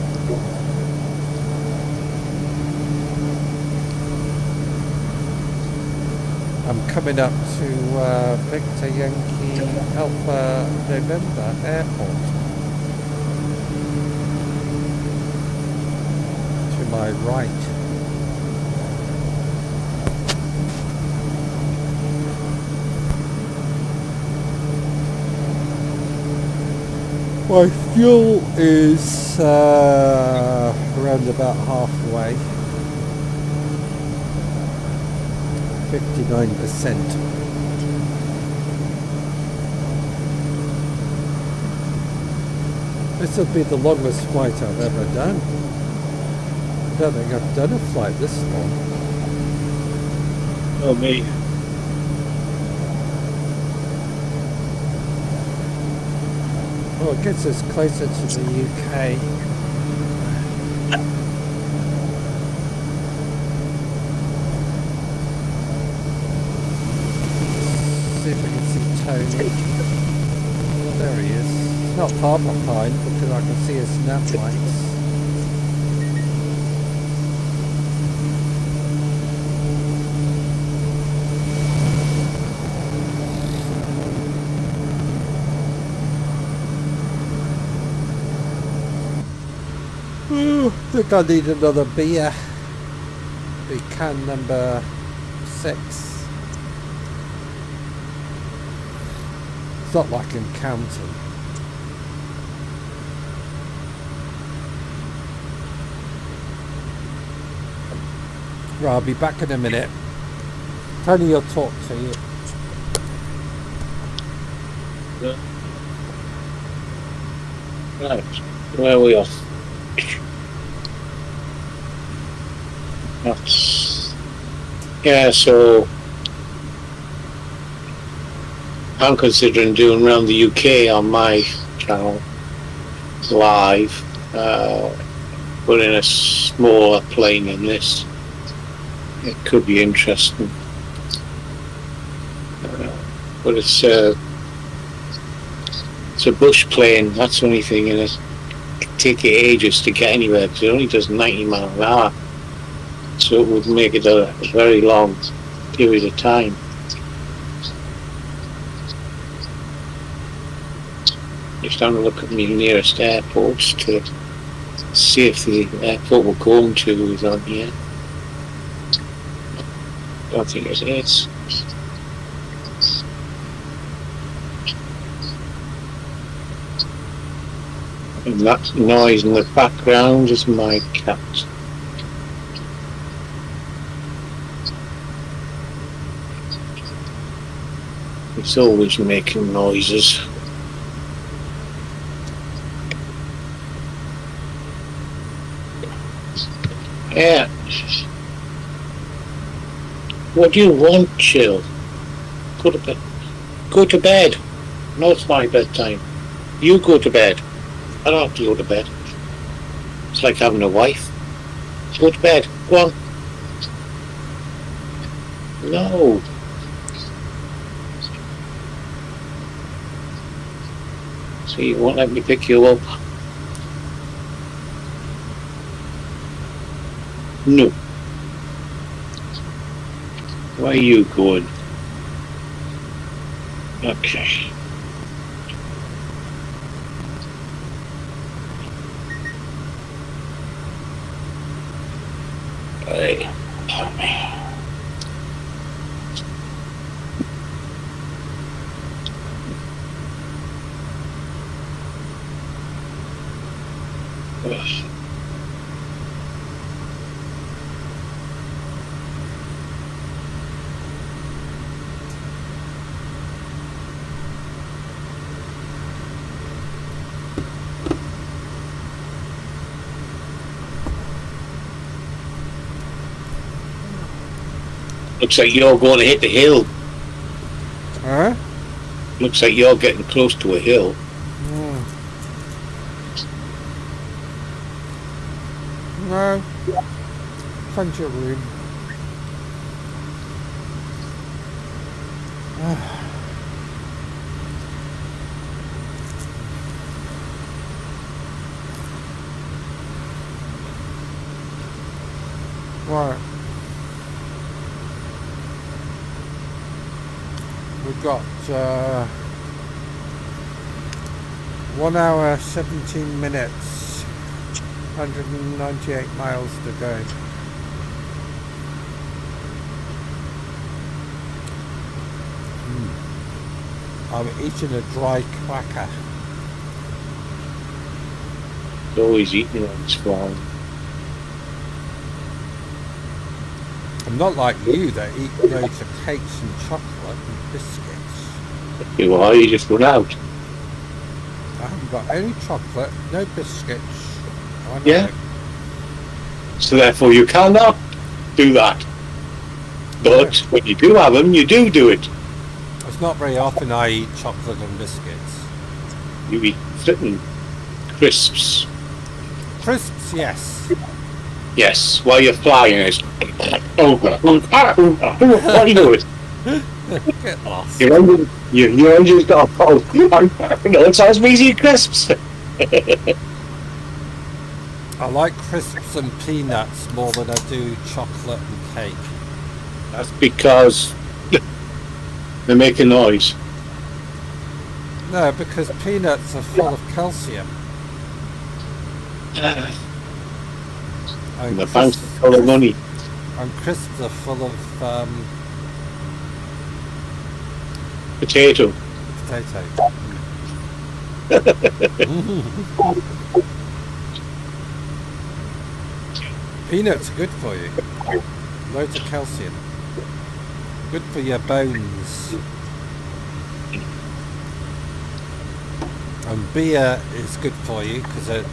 I'm coming up to Victor Yankee Alpha November Airport. To my right. My fuel is around about halfway. 59%. This will be the longest flight I've ever done. I don't think I've done a flight this long. Oh, me. Well, it gets us closer to the UK. See if we can see Tony. Well, there he is. He's not far behind because I can see his nav lights. I think I need another beer. Be can number 6. It's not like I'm counting. Right, I'll be back in a minute. Tony will talk to you. Right. Where are we off? That's, yeah, so I'm considering doing around the UK on my channel live, but in a smaller plane than this. It could be interesting, but it's a bush plane. That's the only thing in it. take you ages to get anywhere because it only does 90 miles an hour. So it would make it a very long period of time. Just having a look at my nearest airports to see if the airport we're going to is on here. Don't think it is. And that noise in the background is my cat. It's always making noises. Yeah. What do you want, Chill? Go to bed. Go to bed. No, it's my bedtime. You go to bed. I don't have to go to bed. It's like having a wife. Go to bed. Go on. No. See, you won't let me pick you up. No. Where are you going? Okay. Hey, pardon me. Ugh. Looks like you're going to hit the hill. Huh? Looks like you're getting close to a hill. Mm. No. Plenty of room. Right. We've got 1 hour 17 minutes, 198 miles to go. I'm eating a dry cracker. It's always eating on its phone. I'm not like you that eat loads of cakes and chocolate and biscuits. You are, you just run out. I haven't got any chocolate, no biscuits. I know. Yeah. So therefore you cannot do that. But when you do have them, you do it. It's not very often I eat chocolate and biscuits. You eat flipping crisps. Crisps, yes. Yes, while you're flying, it's what are you doing? Get lost. Your engine's got a fault. No, it's as easy crisps. I like crisps and peanuts more than I do chocolate and cake. That's because they make a noise. No, because peanuts are full of calcium. And the banks are full of money. And crisps are full of Potato. potato. Peanuts are good for you. Loads of calcium. Good for your bones. And beer is good for you because it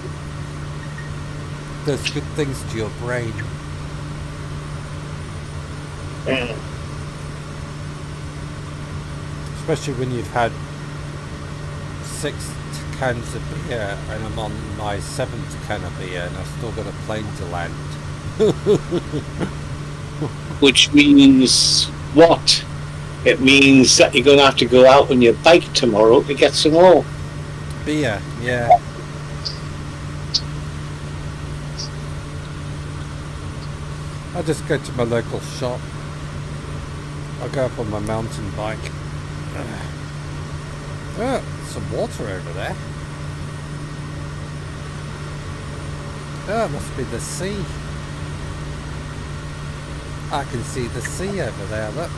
does good things to your brain. Especially when you've had 6 cans of beer and I'm on my 7th can of beer and I've still got a plane to land. Which means what? It means that you're going to have to go out on your bike tomorrow to get some more. Beer, yeah. I just go to my local shop. I'll go up on my mountain bike. Oh, some water over there. Oh, it must be the sea. I can see the sea over there, look.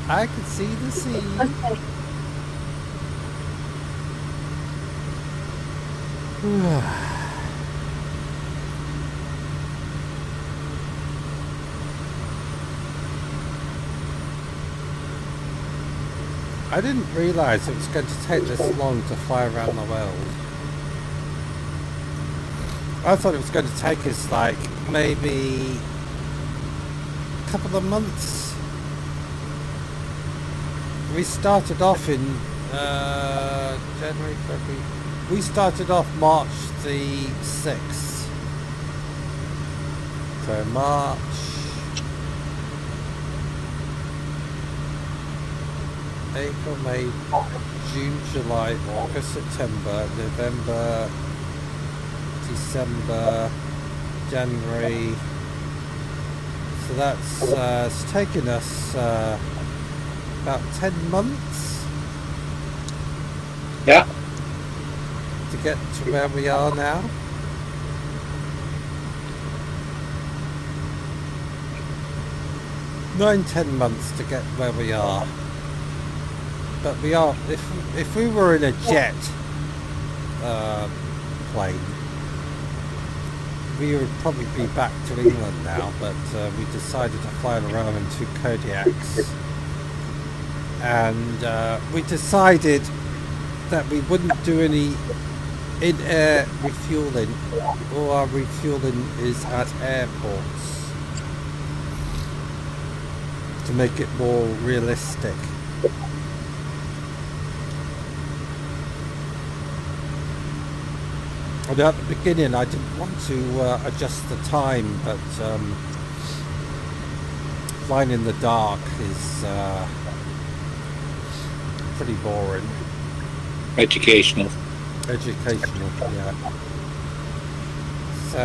I can see the sea. I didn't realise it was going to take this long to fly around the world. I thought it was going to take us like maybe a couple of months. We started off in January, February. We started off March the 6th. So March, April, May, June, July, August, September, November, December, January. So that's it's taken us about 10 months. Yeah. To get to where we are now. Nine, 10 months to get where we are. But we are, if we were in a jet plane, we would probably be back to England now, but we decided to fly around in 2 Kodiaks. And we decided that we wouldn't do any in-air refueling. All our refueling is at airports to make it more realistic. And at the beginning I didn't want to adjust the time, but flying in the dark is pretty boring. Educational. Educational, yeah. So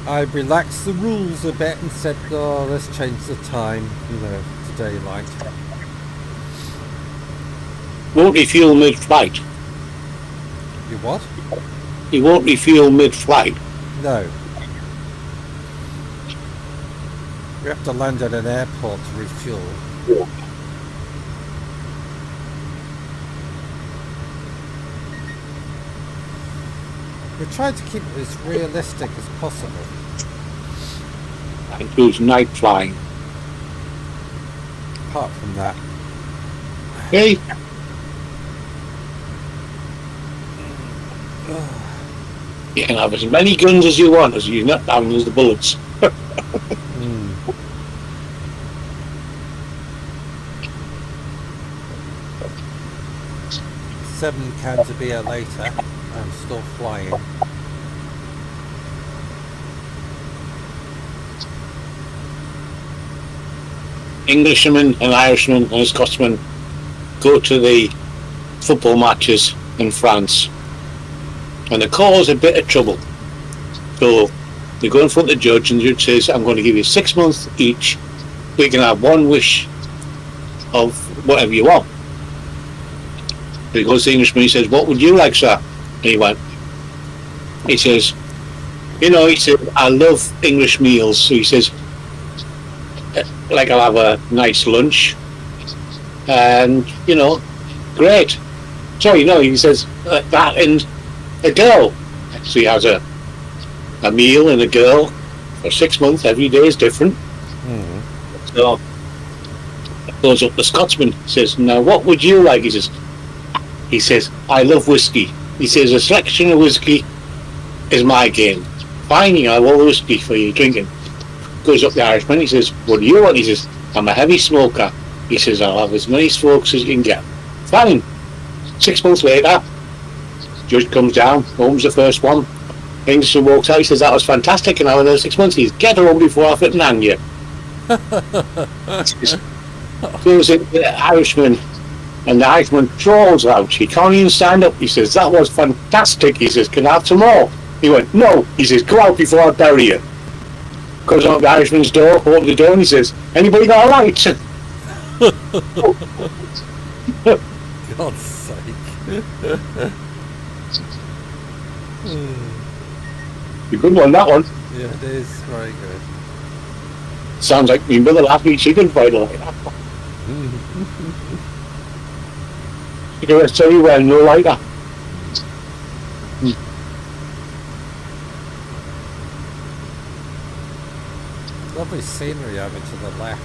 I relaxed the rules a bit and said, oh, let's change the time, to daylight. Won't refuel mid-flight. You what? You won't refuel mid-flight. No. We have to land at an airport to refuel. We tried to keep it as realistic as possible. That includes night flying. Apart from that. Okay? You can have as many guns as you want, as you're not having the bullets. 7 cans of beer later, I'm still flying. Englishman and Irishman and Scotsman go to the football matches in France and they cause a bit of trouble. So they go in front of the judge and the judge says, I'm going to give you 6 months each. We can have one wish of whatever you want. So he goes to the Englishman, he says, what would you like, sir? And he says, I love English meals. So he says, like I'll have a nice lunch and, great. So, he says that and a girl. So he has a meal and a girl for 6 months. Every day is different. Mm-hmm. So goes up the Scotsman, says, now what would you like? He says, I love whiskey. He says, a selection of whiskey is my game. Finding out all the whiskey for you drinking. Goes up the Irishman, he says, what do you want? He says, I'm a heavy smoker. He says, I'll have as many smokes as you can get. Fine. 6 months later, judge comes down, opens the first one. Englishman walks out, he says, that was fantastic, and I another 6 months. He says, get home before I fit and hang you. Goes in the Irishman, And the Eichmann throws out. He can't even stand up. He says, that was fantastic. He says, can I have some more? He went, no. He says, go out before I bury you. Goes on the Irishman's door, opens the door, and he says, anybody got a light? God's sake. A good one, that one. Yeah, it is very good. Sounds like me mother laughing chicken fight like that. You can tell you well, no lighter. Lovely scenery over to the left.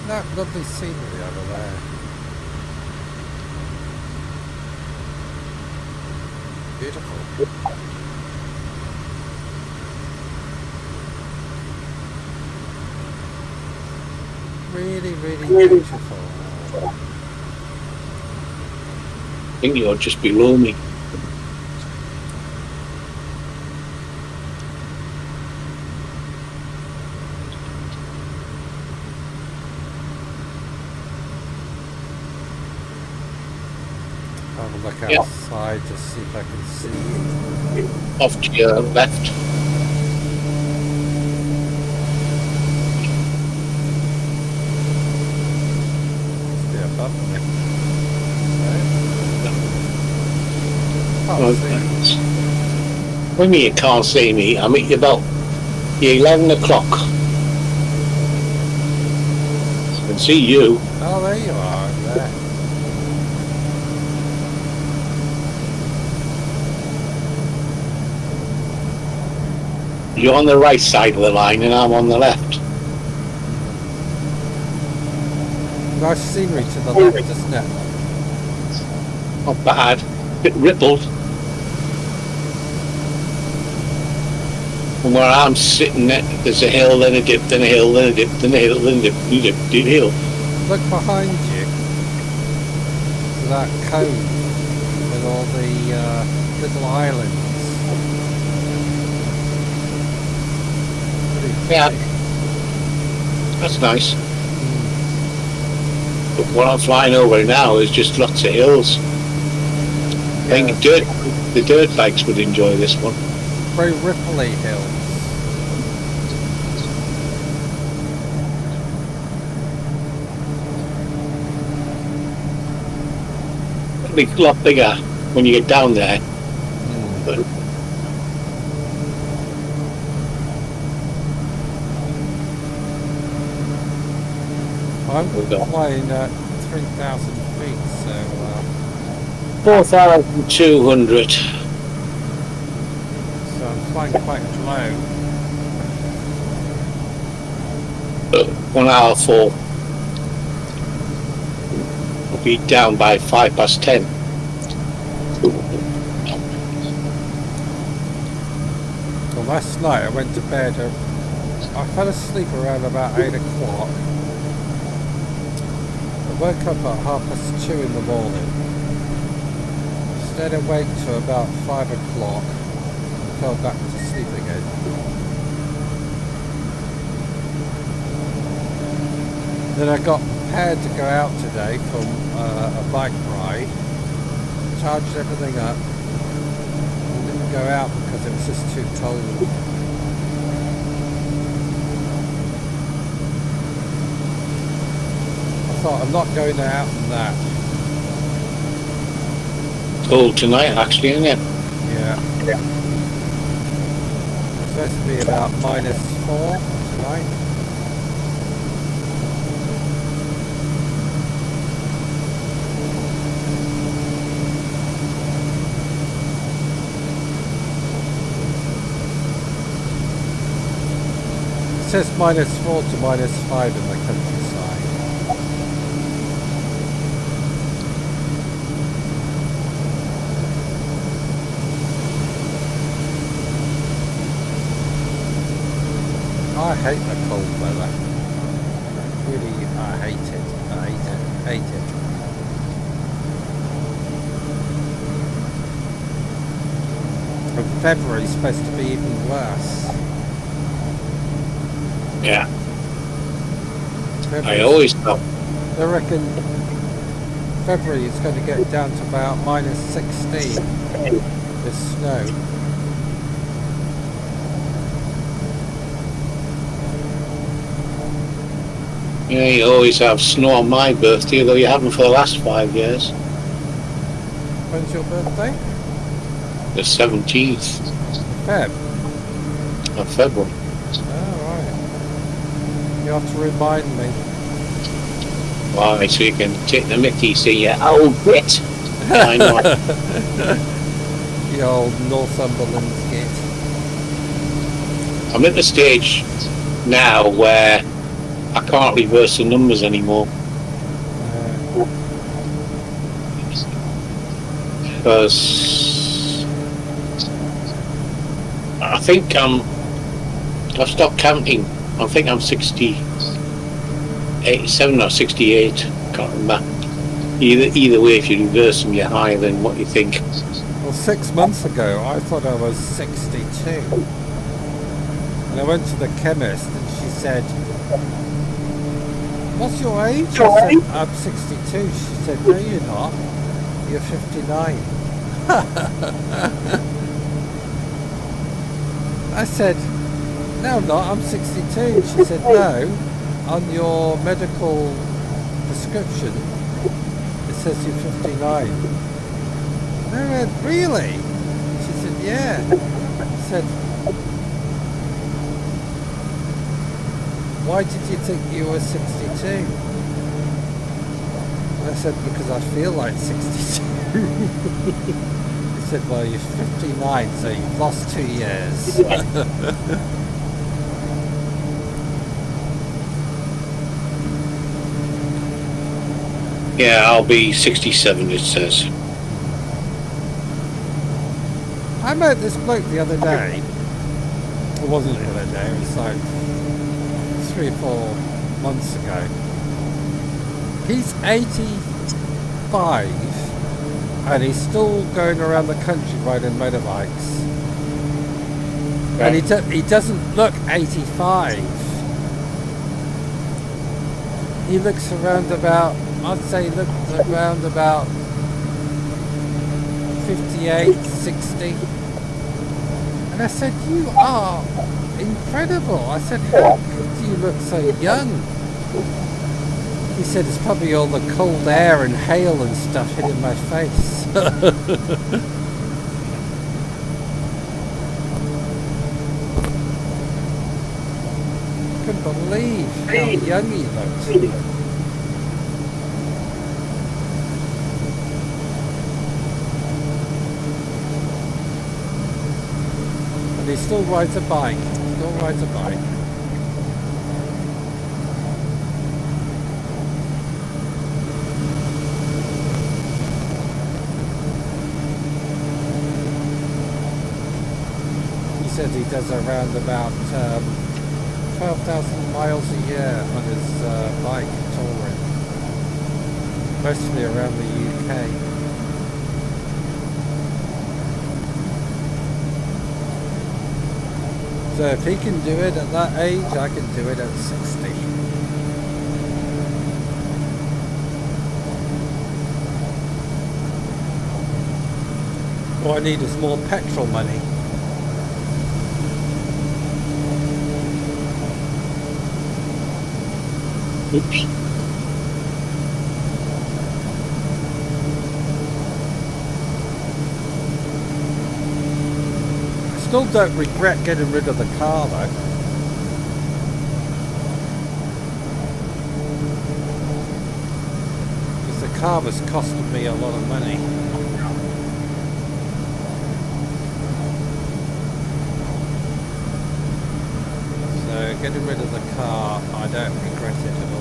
That lovely scenery over there. Beautiful. Really, really beautiful. I think you're just below me. Have a look Yeah. outside to see if I can see you. Off to your left. Stay above me. Oh, Can't see. thanks. What do you mean you can't see me? I'm at about 11 o'clock. I can see you. Oh, there you are, over there. You're on the right side of the line and I'm on the left. Nice scenery to the left, isn't it? Not bad. Bit rippled. From where I'm sitting, there's a hill, then a dip, then a hill, then a dip, then a hill, then a dip, dip, hill. Look behind you. To that cove with all the little islands. Yeah, that's nice. But what I'm flying over now is just lots of hills. I think the dirt bikes would enjoy this one. Very ripply hills. It'll be a lot bigger when you get down there. But I'm flying at 3,000 feet, so 4,200. I'm flying quite low. 1 hour 4. We'll be down by 10:05. Well, last night I went to bed. I fell asleep around about 8 o'clock. I woke up at 2:30 in the morning. Stayed awake till about 5 o'clock. And fell back to sleep again. Then I got prepared to go out today for a bike ride. Charged everything up. And didn't go out because it was just too cold. I thought I'm not going out in that. Cold tonight, actually, isn't it? Yeah. It's supposed to be about -4 tonight. It says -4 to -5 in the countryside. I hate the cold weather. Really, I hate it. I hate it. Hate it. February's supposed to be even worse. Yeah. I February's- always thought. I reckon February is going to get down to about minus 16 with snow. Yeah, you always have snow on my birthday, although you haven't for the last 5 years. When's your birthday? The 17th Feb. of February. Oh, right. You have to remind me. Why, so you can take the mickey, see you old bit. I know. The old Northumberland git. I'm at the stage now where I can't reverse the numbers anymore. Because I think I've stopped counting. I think I'm 67 or 68. Can't remember. Either way, if you reverse them, you're higher than what you think. Well, 6 months ago, I thought I was 62. And I went to the chemist and she said, "What's your age?" I said, "I'm 62. She said, "No, you're not. You're 59. I said, "No, I'm not. I'm 62. She said, "No. On your medical prescription, it says you're 59. And I went, "Really?" She said, "Yeah." I said, "Why did you think you were 62? I said, "Because I feel like 62. He said, "Well, you're 59, so you've lost 2 years." Yeah, I'll be 67, it says. I met this bloke the other day. It wasn't the other day, it was like 3 or 4 months ago. He's 85 and he's still going around the country riding motorbikes. And he doesn't look 85. He looks around about, I'd say he looks around about 58, 60. And I said, "You are incredible." I said, "How could you look so young?" He said, "It's probably all the cold air and hail and stuff hitting my face." I couldn't believe how young he looked. And he still rides a bike. Still rides a bike. He says he does around about 12,000 miles a year on his bike touring. Mostly around the UK. So if he can do it at that age, I can do it at 60. All I need is more petrol money. Oops. Still don't regret getting rid of the car though. Because the car was costing me a lot of money. So getting rid of the car, I don't regret it at all.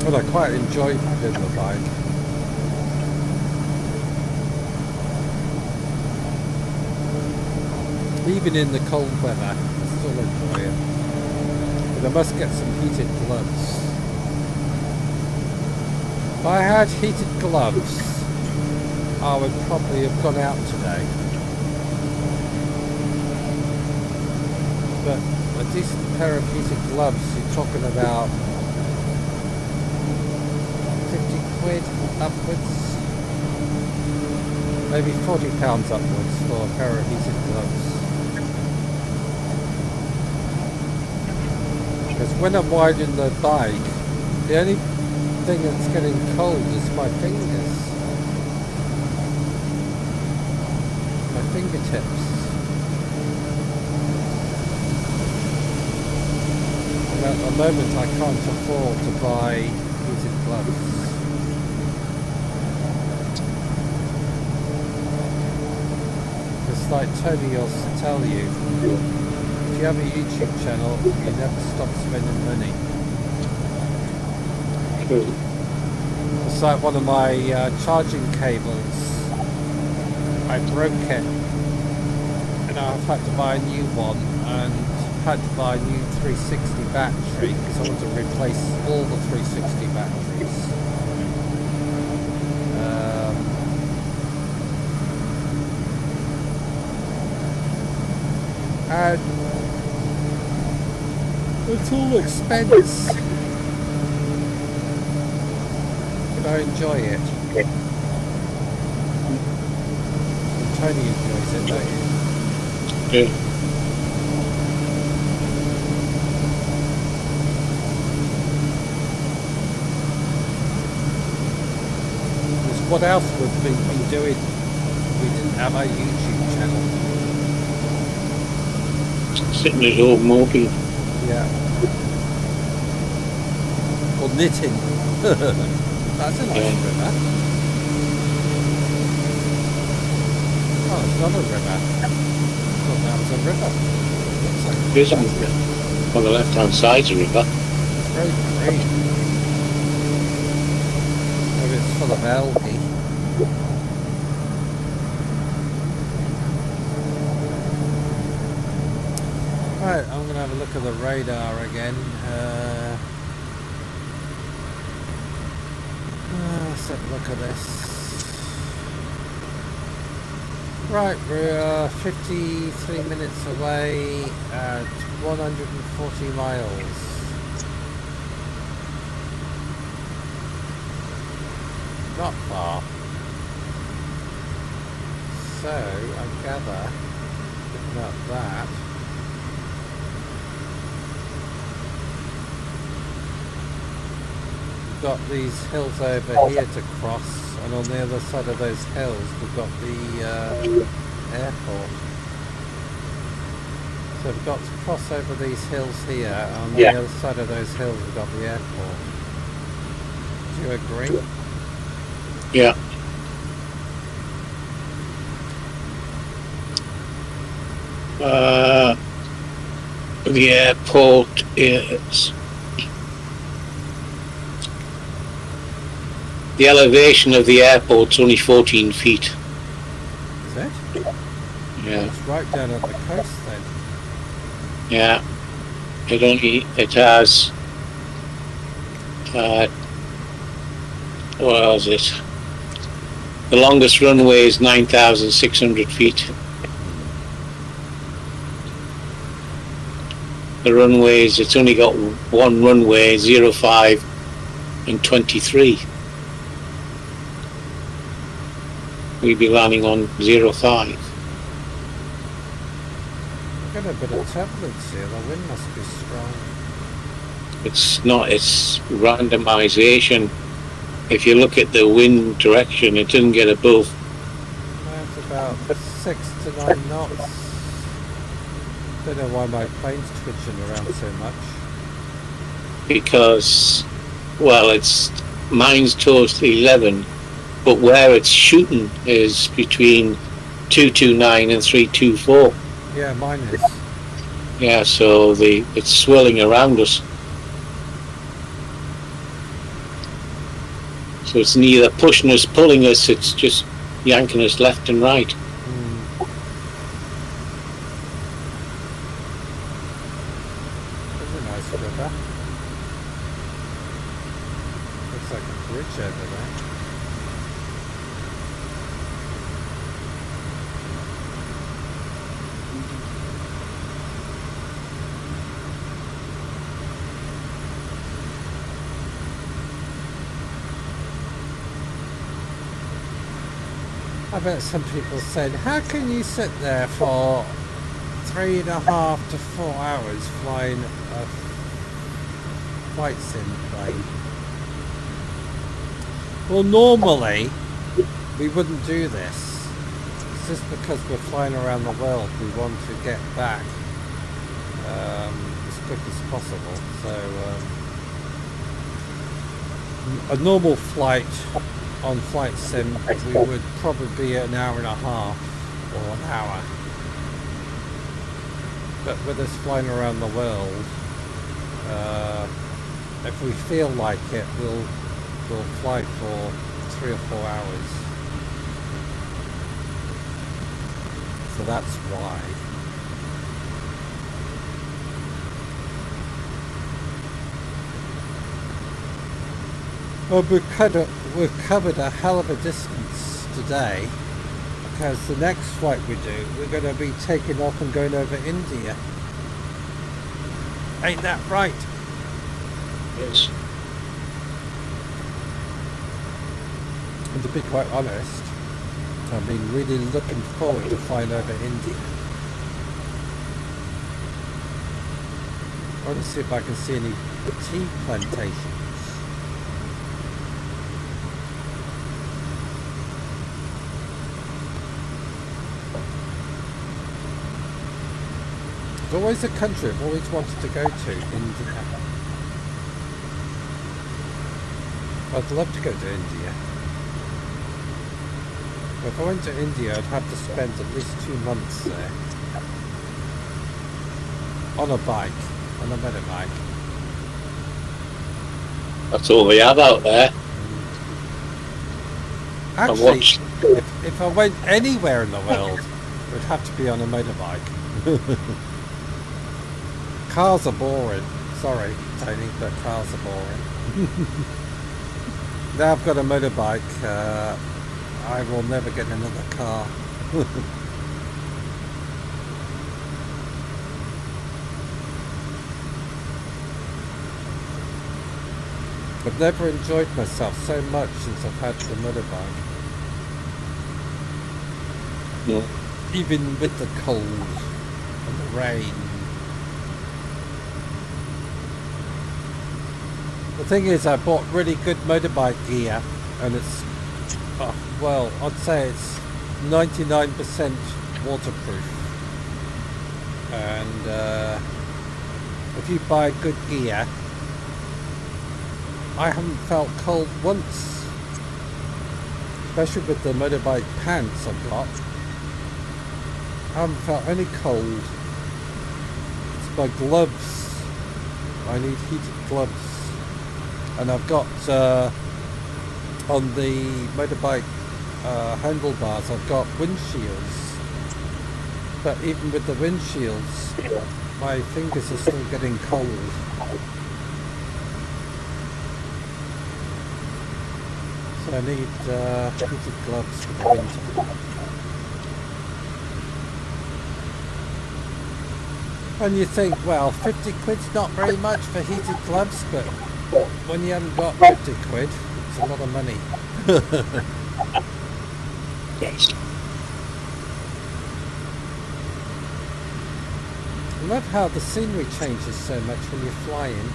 Well, I quite enjoy riding the bike. Even in the cold weather, I still enjoy it. But I must get some heated gloves. If I had heated gloves, I would probably have gone out today. But a decent pair of heated gloves, you're talking about 50 quid upwards, maybe £40 upwards for a pair of heated gloves. Because when I'm riding the bike, the only thing that's getting cold is my fingers, my fingertips. And at the moment I can't afford to buy heated gloves. It's like Tony used to tell you, if you have a YouTube channel, you never stop spending money. It's like one of my charging cables. I broke it, and I've had to buy a new one, and had to buy a new 360 battery because I want to replace all the 360 batteries. And it's all expense. But I enjoy it. And Tony enjoys it, don't you? Yeah. Because what else would we be doing if we didn't have our YouTube channel? Sitting at home moping. Yeah. Or knitting. That's a nice river. Oh, it's another river. Well, that was a river. Looks like There's on the left-hand side's a river. it's very green. Maybe it's full of algae. Right, I'm going to have a look at the radar again. Let's have a look at this. Right, we're 53 minutes away at 140 miles. Not far. So, I gather, looking at that, we've got these hills over here to cross, and on the other side of those hills we've got the airport. So we've got to cross over these hills here, and on the other side of those hills we've got the airport. Do you agree? Yeah. The airport is... The elevation of the airport's only 14 feet. Is it? Yeah. It's right down at the coast then. Yeah. It has... what was it? The longest runway is 9,600 feet. The runways, it's only got one runway, 05 and 23. We'd be landing on 05. We've got a bit of turbulence here, the wind must be strong. It's not, it's randomization. If you look at the wind direction, it doesn't get above. That's about 6 to 9 knots. Don't know why my plane's twitching around so much. Because, well, mine's towards 11, but where it's shooting is between 229 and 324. Yeah, mine is. Yeah, so it's swirling around us. So it's neither pushing us, pulling us, it's just yanking us left and right. There's a nice river. Looks like a bridge over there. I bet some people said, how can you sit there for 3.5 to 4 hours flying a flight sim plane? Well, normally we wouldn't do this. It's just because we're flying around the world, we want to get back as quick as possible. So a normal flight on flight sim, we would probably be an hour and a half or an hour. But with us flying around the world, if we feel like it, we'll fly for 3 or 4 hours. So that's why. Well, we've covered a hell of a distance today, because the next flight we do, we're going to be taking off and going over India. Ain't that right? Yes. And to be quite honest, I've been really looking forward to flying over India. I want to see if I can see any tea plantations. It's always a country I've always wanted to go to, India. I'd love to go to India. But if I went to India, I'd have to spend at least 2 months there. On a bike, on a motorbike. That's all we have out there. Actually, if I went anywhere in the world, it would have to be on a motorbike. Cars are boring. Sorry, Tony, but cars are boring. Now I've got a motorbike, I will never get another car. I've never enjoyed myself so much since I've had the motorbike. Yeah. Even with the cold and the rain. The thing is, I bought really good motorbike gear, and it's, well, I'd say it's 99% waterproof. And if you buy good gear, I haven't felt cold once, especially with the motorbike pants I've got. I haven't felt any cold. It's my gloves. I need heated gloves. And I've got on the motorbike handlebars, I've got windshields. But even with the windshields, my fingers are still getting cold. So I need heated gloves for the winter. And you think, well, 50 quid's not very much for heated gloves, but when you haven't got 50 quid, it's a lot of money. Yes. I love how the scenery changes so much when you're flying.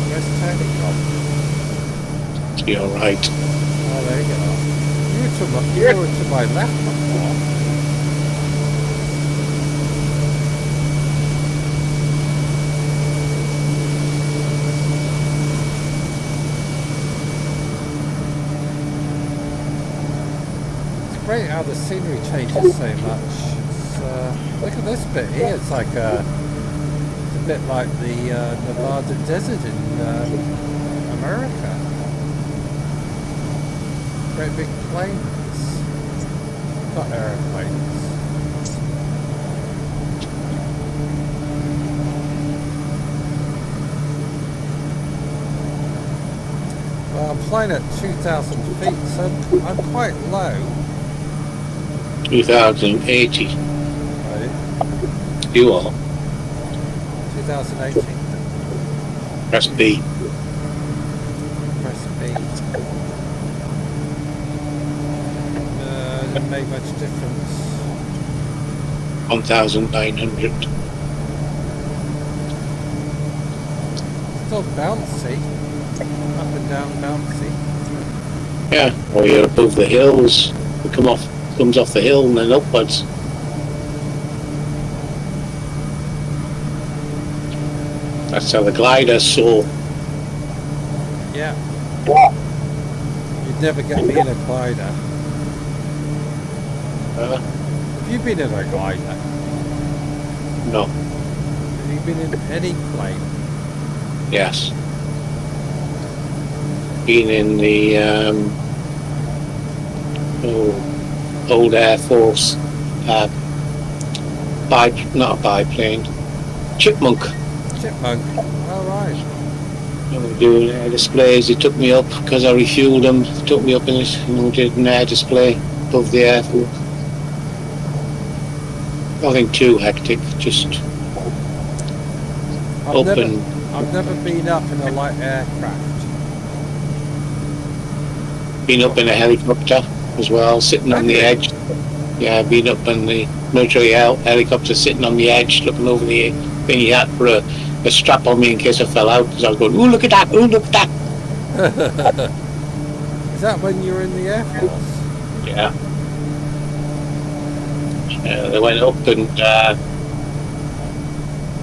Where's Tony gone? You're right. Oh, there you go. You were to my left before. It's great how the scenery changes so much. It's, look at this bit here. It's like a bit like the Nevada desert in America. Great big plains. Not aeroplanes. Well, I'm flying at 2,000 feet, so I'm quite low. 2080. Right? You are. 2018. Press B. Press B. Didn't make much difference. 1,900. Still bouncy. Up and down bouncy. Yeah, or you're above the hills. It comes off the hill and then upwards. That's how the glider's soar. Yeah. You'd never get me in a glider. Have you been in a glider? No. Have you been in any plane? Yes. Been in the old Air Force not a biplane, Chipmunk. Chipmunk. All right. They were doing air displays. They took me up because I refueled them. They took me up in it and we did an air display above the Air Force. Nothing too hectic, just I've never been up in a light aircraft. been up in a helicopter as well, sitting on the edge. Yeah, been up in the military helicopter, sitting on the edge, looking over the thing. He had for a strap on me in case I fell out, because I was going, "Ooh, look at that! Ooh, look at that!" Is that when you were in the Air Force? Yeah. They went up and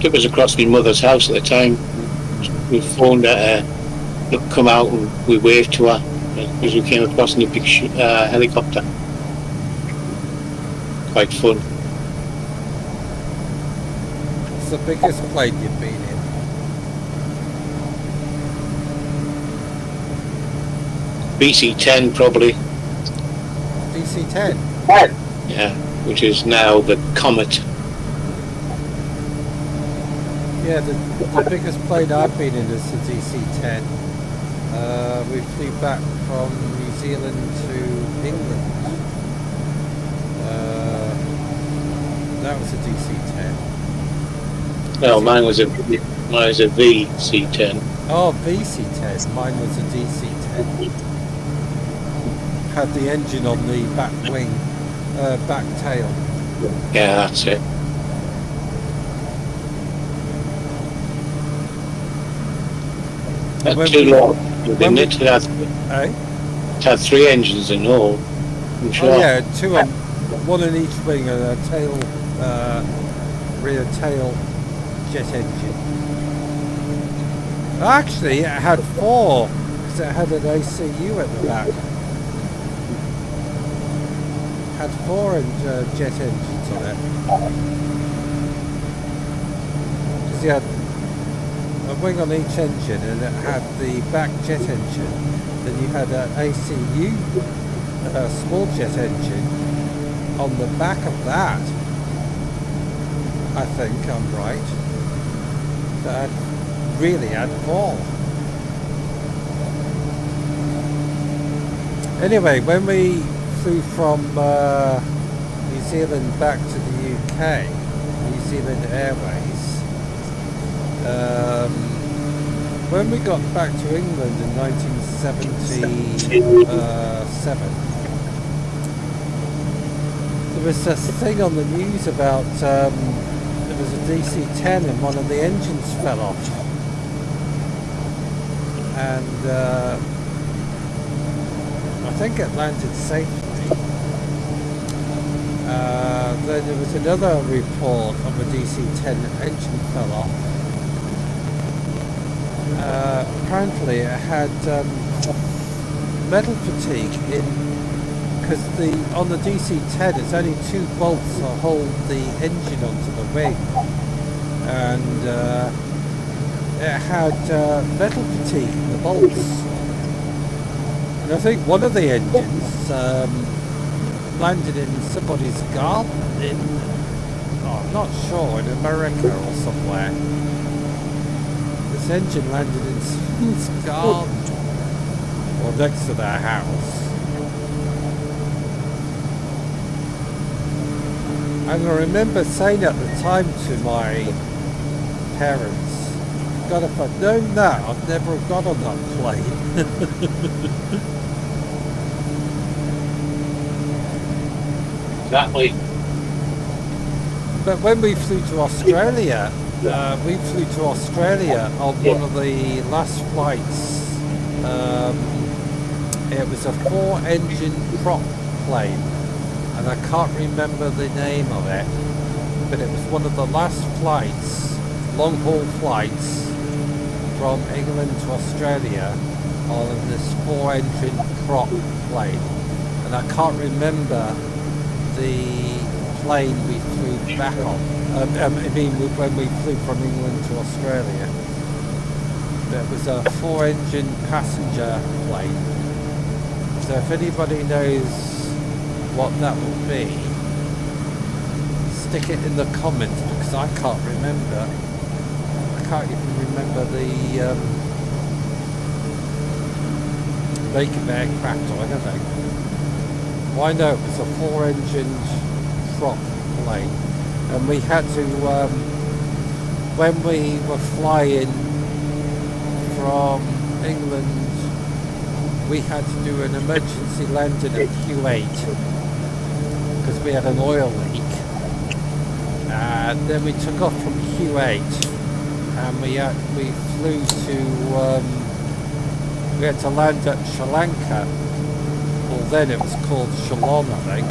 took us across my mother's house at the time. We phoned her, come out, and we waved to her as we came across in a big helicopter. Quite fun. What's the biggest plane you've been in? BC-10 probably. DC-10? Yeah, which is now the Comet. Yeah, the biggest plane I've been in is the DC-10. We flew back from New Zealand to England. That was a DC-10. No, mine was a VC-10. Oh, VC-10. Mine was a DC-10. Had the engine on the back wing, back tail. Yeah, that's it. That's too long, didn't it? It had 3 engines in all. I'm sure. Oh yeah, 2 on, 1 in each wing and a tail, rear tail jet engine. Actually, it had 4 because it had an ACU at the back. Had 4 jet engines on it. Because you had a wing on each engine and it had the back jet engine. Then you had an ACU, a small jet engine on the back of that. I think I'm right. That really had 4. Anyway, when we flew from New Zealand back to the UK, New Zealand Airways, when we got back to England in 1977, there was this thing on the news about there was a DC-10 and one of the engines fell off. And I think it landed safely. Then there was another report of a DC-10 engine fell off. Apparently it had metal fatigue in, because on the DC-10 it's only 2 bolts to hold the engine onto the wing, and it had metal fatigue in the bolts. And I think one of the engines landed in somebody's garden in, oh, I'm not sure, in America or somewhere. This engine landed in someone's garden, or next to their house. And I remember saying at the time to my parents, God, if I'd known that, I'd never have got on that plane. Exactly. But when we flew to Australia, we flew to Australia on one of the last flights. It was a 4-engine prop plane, and I can't remember the name of it, but it was one of the last flights, long-haul flights from England to Australia on this 4-engine prop plane, and I can't remember the plane we flew back on. I mean, when we flew from England to Australia. It was a 4-engine passenger plane. So if anybody knows what that would be, stick it in the comments, because I can't remember. I can't even remember the make of aircraft or anything. Well, I know it was a 4-engine prop plane, and we had to, when we were flying from England, we had to do an emergency landing at Q8 because we had an oil leak, and then we took off from Q8 and we flew to we had to land at Sri Lanka. Well, then it was called Ceylon, I think.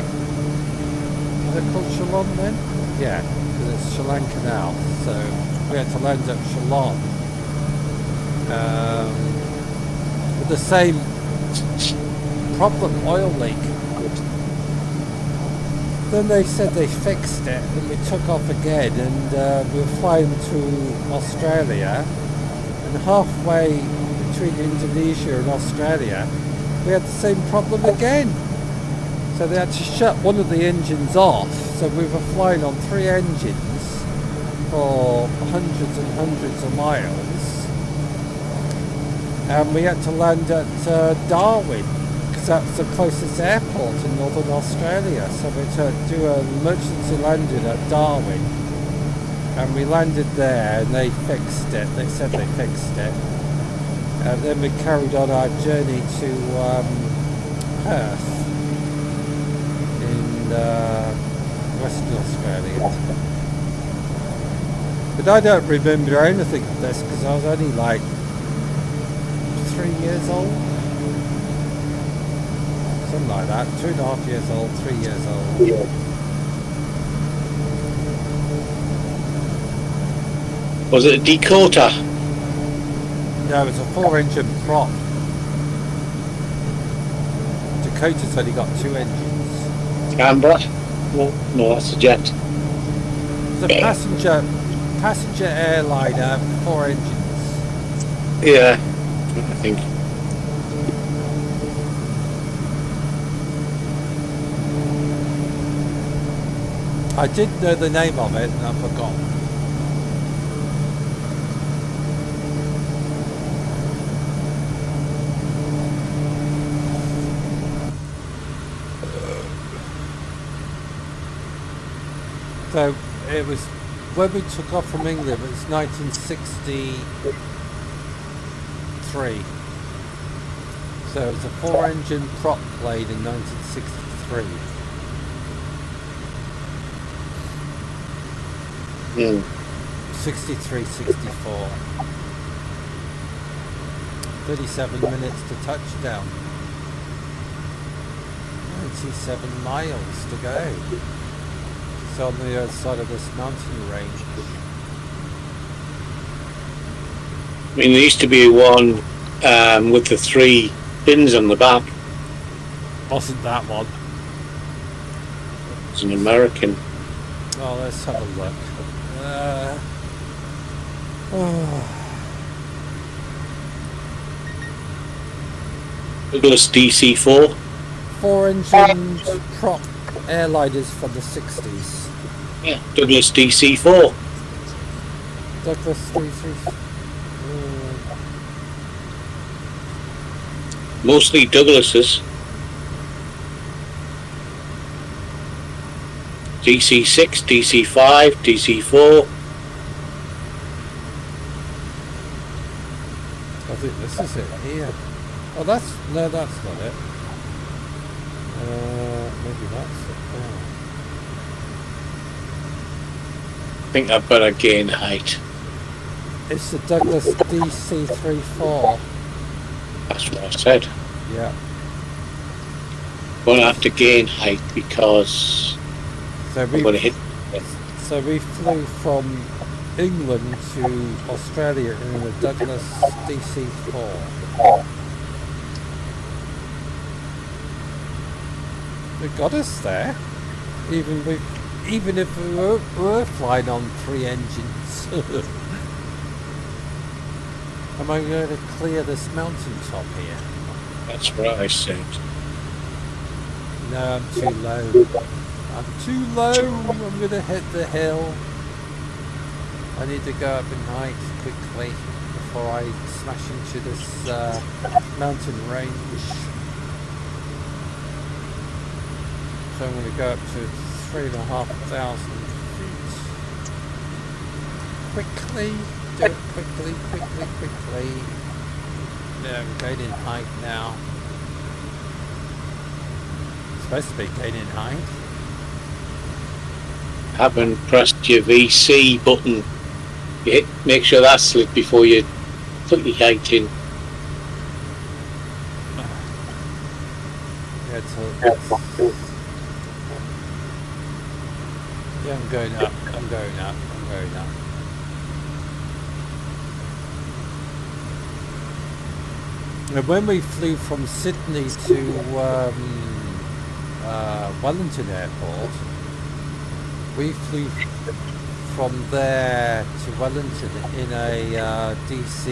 Was it called Ceylon then? Yeah, because it's Sri Lanka now. So we had to land at Ceylon. With the same problem, oil leak. Then they said they fixed it, and we took off again, and we were flying to Australia, and halfway between Indonesia and Australia we had the same problem again. So they had to shut one of the engines off, so we were flying on 3 engines for hundreds and hundreds of miles, and we had to land at Darwin, because that's the closest airport in northern Australia. So we had to do an emergency landing at Darwin, and we landed there, and they fixed it. They said they fixed it, and then we carried on our journey to Perth in Western Australia. But I don't remember anything of this because I was only like 3 years old. Something like that. 2.5 years old, 3 years old. Yeah. Was it a Dakota? No, it was a 4-engine prop. Dakota's only got 2 engines. Canberra? No, that's a jet. It's a passenger airliner, 4 engines. Yeah, I think. I did know the name of it and I forgot. So it was when we took off from England. It was 1963. So it was a 4-engine prop plane in 1963. Mm. 63, 64. 37 minutes to touchdown. 97 miles to go. It's on the other side of this mountain range. I mean, there used to be one with the 3 pins on the back. Wasn't that one? It's an American. Oh, let's have a look. Douglas DC-4. 4-engine prop airliners from the 60s. Yeah, Douglas DC-4. Douglas 33. Mostly Douglases. DC-6, DC-5, DC-4. I think this is it here. Oh, that's not it. Maybe that's it. Oh. I think I've got to gain height. It's the Douglas DC-34. That's what I said. Yeah. Gonna have to gain height because So I'm gonna hit. So we flew from England to Australia in the Douglas DC-4. They got us there, even if we were flying on 3 engines. Am I going to clear this mountaintop here? That's what I said. No, I'm too low. I'm too low. I'm going to hit the hill. I need to go up in height quickly before I smash into this mountain range. So I'm going to go up to 3,500 feet. Quickly. Do it quickly. Yeah, I'm gaining height now. Supposed to be gaining height. Haven't pressed your VC button. Make sure that's lit before you put your height in. Yeah, I'm going up. And when we flew from Sydney to Wellington Airport, we flew from there to Wellington in a DC.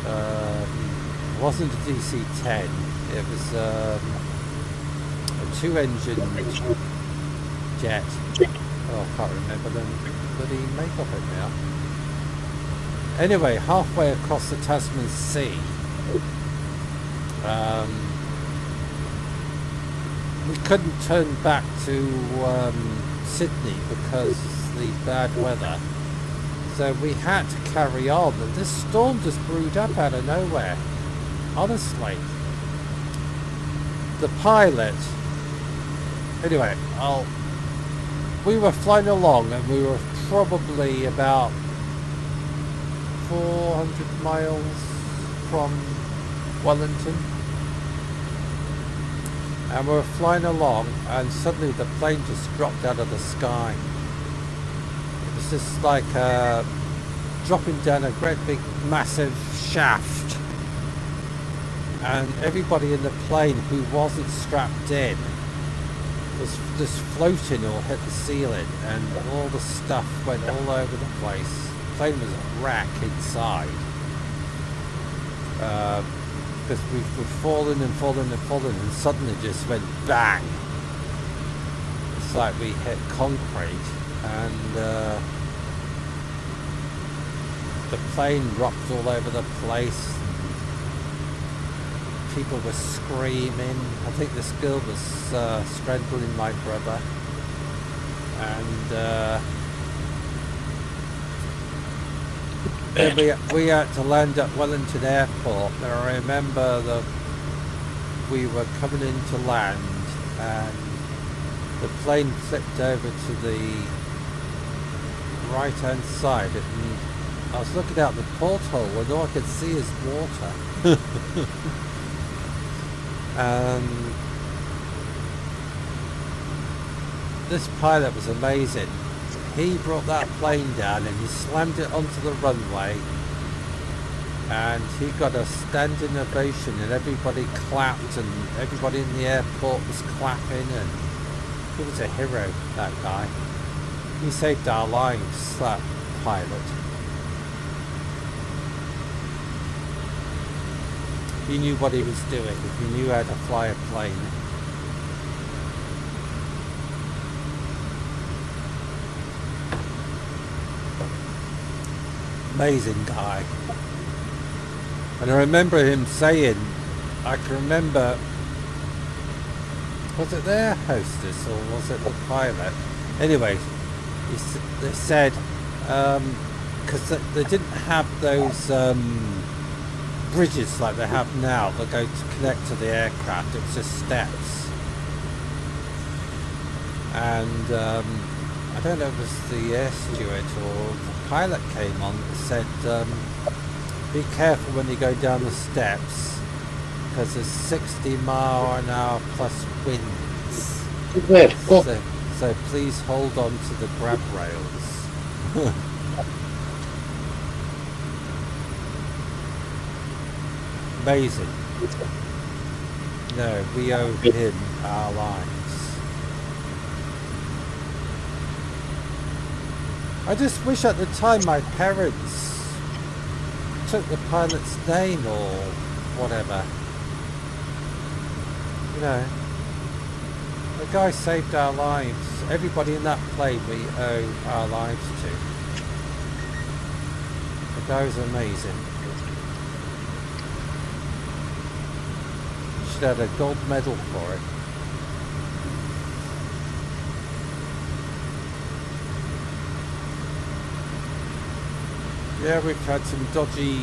It wasn't a DC-10. It was a 2-engine jet. Oh, I can't remember the bloody make of it now. Anyway, halfway across the Tasman Sea, we couldn't turn back to Sydney because of the bad weather. So we had to carry on, and this storm just brewed up out of nowhere. Honestly. The pilot... Anyway, we were flying along, and we were probably about 400 miles from Wellington. And we were flying along, and suddenly the plane just dropped out of the sky. It was just like dropping down a great big massive shaft. And everybody in the plane who wasn't strapped in was just floating or hit the ceiling, and all the stuff went all over the place. The plane was a wreck inside. Because we were falling and suddenly just went bang. It's like we hit concrete, and the plane rocked all over the place. People were screaming. I think this girl was strangling my brother, and then we had to land at Wellington Airport. And I remember that we were coming in to land, and the plane flipped over to the right hand side, and I was looking out the porthole and all I could see is water. And this pilot was amazing. He brought that plane down and he slammed it onto the runway, and he got a standing ovation, and everybody clapped, and everybody in the airport was clapping, and he was a hero, that guy. He saved our lives, that pilot. He knew what he was doing. He knew how to fly a plane. Amazing guy. And I remember him saying, I can remember, was it their hostess or was it the pilot? Anyway, they said, because they didn't have those bridges like they have now that go to connect to the aircraft, it was just steps. And I don't know if it was the air steward or the pilot came on and said, be careful when you go down the steps because there's 60-mile-an-hour plus winds. So please hold on to the grab rails. Amazing. No, we owe him our lives. I just wish at the time my parents took the pilot's name or whatever. You know, the guy saved our lives. Everybody in that plane we owe our lives to. The guy was amazing. Should have had a gold medal for it. Yeah, we've had some dodgy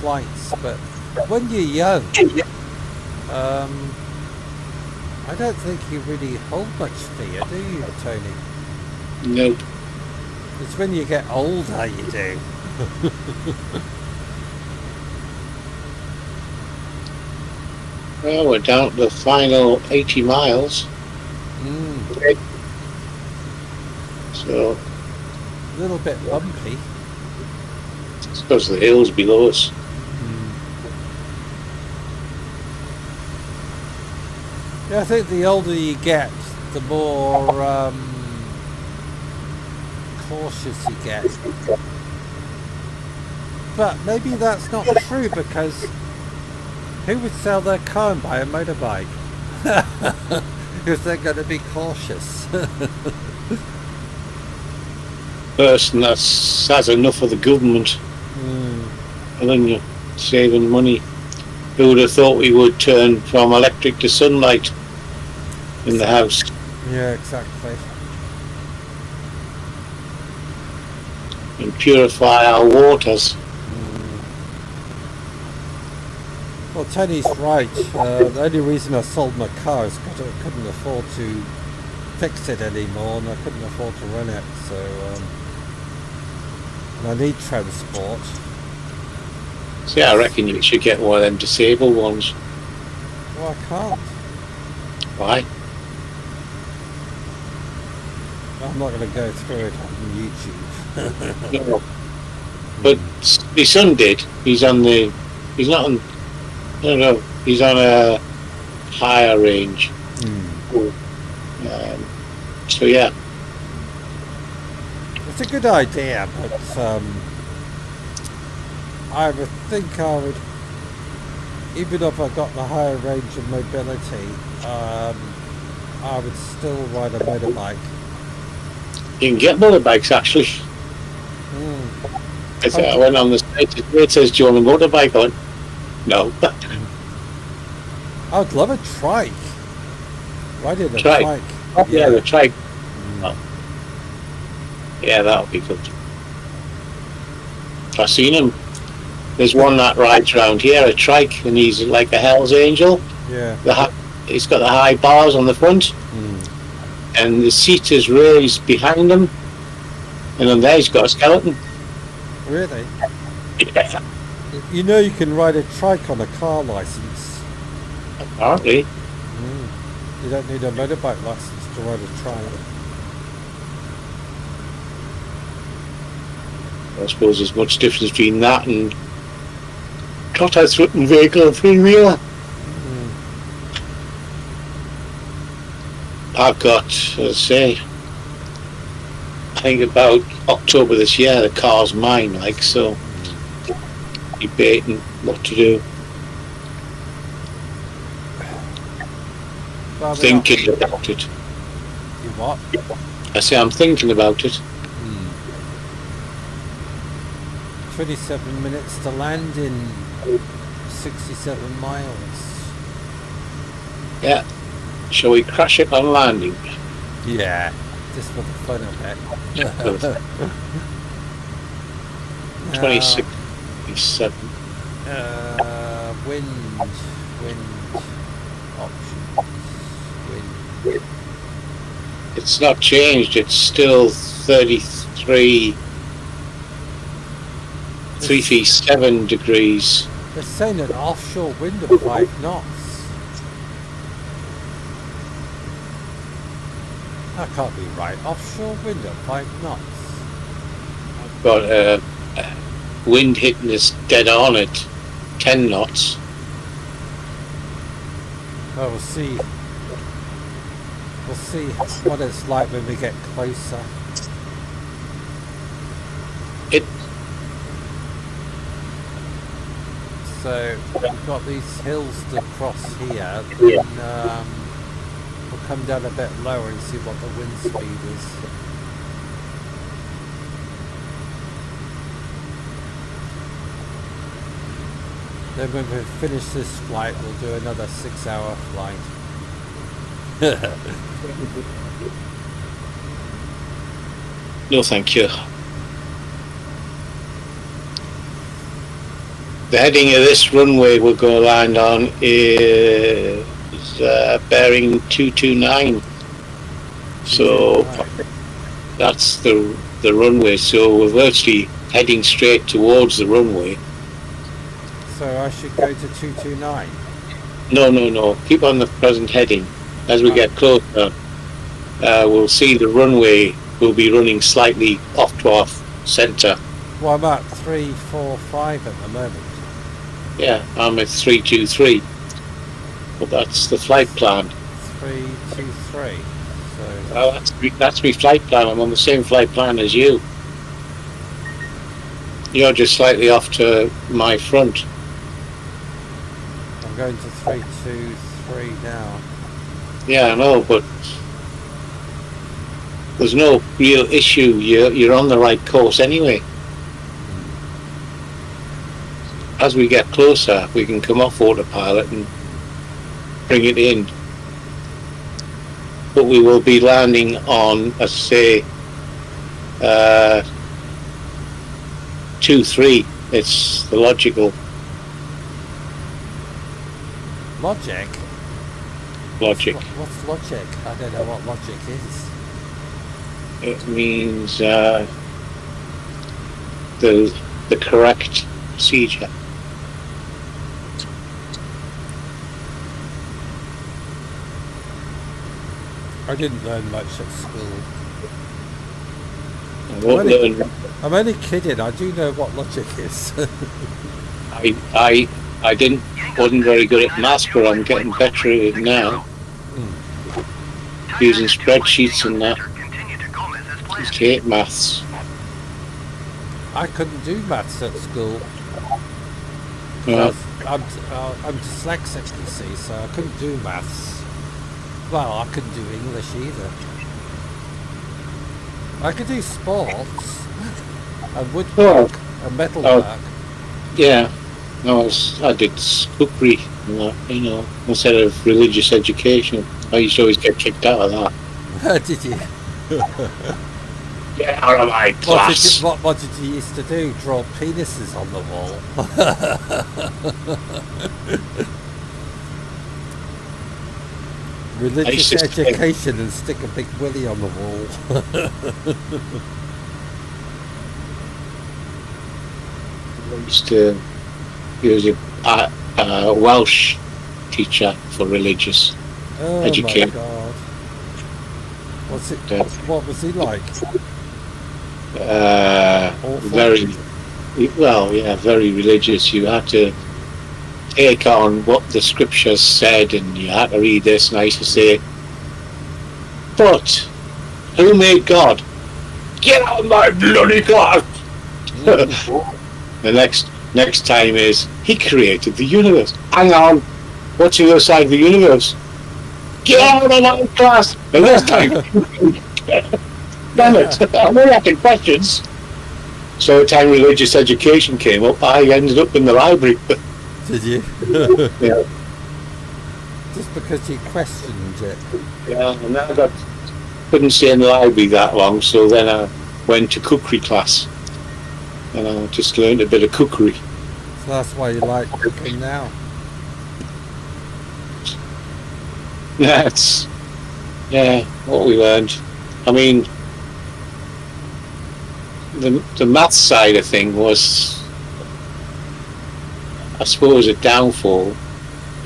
flights, but when you're young, I don't think you really hold much fear, do you, Tony? Nope. It's when you get older you do. Well, we're down to the final 80 miles. Mm. So, A little bit bumpy. it's because of the hills below us. Yeah, I think the older you get, the more cautious you get. But maybe that's not true because who would sell their car and buy a motorbike? Because they're going to be cautious. Person has enough of the government. And then you're saving money. Who would have thought we would turn from electric to sunlight in the house? Yeah, exactly. And purify our waters. Well, Tony's right. The only reason I sold my car is because I couldn't afford to fix it anymore and I couldn't afford to run it. So, and I need transport. See, I reckon you should get one of them disabled ones. Well, I can't. Why? I'm not going to go through it on YouTube. No. But my son did. He's not on, I don't know, he's on a higher range. So yeah. It's a good idea, but I would think I would, even if I got the higher range of mobility, I would still ride a motorbike. You can get motorbikes actually. I went on the site, it says, do you want a motorbike? I went, no. I'd love a trike. Riding a Trike? trike. Oh, yeah, the trike. Oh. Yeah, that would be good. I've seen him. There's one that rides around here, a trike, and he's like a Hell's Angel. Yeah. He's got the high bars on the front, and the seat is raised behind him, and on there he's got a skeleton. Really? Yeah. You know you can ride a trike on a car license. Apparently. You don't need a motorbike license to ride a trike. I suppose there's much difference between that and trotter-throtting vehicle and three-wheeler. I've got, as I say, I think about October this year, the car's mine, like, so debating what to do. Well, Thinking about it. You what? I say I'm thinking about it. 27 minutes to land in 67 miles. Yeah. Shall we crash it on landing? Yeah, just for the fun of it. 26.7. Wind options. Wind. It's not changed. It's still 33, 337 degrees. They're saying an offshore wind of 5 knots. That can't be right. Offshore wind of 5 knots. I've got wind hitting us dead on at 10 knots. Oh, we'll see. We'll see what it's like when we get closer. It So we've got these hills to cross here. Then, we'll come down a bit lower and see what the wind speed is. Then when we finish this flight, we'll do another 6-hour flight. No, thank you. The heading of this runway we're going to land on is bearing 229. So that's the runway. So we're virtually heading straight towards the runway. So I should go to 229. No. Keep on the present heading. As we get closer, we'll see the runway will be running slightly off to our centre. Well, I'm at 345 at the moment. Yeah, I'm at 323. But that's the flight plan. 323. So Well, that's my flight plan. I'm on the same flight plan as you. You're just slightly off to my front. I'm going to 323 now. Yeah, I know, but there's no real issue. You're on the right course anyway. As we get closer, we can come off autopilot and bring it in. But we will be landing on, let's say, 2-3. It's the logical Logic? logic. What's logic? I don't know what logic is. It means the correct procedure. I didn't learn much at school. I'm only kidding. I do know what logic is. I wasn't very good at maths, but I'm getting better at it now. Using spreadsheets and that. Just hate maths. I couldn't do maths at school. Well, I'm dyslexic, you see, so I couldn't do maths. Well, I couldn't do English either. I could do sports and woodwork and metalwork. yeah. No, I did cookery, instead of religious education. I used to always get kicked out of that. Did you? Get out of my class. What did you used to do? Draw penises on the wall? Religious education and stick a big willy on the wall. I used to use a Welsh teacher for religious education. Oh my God. What was he like? Very religious. You had to take on what the scriptures said, and you had to read this, and I used to say, but who made God? Get out of my bloody class! The next time is, he created the universe. Hang on, what's the other side of the universe? Get out of my class! The next time, damn it, I'm only asking questions. So the time religious education came up, I ended up in the library. Did you? Yeah. Just because you questioned it. Yeah, and then couldn't stay in the library that long, so then I went to cookery class. And I just learned a bit of cookery. So that's why you like cooking now. That's what we learned. I mean, the maths side of thing was, I suppose, a downfall,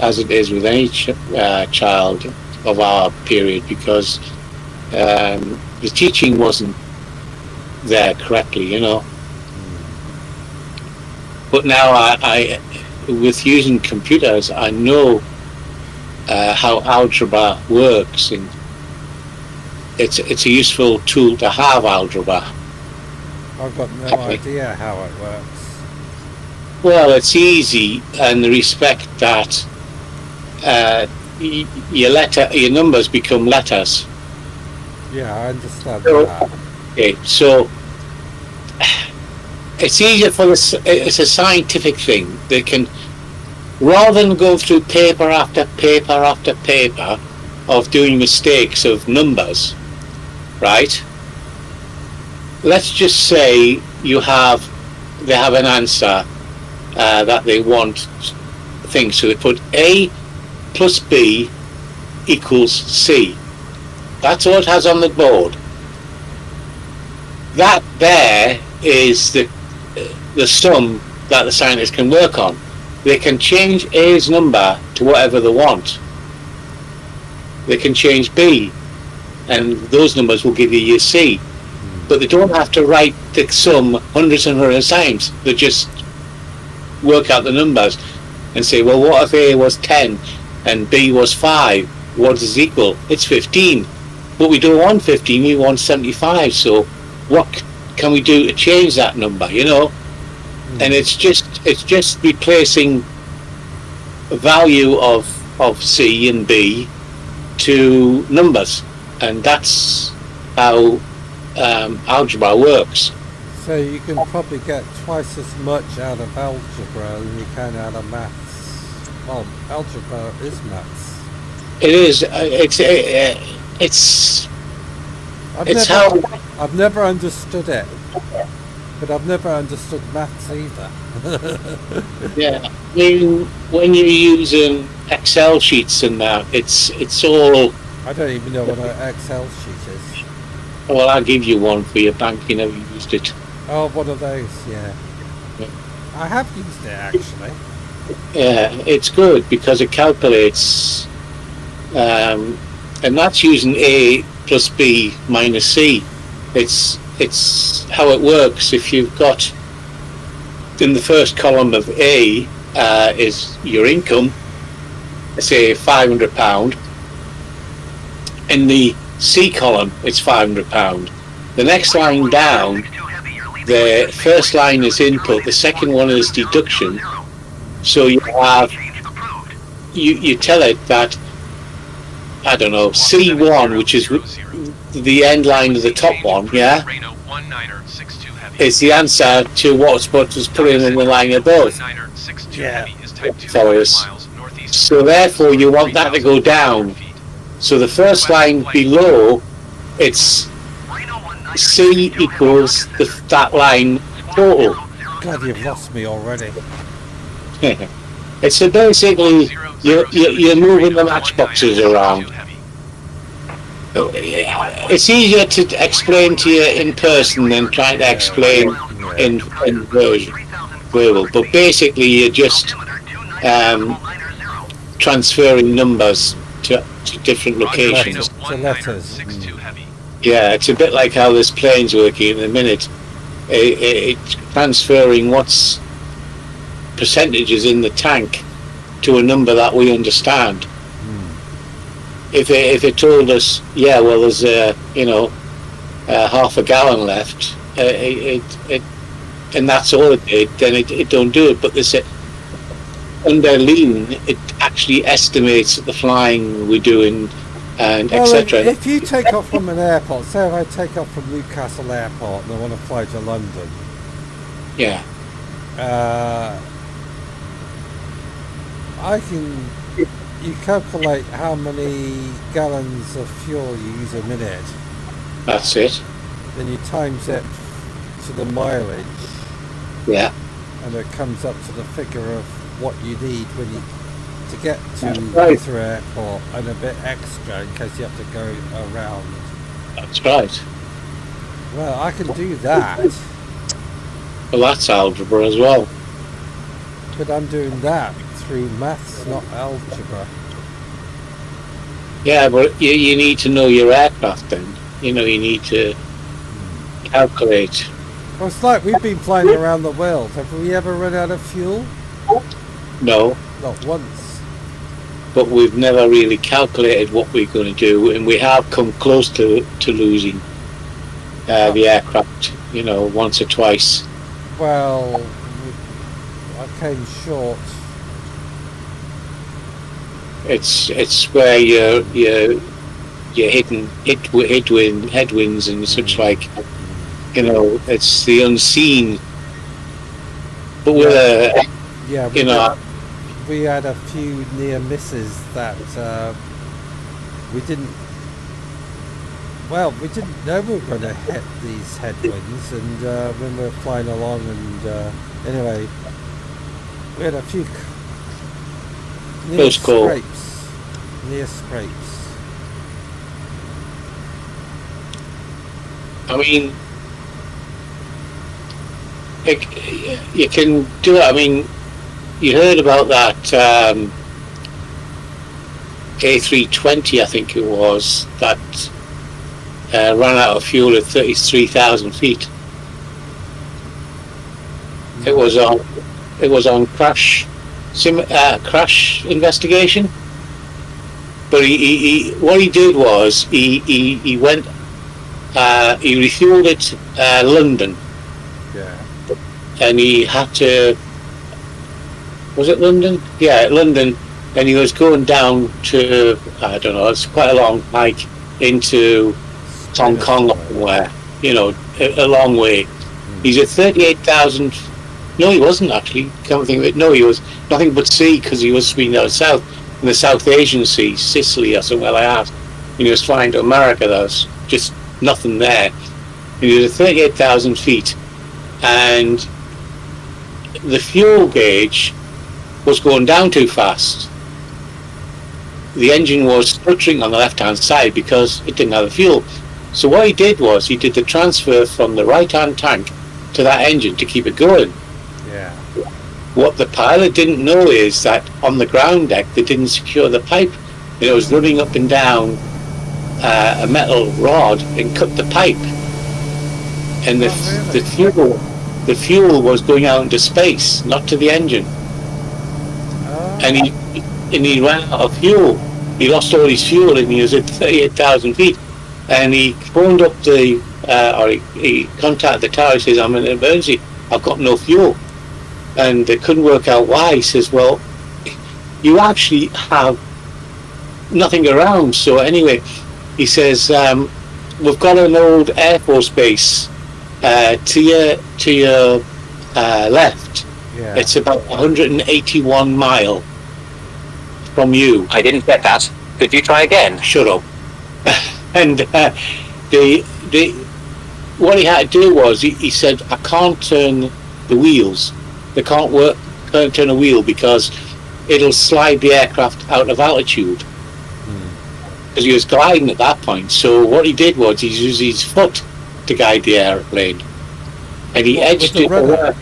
as it is with any child of our period, because the teaching wasn't there correctly, you know. But now I with using computers, I know how algebra works, and it's a useful tool to have, algebra. I've got no idea how it works. Well, it's easy in the respect that your numbers become letters. Yeah, I understand that. Okay, so it's easier for this. It's a scientific thing. They can, rather than go through paper after paper after paper of doing mistakes of numbers, right? Let's just say they have an answer that they want things. So they put A plus B equals C. That's all it has on the board. That there is the sum that the scientists can work on. They can change A's number to whatever they want. They can change B, and those numbers will give you your C. But they don't have to write the sum hundreds and hundreds of times. They just work out the numbers and say, well, what if A was 10 and B was 5? What does it equal? It's 15. But we don't want 15, we want 75. So what can we do to change that number, you know? And it's just replacing a value of C and B to numbers. And that's how algebra works. So you can probably get twice as much out of algebra than you can out of maths. Well, algebra is maths. It is. I've never understood it, but I've never understood maths either. Yeah, I mean, when you're using Excel sheets and that, it's all. I don't even know what an Excel sheet is. Well, I'll give you one for your bank. You never used it. Oh, one of those, yeah. Yeah. I have used it actually. Yeah, it's good because it calculates, and that's using A plus B minus C. It's how it works. If you've got in the first column of A is your income, say £500. In the C column, it's £500. The next line down, the first line is input, the second one is deduction. So you have, you tell it that, I don't know, C1, which is the end line of the top one, yeah, is the answer to what's put in the line above. Yeah. So therefore you want that to go down. So the first line below, it's C equals that line total. God, you've lost me already. It's basically you're moving the matchboxes around. It's easier to explain to you in person than trying to explain in verbal. But basically, you're just transferring numbers to different locations. To letters. Yeah, it's a bit like how this plane's working in a minute. It's transferring what's percentages in the tank to a number that we understand. If it told us, yeah, well, there's half a gallon left, and that's all it did, then it don't do it. But this under lean, it actually estimates the flying we're doing, and etc. If you take off from an airport, say if I take off from Newcastle Airport and I want to fly to London, Yeah. You calculate how many gallons of fuel you use a minute, That's it. then you times it to the mileage, Yeah. and it comes up to the figure of what you need to get to Right. Heathrow Airport, and a bit extra in case you have to go around. That's right. Well, I can do that, Well, that's algebra as well. but I'm doing that through maths, not algebra. Yeah, but you need to know your aircraft then. You need to calculate. Well, it's like we've been flying around the world. Have we ever run out of fuel? No, Not once. but we've never really calculated what we're going to do, and we have come close to losing the aircraft, once or twice. Well, I came short. It's where you're hitting headwinds and such like. It's the unseen. But Yeah, we had a few near misses that we didn't know we were going to hit these headwinds, and when we were flying along, and anyway, we had a few near scrapes. I mean, you can do it. I mean, you heard about that A320, I think it was, that ran out of fuel at 33,000 feet. It was on crash investigation. But what he did was he went he refueled it London. Yeah. And he had to, was it London? Yeah, London. And he was going down to, I don't know, it's quite a long hike into Hong Kong or somewhere, a long way. He's at 38,000. No, he wasn't actually. Can't think of it. No, he was nothing but sea, because he was swimming down south in the South Asian Sea, Sicily or somewhere like that. And he was flying to America. There was just nothing there. And he was at 38,000 feet, and the fuel gauge was going down too fast. The engine was spluttering on the left-hand side because it didn't have the fuel. So what he did was he did the transfer from the right-hand tank to that engine to keep it going. Yeah. What the pilot didn't know is that on the ground deck they didn't secure the pipe, and it was running up and down a metal rod and cut the pipe. And the fuel was going out into space, not to the engine. And he ran out of fuel. He lost all his fuel, and he was at 38,000 feet. And he phoned up he contacted the tower. He says, "I'm in an emergency. I've got no fuel." And they couldn't work out why. He says, "Well, you actually have nothing around." So anyway, he says, "We've got an old Air Force base to your left. Yeah. It's about 181 mile from you." I didn't get that. Could you try again? Shut up. And what he had to do was he said, "I can't turn the wheels. They can't turn a wheel because it'll slide the aircraft out of altitude." Because he was gliding at that point. So what he did was he used his foot to guide the airplane, and he edged the rudder.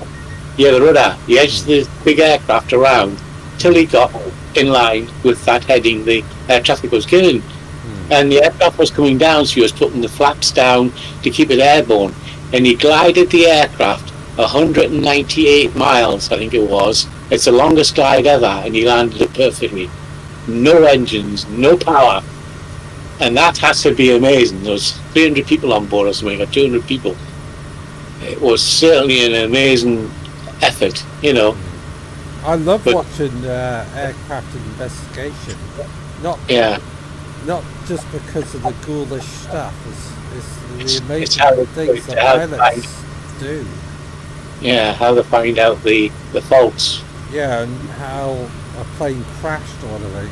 The rudder. He edged the big aircraft around till he got in line with that heading the air traffic was given. And the aircraft was coming down, so he was putting the flaps down to keep it airborne. And he glided the aircraft 198 miles, I think it was. It's the longest glide ever, and he landed it perfectly. No engines, no power. And that has to be amazing. There was 300 people on board or something, or 200 people. It was certainly an amazing effort, I love watching aircraft investigation. Not just because of the ghoulish stuff. It's the amazing things the pilots do. Yeah, how to find out the faults. Yeah, and how a plane crashed or whatever.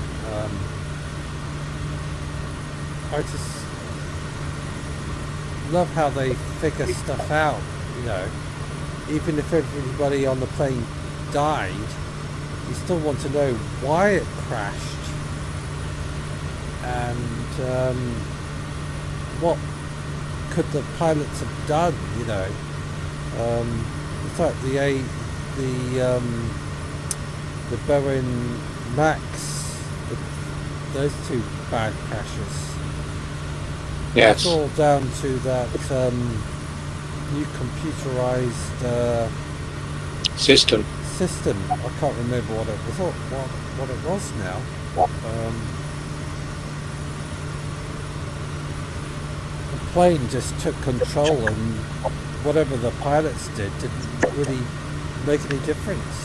I just love how they figure stuff out, you know. Even if everybody on the plane died, you still want to know why it crashed and what could the pilots have done, you know. In fact, the Boeing Max, those two bad crashes. Yes. It's all down to that new computerized System. I can't remember what it was. What it was now. The plane just took control, and whatever the pilots did didn't really make any difference.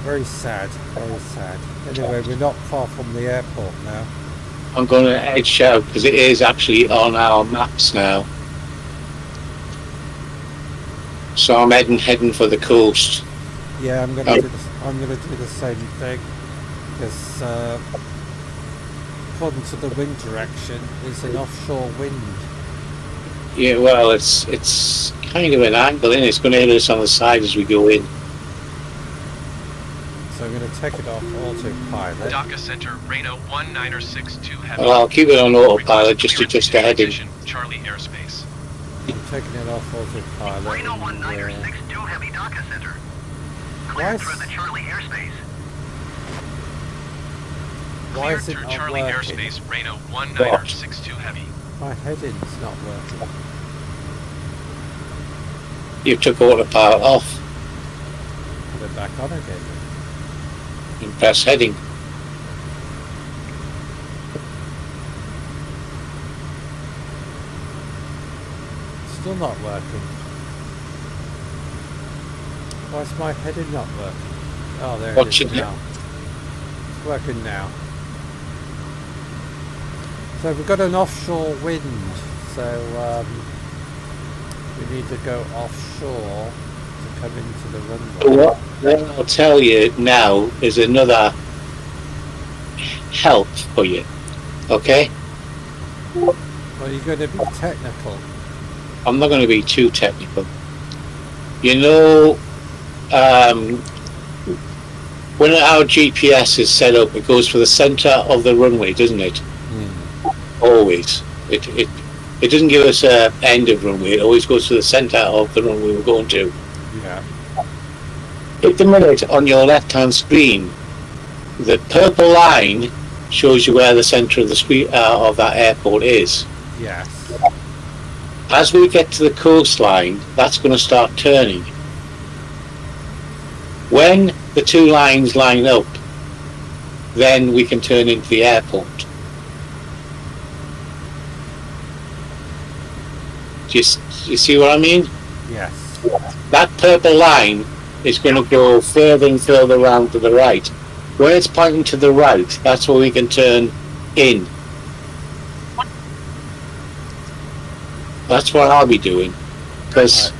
Very sad, very sad. Anyway, we're not far from the airport now. I'm going to edge out because it is actually on our maps now. So I'm heading for the coast. Yeah, I'm gonna do the same thing because according to the wind direction, it's an offshore wind. Yeah, well, it's kind of an angle, isn't it? It's going to hit us on the side as we go in. So I'm going to take it off autopilot. DACA Center, Reno 1962 Heavy. Well, I'll keep it on autopilot just to Clearance adjust the heading. transition, Charlie airspace. I'm taking it off autopilot. Reno and, 1962 Heavy DACA Center. Why Cleared is- through the Charlie airspace. why Cleared is it through not Charlie working? airspace, Reno 1962 Heavy. My heading's not working. You took autopilot off Put it back on again. and press heading. Still not working. Why is my heading not working? Oh, there Watch it is it now. It's working now. So we've got an offshore wind, so we need to go offshore to come into the runway. What I'll tell you now is another help for you. Okay? Well, you're going to be technical. I'm not going to be too technical. You know, when our GPS is set up, it goes for the center of the runway, doesn't it? Always. It doesn't give us an end of runway. It always goes to the center of the runway we're going to. Yeah. At the minute, on your left-hand screen, the purple line shows you where the center of the screen of that airport is. Yes. As we get to the coastline, that's going to start turning. When the two lines line up, then we can turn into the airport. Do you see what I mean? Yes. That purple line is going to go further and further around to the right. When it's pointing to the right, that's where we can turn in. That's what I'll be doing, because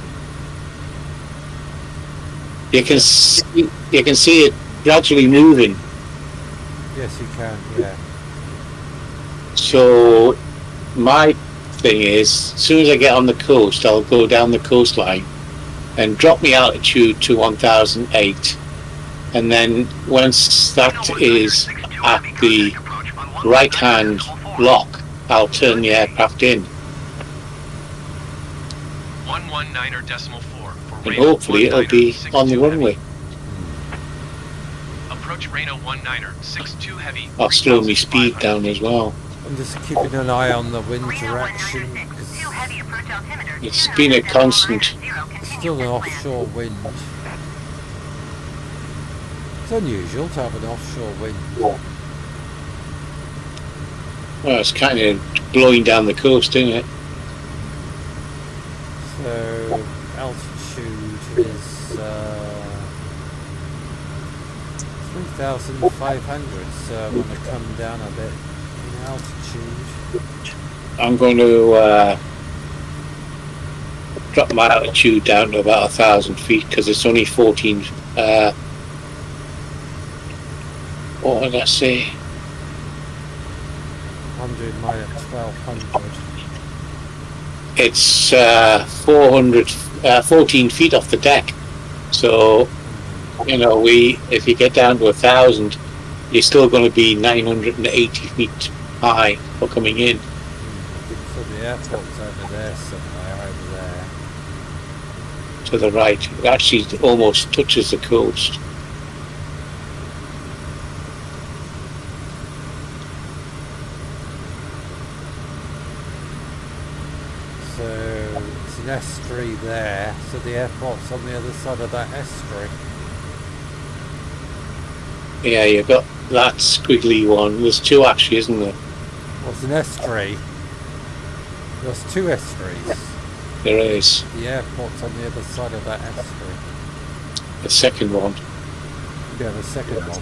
you can see it gradually moving. Yes, you can. Yeah. So my thing is, as soon as I get on the coast, I'll go down the coastline and drop my altitude to 1008, and then once that is at the right hand lock, I'll turn the aircraft in, 119.4 for and Reno hopefully it'll be 1962 on the Heavy. runway. Approach Reno 1962 Heavy. I'll slow my speed down as well. I'm just keeping an eye on the wind direction. It's been a constant. It's still an offshore wind. It's unusual to have an offshore wind. Well, it's kind of blowing down the coast, isn't it? So altitude is 3,500. So I'm going to come down a bit in altitude. I'm going to drop my altitude down to about 1,000 feet because it's only 14. What did I say? 100 minus 1200. It's 14 feet off the deck. So, you know, if you get down to 1,000, you're still going to be 980 feet high for coming in. So the airport's over there somewhere, over there. To the right, it actually almost touches the coast. So it's an estuary there, so the airport's on the other side of that estuary. Yeah, you've got that squiggly one. There's two actually, isn't there? Well, it's an estuary. There's two estuaries. There is. The airport's on the other side of that estuary. The second one. Yeah, the second one.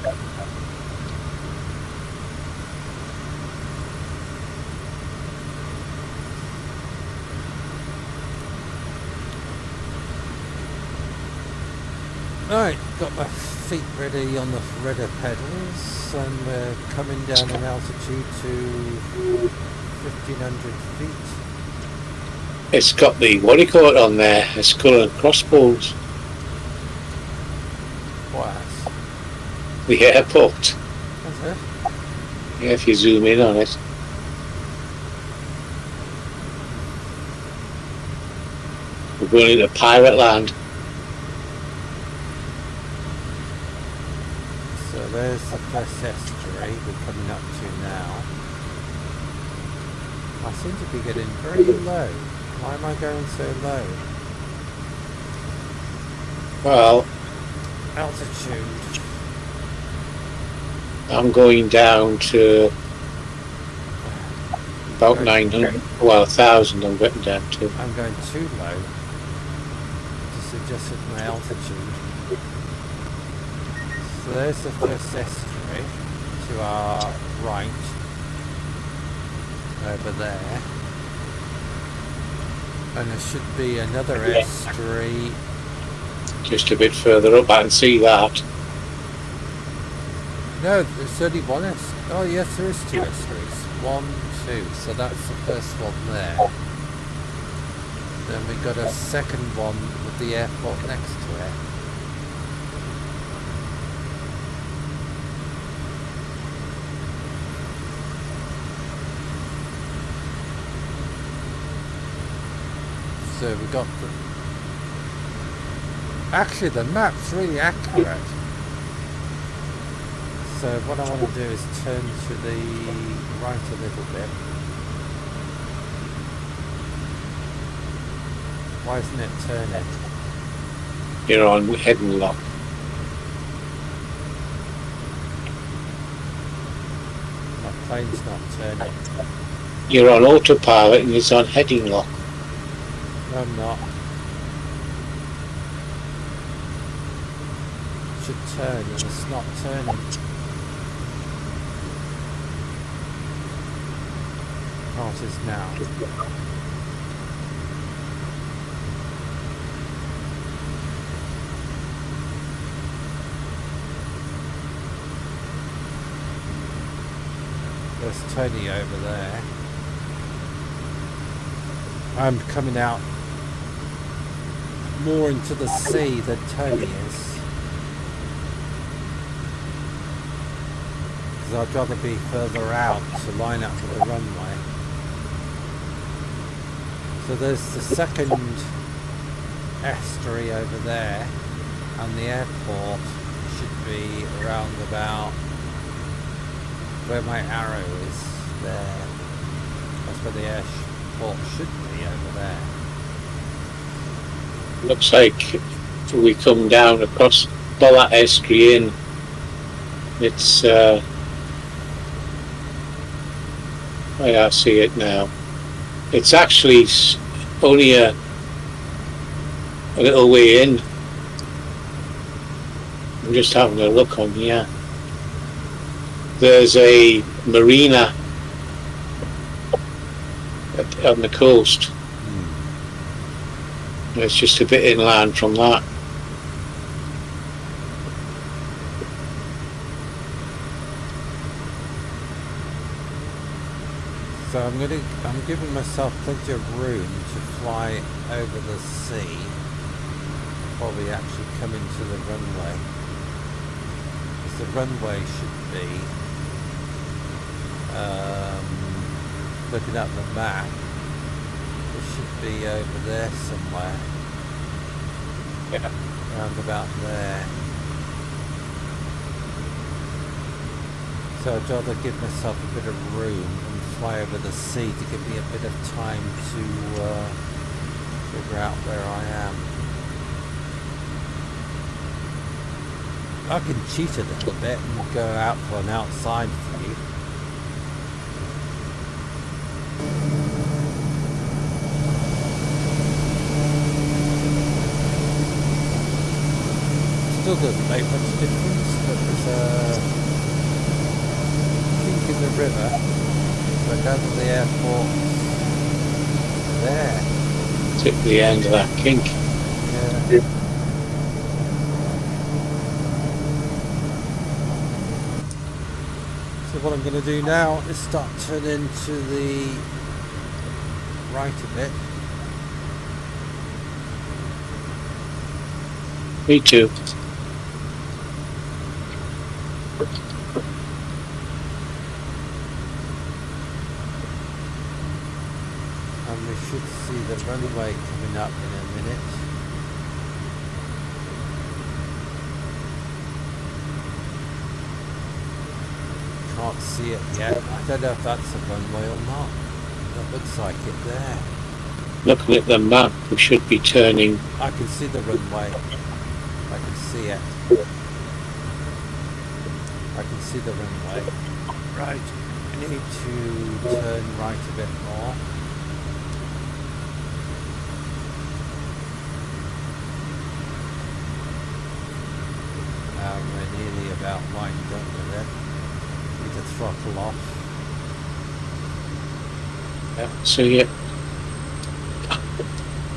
Right, got my feet ready on the rudder pedals and we're coming down in altitude to 1,500 feet. It's got the, what do you call it on there? It's skull and crossbones. What? The airport. That's it? Yeah, if you zoom in on it. We're going into pirate land. So there's the first estuary we're coming up to now. I seem to be getting very low. Why am I going so low? Well, Altitude. I'm going down to about 900, well, 1,000 I'm getting down to. I'm going too low. Just adjusted my altitude. So there's the first estuary to our right. Over there. And there should be another estuary. Just a bit further up, I can see that. No, there's only one estuary. Oh yes, there is two estuaries. 1, 2. So that's the first one there. Then we got a second one with the airport next to it. So we got the... Actually, the map's really accurate. So what I want to do is turn to the right a little bit. Why isn't it turning? You're on heading lock. My plane's not turning. You're on autopilot and it's on heading lock. No, I'm not. It should turn and it's not turning. Oh, it is now. There's Tony over there. I'm coming out more into the sea than Tony is. Because I'd rather be further out to line up with the runway. So there's the second estuary over there, and the airport should be around about where my arrow is there. That's where the airport should be, over there. Looks like we come down across that estuary in. It's I see it now. It's actually only a little way in. I'm just having a look on here. There's a marina on the coast. It's just a bit inland from that. So I'm giving myself plenty of room to fly over the sea before we actually come into the runway. Because the runway should be, looking at the map, it should be over there somewhere. Yeah. Around about there. So I'd rather give myself a bit of room and fly over the sea to give me a bit of time to figure out where I am. I can cheat a little bit and go out for an outside view. Still doesn't make much difference, but there's a in the river, so I go to the airport there. Tip the end of that kink. Yeah. So what I'm going to do now is start turning to the right a bit. Me too. And we should see the runway coming up in a minute. Can't see it yet. I don't know if that's a runway or not. That looks like it there. Looking at the map, we should be turning. I can see the runway. I can see it. I can see the runway. Right. I need to turn right a bit more. We're nearly about lined up with it. Need to throttle off. Yeah, see it.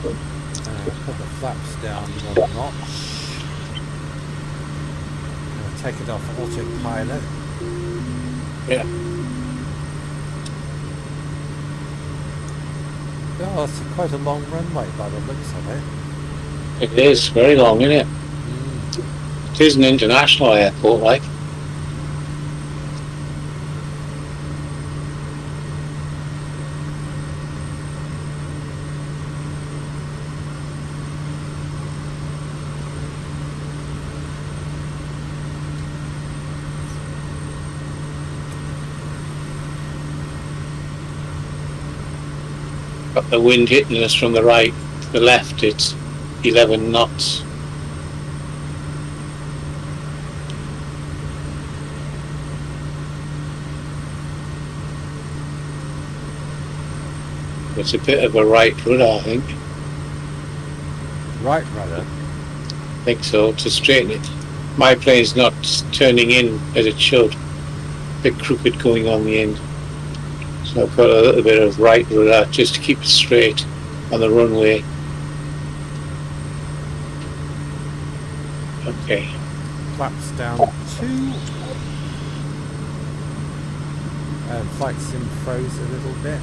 Put the flaps down 1 notch. Take it off autopilot. Yeah. Oh, it's quite a long runway by the looks of it. It is very long, isn't it? It is an international airport, like. Got the wind hitting us from the right to the left. It's 11 knots. It's a bit of a right rudder, I think. Right rudder? I think so, to straighten it. My plane's not turning in as it should. A bit crooked going on the end. So I've got a little bit of right rudder just to keep it straight on the runway. Okay. Flaps down 2. Flight sim froze a little bit.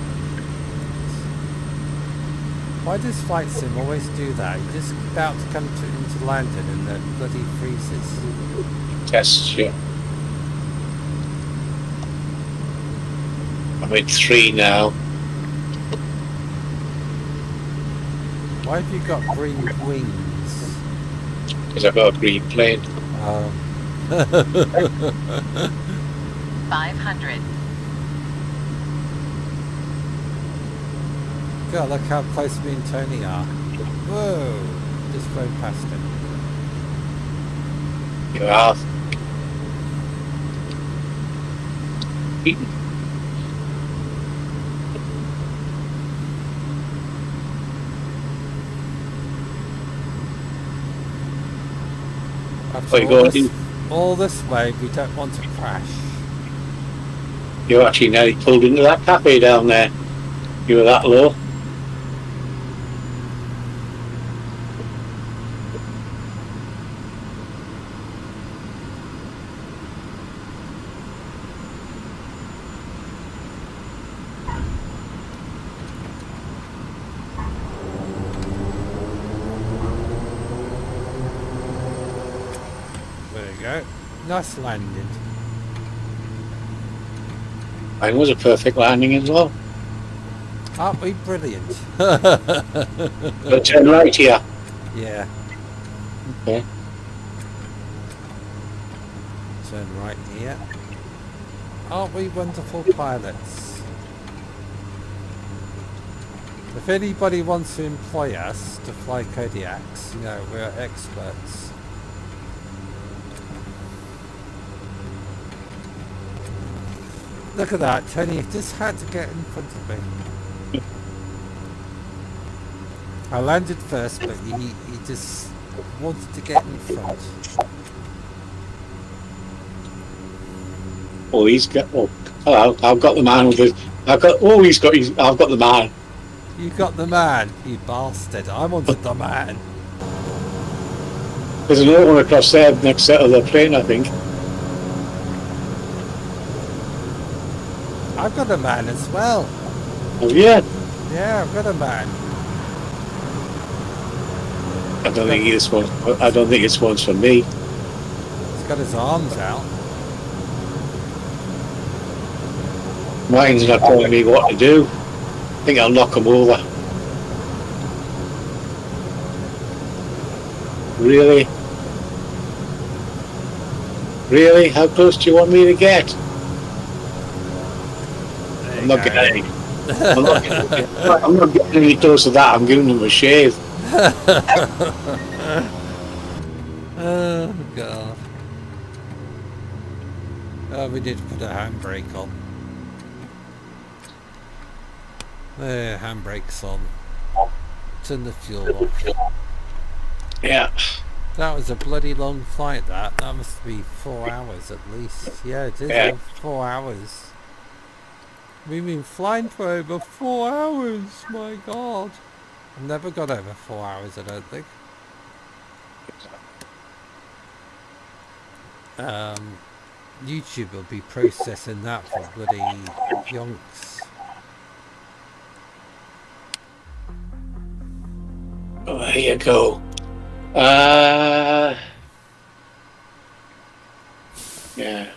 Why does Flight Sim always do that? You're just about to come into landing and then bloody freezes. Test, yeah. I'm at 3 now. Why have you got green wings? Because I've got a green plane. 500. God, look how close me and Tony are. Whoa! Just flew past him. You are. Eaten. After all this way, we don't want to crash. You actually nearly pulled into that cafe down there. You were that low. go. Nice landing. Mine was a perfect landing as well. Aren't we brilliant? But turn right here. Yeah. Okay. Turn right here. Aren't we wonderful pilots? If anybody wants to employ us to fly Kodiaks, you know, we're experts. Look at that, Tony just had to get in front of me. I landed first, but he just wanted to get in front. Oh, he's got. Oh, hello. I've got the man with the. I've got. Oh, he's got. I've got the man. You got the man, you bastard. I wanted the man. There's another one across there next to the plane, I think. I've got a man as well. Oh yeah. Yeah, I've got a man. I don't think this one. I don't think this one's for me. He's got his arms out. Mine's not telling me what to do. I think I'll knock him over. Really? Really? How close do you want me to get? I'm not getting any. I'm not getting any close to that. I'm giving him a shave. Oh god. Oh, we did put a handbrake on. There, handbrake's on. Turn the fuel off. Yeah. That was a bloody long flight, that. That must be 4 hours at least. Yeah, it is. Yeah. 4 hours. We've been flying for over 4 hours. My god. I've never got over 4 hours, I don't think. YouTube will be processing that for bloody yonks. Oh, there you go. Yeah.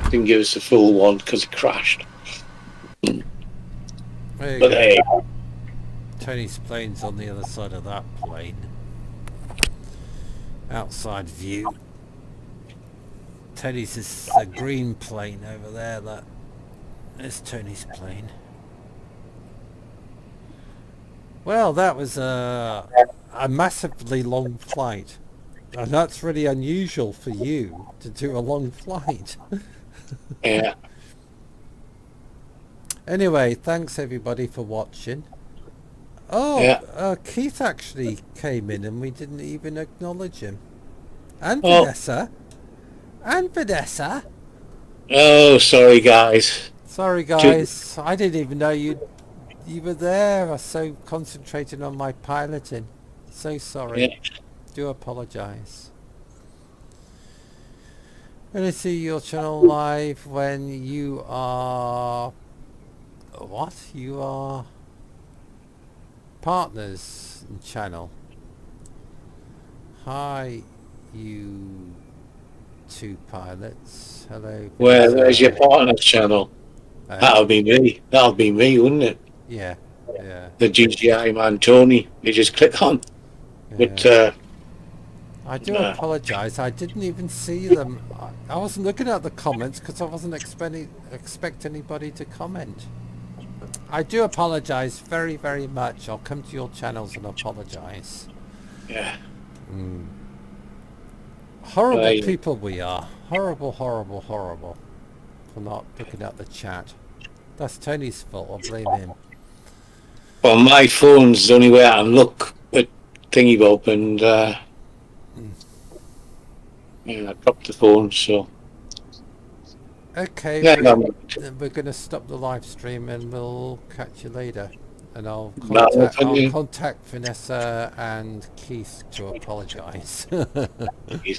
Didn't give us the full one because it crashed. There you But go. hey, Tony's plane's on the other side of that plane. Outside view. Tony's is a green plane over there. That is Tony's plane. Well, that was a massively long flight. And that's really unusual for you to do a long flight. yeah. Anyway, thanks everybody for watching. Oh, Yeah. Keith actually came in and we didn't even acknowledge him. And Oh. Vanessa. And Vanessa. Oh, sorry, guys. Sorry guys, I didn't even know you were there. I was so concentrated on my piloting. So sorry. Yeah. Do apologise. I'm going to see your channel live when you are... What? You are... partners in channel. Hi, you two pilots. Hello. Where's your partner's channel? Uh, That'll be me. That'll be me, wouldn't it? yeah, yeah. The GGI man, Tony. You just click on. But I do no. apologise. I didn't even see them. I wasn't looking at the comments because I wasn't expect anybody to comment. I do apologise very, very much. I'll come to your channels and apologise. yeah. Horrible Right. people we are. Horrible, horrible, horrible. For not looking at the chat. That's Tony's fault. I'll blame him. Well, my phone's the only way I can look at Thingy Bob, and yeah, I dropped the phone, so Okay, yeah, we're going to stop the live stream and we'll catch you later. And I'll No, contact Vanessa and Keith to apologise. he's